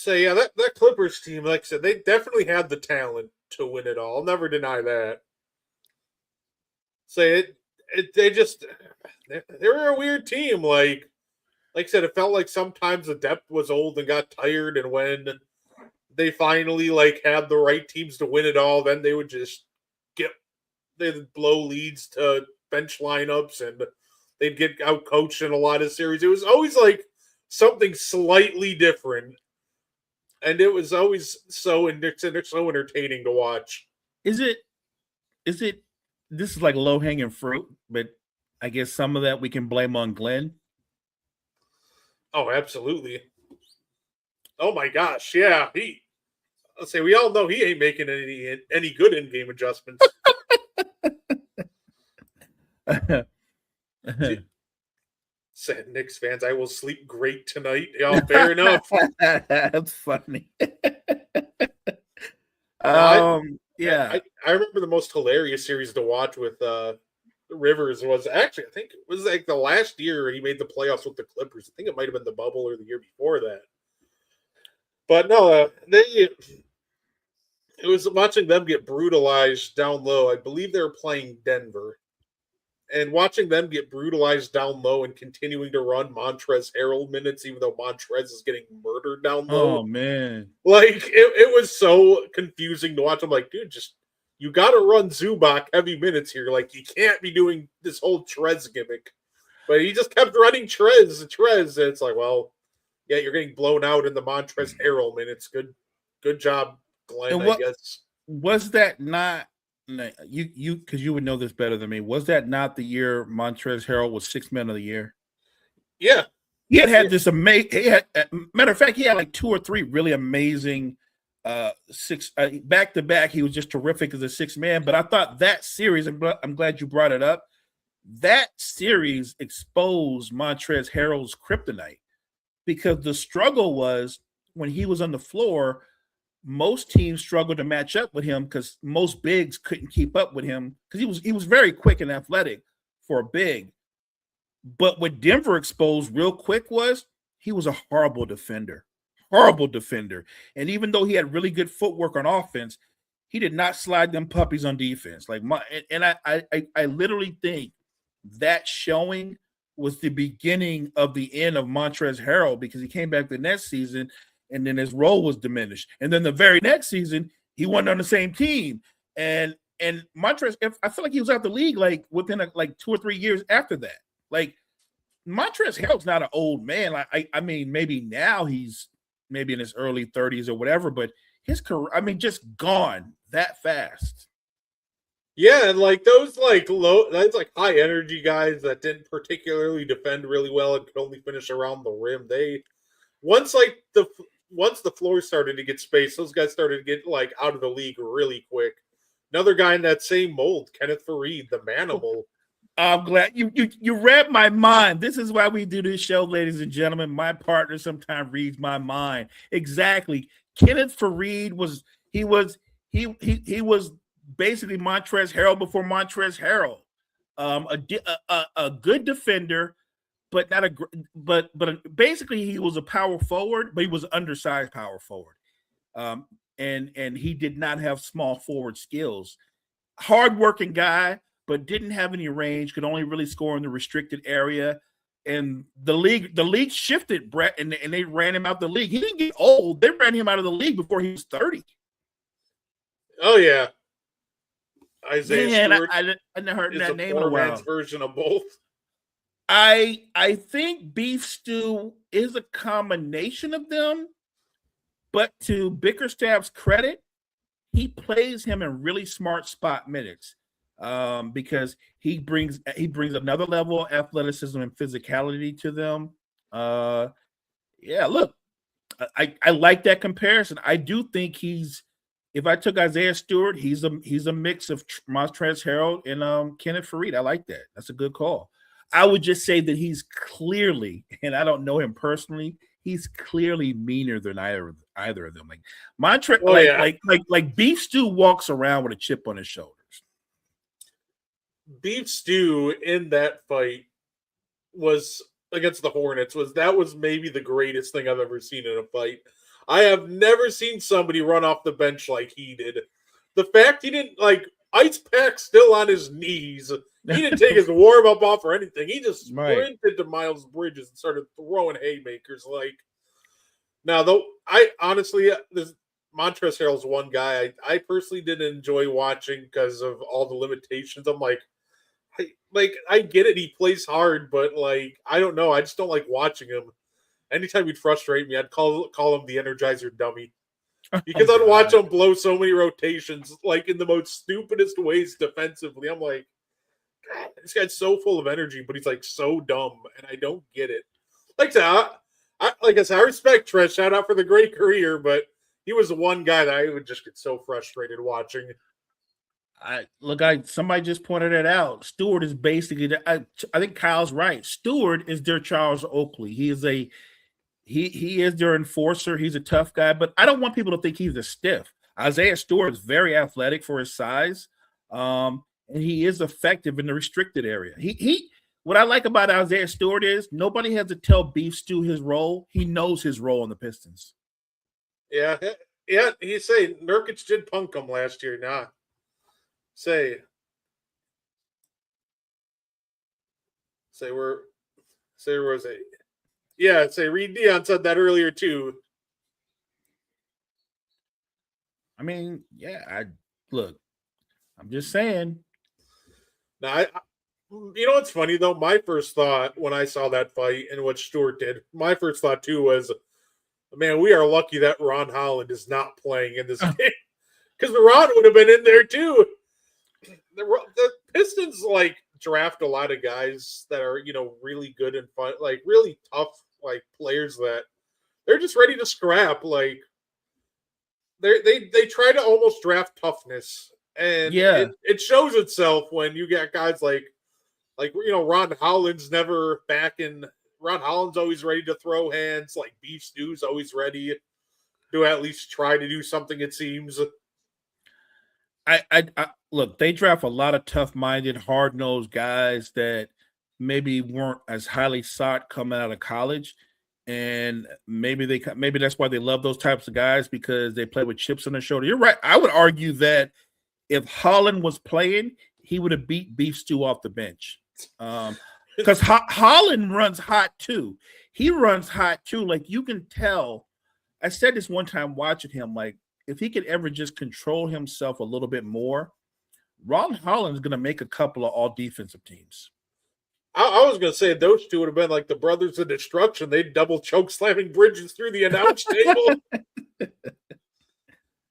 that Clippers team, like I said, they definitely had the talent to win it all. I'll never deny that. They were a weird team. Like I said, it felt like sometimes the depth was old and got tired, and when they finally had the right teams to win it all, then they would just they'd blow leads to bench lineups and they'd get out coached in a lot of series. It was always like something slightly different. And it was always so entertaining to watch. Is it this is like low-hanging fruit, but I guess some of that we can blame on Glenn? Oh, absolutely. Oh my gosh, yeah. Let's say we all know he ain't making any good in-game adjustments. Said Knicks fans, I will sleep great tonight. Yeah, fair enough. That's funny. I Yeah. remember the most hilarious series to watch with Rivers was actually, I think it was like the last year he made the playoffs with the Clippers. I think it might have been the bubble or the year before that. But no, it was watching them get brutalized down low. I believe they were playing Denver. And watching them get brutalized down low and continuing to run Montrezl Harrell minutes, even though Montrez is getting murdered down low. Oh, man. Like, it was so confusing to watch. I'm like, dude, you got to run Zubac heavy minutes here. Like, you can't be doing this whole Trez gimmick. But he just kept running Trez. And it's like, well, yeah, you're getting blown out in the Montrezl Harrell minutes. Good job, Glenn, I guess. Was that not you because you would know this better than me? Was that not the year Montrezl Harrell was Sixth Man of the Year? Yeah, he had this amazing. Matter of fact, he had like 2 or 3 really amazing back to back. He was just terrific as a sixth man. But I thought that series, and I'm glad you brought it up. That series exposed Montrezl Harrell's kryptonite, because the struggle was when he was on the floor. Most teams struggled to match up with him because most bigs couldn't keep up with him, because he was very quick and athletic for a big. But what Denver exposed real quick was he was a horrible defender. And even though he had really good footwork on offense, he did not slide them puppies on defense. Like I literally think that showing was the beginning of the end of Montrezl Harrell, because he came back the next season and then his role was diminished. And then the very next season, he wasn't on the same team. And Montrezl, I feel like he was out the league like within 2 or 3 years after that. Like, Montrezl Harrell's not an old man. Like, I mean, maybe now he's maybe in his early 30s or whatever, but his career, I mean, just gone that fast. Yeah, and like those that's like high energy guys that didn't particularly defend really well and could only finish around the rim. Once the floor started to get space, those guys started to get like out of the league really quick. Another guy in that same mold, Kenneth Faried, the Manimal. I'm glad you read my mind. This is why we do this show, ladies and gentlemen. My partner sometimes reads my mind. Exactly. Kenneth Faried was basically Montrezl Harrell before Montrezl Harrell. A good defender, but not but basically he was a power forward, but he was an undersized power forward. And he did not have small forward skills. Hardworking guy, but didn't have any range, could only really score in the restricted area. And the league shifted, Brett, and they ran him out the league. He didn't get old. They ran him out of the league before he was 30. Oh, yeah. Isaiah Stewart I never heard that name in a poor while. man's version of both. I think Beef Stew is a combination of them, but to Bickerstaff's credit, he plays him in really smart spot minutes. Because he brings another level of athleticism and physicality to them. Look, I like that comparison. I do think if I took Isaiah Stewart, he's a mix of Montrezl Harrell and Kenneth Faried. I like that. That's a good call. I would just say that he's clearly, and I don't know him personally, he's clearly meaner than either of them. Like Montrezl, like Beef Stew walks around with a chip on his shoulder. Beef Stew in that fight was against the Hornets was maybe the greatest thing I've ever seen in a fight. I have never seen somebody run off the bench like he did. The fact he didn't ice pack still on his knees. He didn't take his warm up off or anything. He just sprinted to Miles Bridges and started throwing haymakers. Now though, I honestly this Montrezl Harrell's one guy I personally didn't enjoy watching because of all the limitations. I'm I get it. He plays hard, but I don't know. I just don't like watching him. Anytime he'd frustrate me, I'd call him the Energizer dummy, because I'd watch him blow so many rotations, in the most stupidest ways defensively. I'm like, God, this guy's so full of energy, but he's so dumb, and I don't get it. Like I said, I respect Trez. Shout out for the great career, but he was the one guy that I would just get so frustrated watching. Somebody just pointed it out. Stewart is basically, I think Kyle's right. Stewart is their Charles Oakley. He is their enforcer. He's a tough guy, but I don't want people to think he's a stiff. Isaiah Stewart is very athletic for his size. and he is effective in the restricted area. He what I like about Isaiah Stewart is nobody has to tell Beef Stew his role. He knows his role in the Pistons. Yeah, yeah. He say Nurkic did punk him last year. Nah, say where was it? Yeah, say Reed Dion said that earlier too. I mean, yeah. I'm just saying. Now, you know what's funny though? My first thought when I saw that fight and what Stewart did, my first thought too was, man, we are lucky that Ron Holland is not playing in this game because Ron would have been in there too. The Pistons draft a lot of guys that are really good and fun, really tough players that they're just ready to scrap. Like they try to almost draft toughness, and it shows itself when you get guys like Ron Holland's never back in. Ron Holland's always ready to throw hands. Like Beef Stew's always ready to at least try to do something. It seems. I look. They draft a lot of tough-minded, hard-nosed guys that maybe weren't as highly sought coming out of college, and maybe that's why they love those types of guys because they play with chips on their shoulder. You're right. I would argue that if Holland was playing, he would have beat Beef Stew off the bench. Because Holland runs hot too. He runs hot too. Like you can tell. I said this one time watching him. Like if he could ever just control himself a little bit more, Ron Holland's going to make a couple of all defensive teams. I was going to say those two would have been like the brothers of destruction. They'd double choke slamming Bridges through the announce table.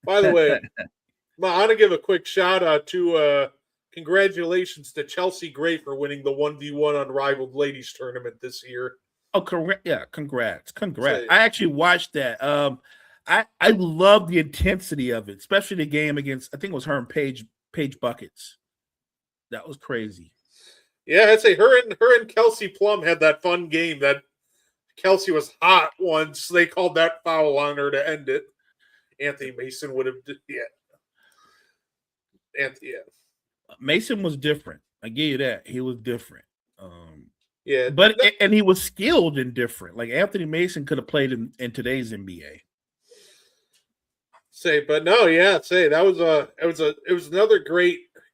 By the way, I want to give a quick shout out to congratulations to Chelsea Gray for winning the 1v1 Unrivaled Ladies Tournament this year. Oh, correct. Yeah, congrats. I actually watched that. I love the intensity of it, especially the game against, I think it was her and Paige Buckets. That was crazy. Yeah, I'd say her and Kelsey Plum had that fun game that Kelsey was hot once. They called that foul on her to end it. Anthony Mason would have, Mason was different. I give you that. He was different. And he was skilled and different. Like Anthony Mason could have played in today's NBA.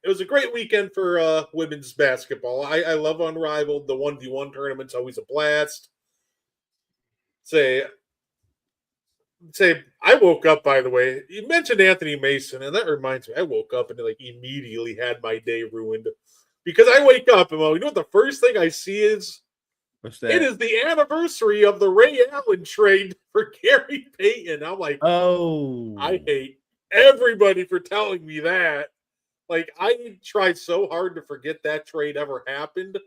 It was a great weekend for women's basketball. I love Unrivaled. The 1v1 tournament's always a blast. I woke up, by the way. You mentioned Anthony Mason, and that reminds me, I woke up and immediately had my day ruined. Because I wake up and you know what the first thing I see is? What's that? It is the anniversary of the Ray Allen trade for Gary Payton. I'm like, oh, I hate everybody for telling me that. Like, I tried so hard to forget that trade ever happened.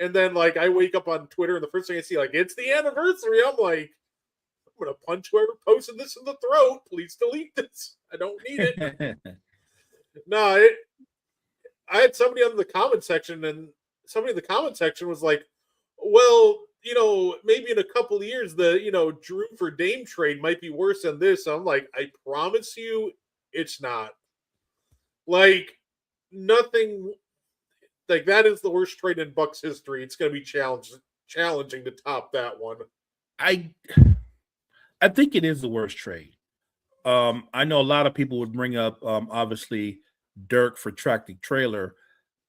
And then, I wake up on Twitter, and the first thing I see, it's the anniversary. I'm like, I'm going to punch whoever posted this in the throat. Please delete this. I don't need it. I had somebody on the comment section, and somebody in the comment section was like, well, maybe in a couple of years, the, Drew for Dame trade might be worse than this. I'm like, I promise you it's not. Nothing that is the worst trade in Bucks history. It's going to be challenging to top that one. I think it is the worst trade. I know a lot of people would bring up obviously Dirk for Tractor Trailer,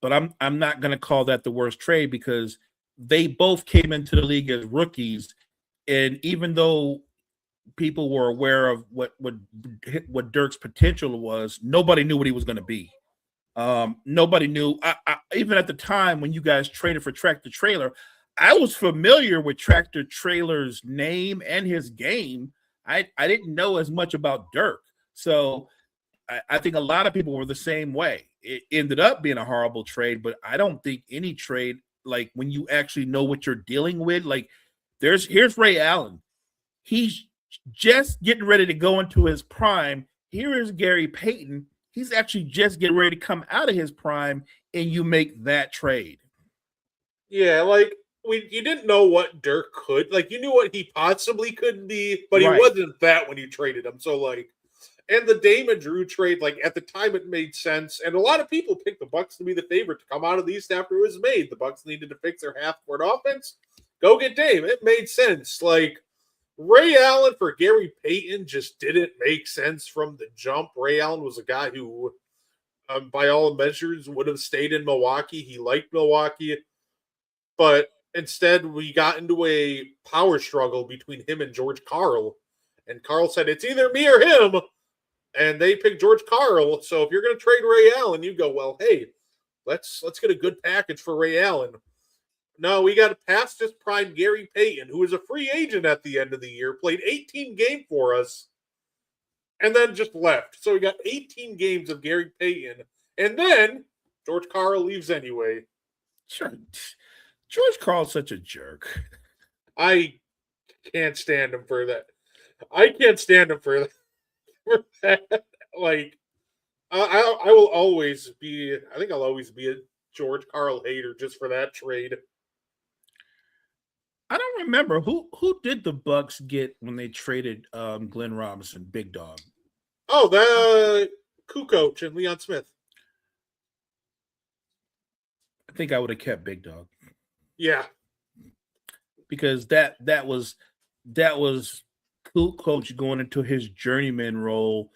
but I'm not going to call that the worst trade because they both came into the league as rookies, and even though people were aware of what Dirk's potential was, nobody knew what he was going to be. Nobody knew. Even at the time when you guys traded for Tractor Trailer, I was familiar with Tractor Trailer's name and his game. I didn't know as much about Dirk. So I think a lot of people were the same way. It ended up being a horrible trade, but I don't think any trade, when you actually know what you're dealing with, here's Ray Allen. He's just getting ready to go into his prime. Here is Gary Payton. He's actually just getting ready to come out of his prime, and you make that trade. Yeah, you didn't know what Dirk could. You knew what he possibly could be, but he wasn't that when you traded him. So, And the Dame and Drew trade, like at the time, it made sense. And a lot of people picked the Bucks to be the favorite to come out of the East after it was made. The Bucks needed to fix their half-court offense. Go get Dame. It made sense. Like Ray Allen for Gary Payton just didn't make sense from the jump. Ray Allen was a guy who, by all measures, would have stayed in Milwaukee. He liked Milwaukee, but instead we got into a power struggle between him and George Karl. And Karl said, it's either me or him. And they picked George Karl. So if you're going to trade Ray Allen, you go, well, hey, let's get a good package for Ray Allen. No, we got past his prime Gary Payton, who was a free agent at the end of the year, played 18 games for us, and then just left. So we got 18 games of Gary Payton. And then George Karl leaves anyway. Sure. George Karl's such a jerk. I can't stand him for that. I can't stand him for that. Like, I will always be, I think I'll always be a George Karl hater just for that trade. I don't remember who did the Bucks get when they traded Glenn Robinson, Big Dog. Oh, the Kukoc and Leon Smith. I think I would have kept Big Dog. Yeah, because that was Kukoc going into his journeyman role.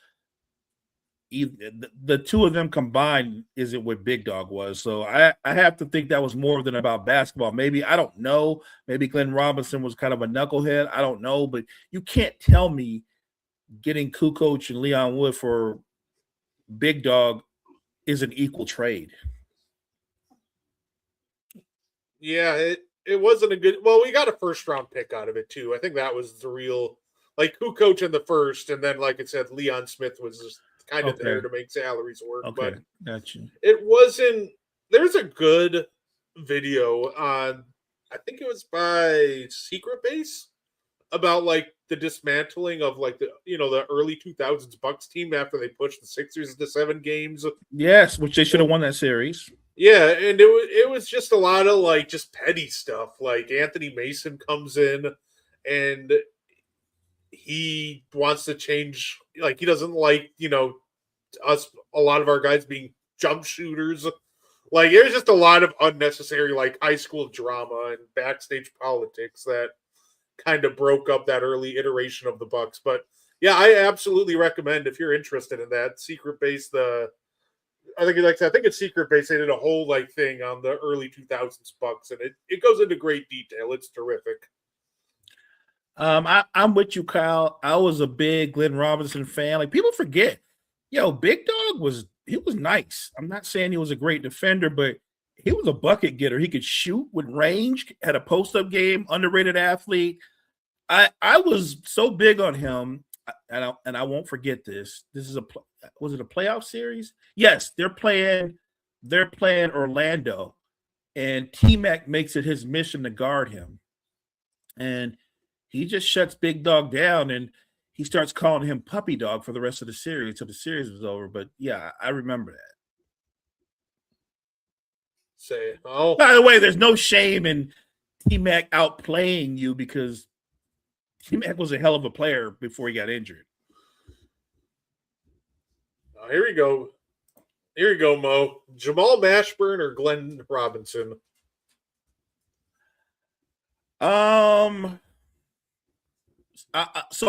The two of them combined isn't what Big Dog was. So I have to think that was more than about basketball. Maybe, I don't know. Maybe Glenn Robinson was kind of a knucklehead. I don't know. But you can't tell me getting Kukoc and Leon Wood for Big Dog is an equal trade. Yeah, it wasn't a good. Well, we got a first round pick out of it too. I think that was the real, like, Kukoc in the first, and then, like I said, Leon Smith was just kind of there to make salaries work. Okay, but gotcha. It wasn't. There's a good video on, I think it was by Secret Base, about like the dismantling of like the early 2000s Bucks team after they pushed the Sixers into 7 games. Yes, which they should have won that series. Yeah, and it was just a lot of like just petty stuff. Like Anthony Mason comes in and he wants to change, like he doesn't like, us, a lot of our guys being jump shooters. Like it was just a lot of unnecessary like high school drama and backstage politics that kind of broke up that early iteration of the Bucks. But yeah, I absolutely recommend, if you're interested in that, Secret Base, I think it's Secret Base. They did a whole like thing on the early 2000s Bucks, and it goes into great detail. It's terrific. I'm with you, Kyle. I was a big Glenn Robinson fan. Like people forget, Big Dog was nice. I'm not saying he was a great defender, but he was a bucket getter. He could shoot with range, had a post-up game, underrated athlete. I was so big on him, and I won't forget this. This is was it a playoff series? Yes, they're playing Orlando, and T-Mac makes it his mission to guard him. And he just shuts Big Dog down, and he starts calling him Puppy Dog for the rest of the series until the series was over. But yeah, I remember that. By the way, there's no shame in T-Mac outplaying you because T-Mac was a hell of a player before he got injured. Here we go. Here you go, Mo. Jamal Mashburn or Glenn Robinson? So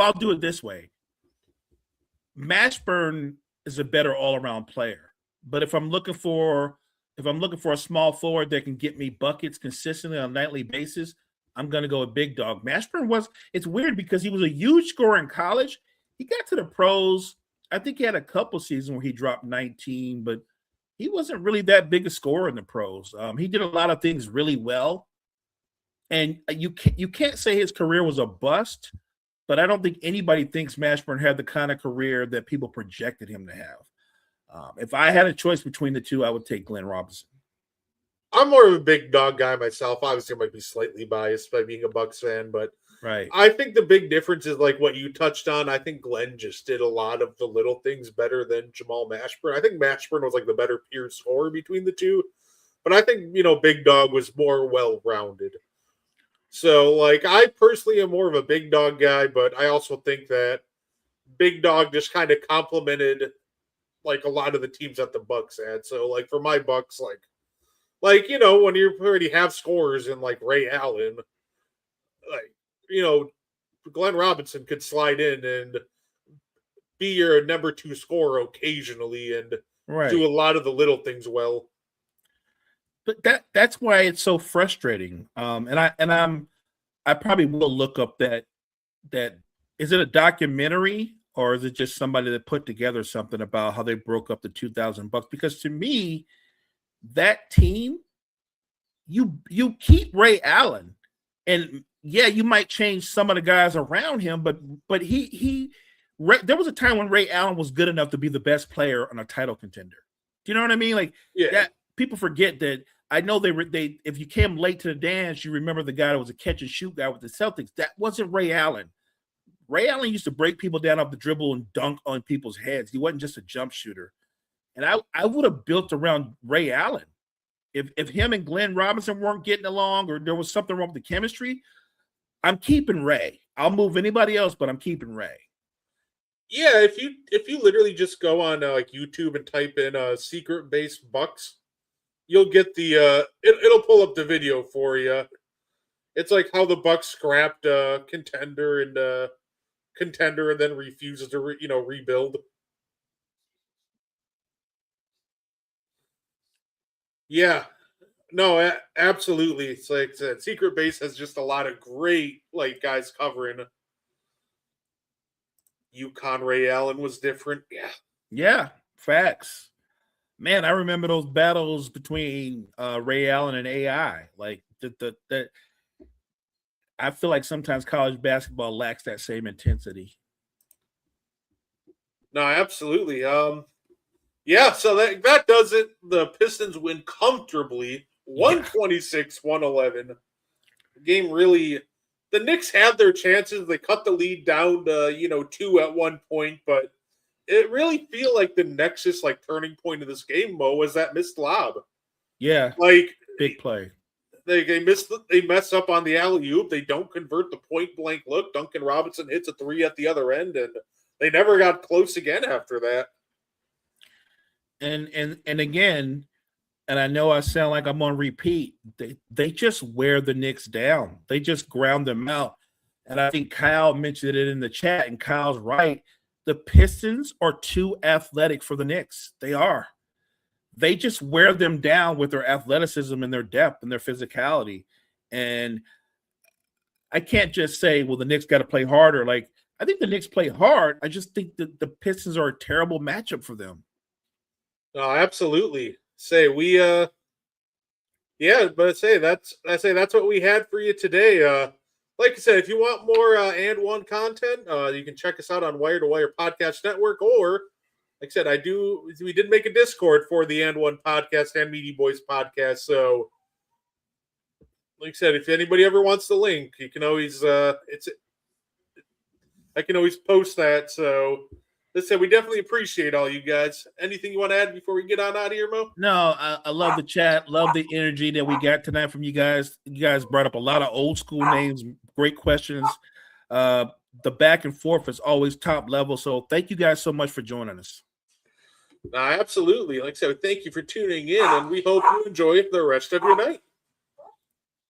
I'll do it this way. Mashburn is a better all-around player, but if I'm looking for a small forward that can get me buckets consistently on a nightly basis, I'm going to go with Big Dog. Mashburn it's weird because he was a huge scorer in college. He got to the pros. I think he had a couple seasons where he dropped 19, but he wasn't really that big a scorer in the pros. He did a lot of things really well. And you can't say his career was a bust, but I don't think anybody thinks Mashburn had the kind of career that people projected him to have. If I had a choice between the two, I would take Glenn Robinson. I'm more of a Big Dog guy myself. Obviously, I might be slightly biased by being a Bucks fan, but right. I think the big difference is like what you touched on. I think Glenn just did a lot of the little things better than Jamal Mashburn. I think Mashburn was like the better pure scorer between the two, but I think, Big Dog was more well-rounded. So, like, I personally am more of a Big Dog guy, but I also think that big dog just kind of complemented like a lot of the teams that the Bucks had. So like for my Bucks, like you know, when you already have scorers in like Ray Allen, like you know, Glenn Robinson could slide in and be your number 2 scorer occasionally and Right. do a lot of the little things well. But that's why it's so frustrating. I probably will look up that is it a documentary or is it just somebody that put together something about how they broke up the 2000 Bucks? Because to me, that team, you keep Ray Allen, and yeah, you might change some of the guys around him, but there was a time when Ray Allen was good enough to be the best player on a title contender. Do you know what I mean? Like that people forget that. I know they if you came late to the dance, you remember the guy that was a catch and shoot guy with the Celtics. That wasn't Ray Allen. Ray Allen used to break people down off the dribble and dunk on people's heads. He wasn't just a jump shooter. And I would have built around Ray Allen. If him and Glenn Robinson weren't getting along or there was something wrong with the chemistry, I'm keeping Ray. I'll move anybody else, but I'm keeping Ray. Yeah, if you literally just go on like YouTube and type in secret base Bucks, you'll get the it'll pull up the video for you. It's like how the Bucks scrapped contender and then refuses to rebuild. Yeah, no, absolutely. It's like I said, secret base has just a lot of great like guys covering. UConn Ray Allen was different. Yeah, facts. Man, I remember those battles between Ray Allen and AI. Like the I feel like sometimes college basketball lacks that same intensity. No, absolutely. Yeah, so that does it. The Pistons win comfortably, 126-111. The game really, the Knicks had their chances. They cut the lead down to 2 at one point, but it really feel like the nexus, like turning point of this game, Mo, was that missed lob. Yeah, like big play. They mess up on the alley-oop. They don't convert the point-blank look. Duncan Robinson hits a 3 at the other end, and they never got close again after that. And again, and I know I sound like I'm on repeat, they just wear the Knicks down. They just ground them out. And I think Kyle mentioned it in the chat, and Kyle's right. The Pistons are too athletic for the Knicks. They are. They just wear them down with their athleticism and their depth and their physicality. And I can't just say, well, the Knicks got to play harder. Like, I think the Knicks play hard. I just think that the Pistons are a terrible matchup for them. No, absolutely. But that's what we had for you today. Like I said, if you want more and one content, you can check us out on Wire to Wire Podcast Network, or like I said, we did make a Discord for the And One Podcast and Meaty Boys Podcast. So, like I said, if anybody ever wants the link, you can always I can always post that. So, let's say we definitely appreciate all you guys. Anything you want to add before we get on out of here, Mo? No, I love the chat, love the energy that we got tonight from you guys. You guys brought up a lot of old school names, great questions. The back and forth is always top level. So, thank you guys so much for joining us. Absolutely. Like I said, thank you for tuning in, and we hope you enjoy the rest of your night.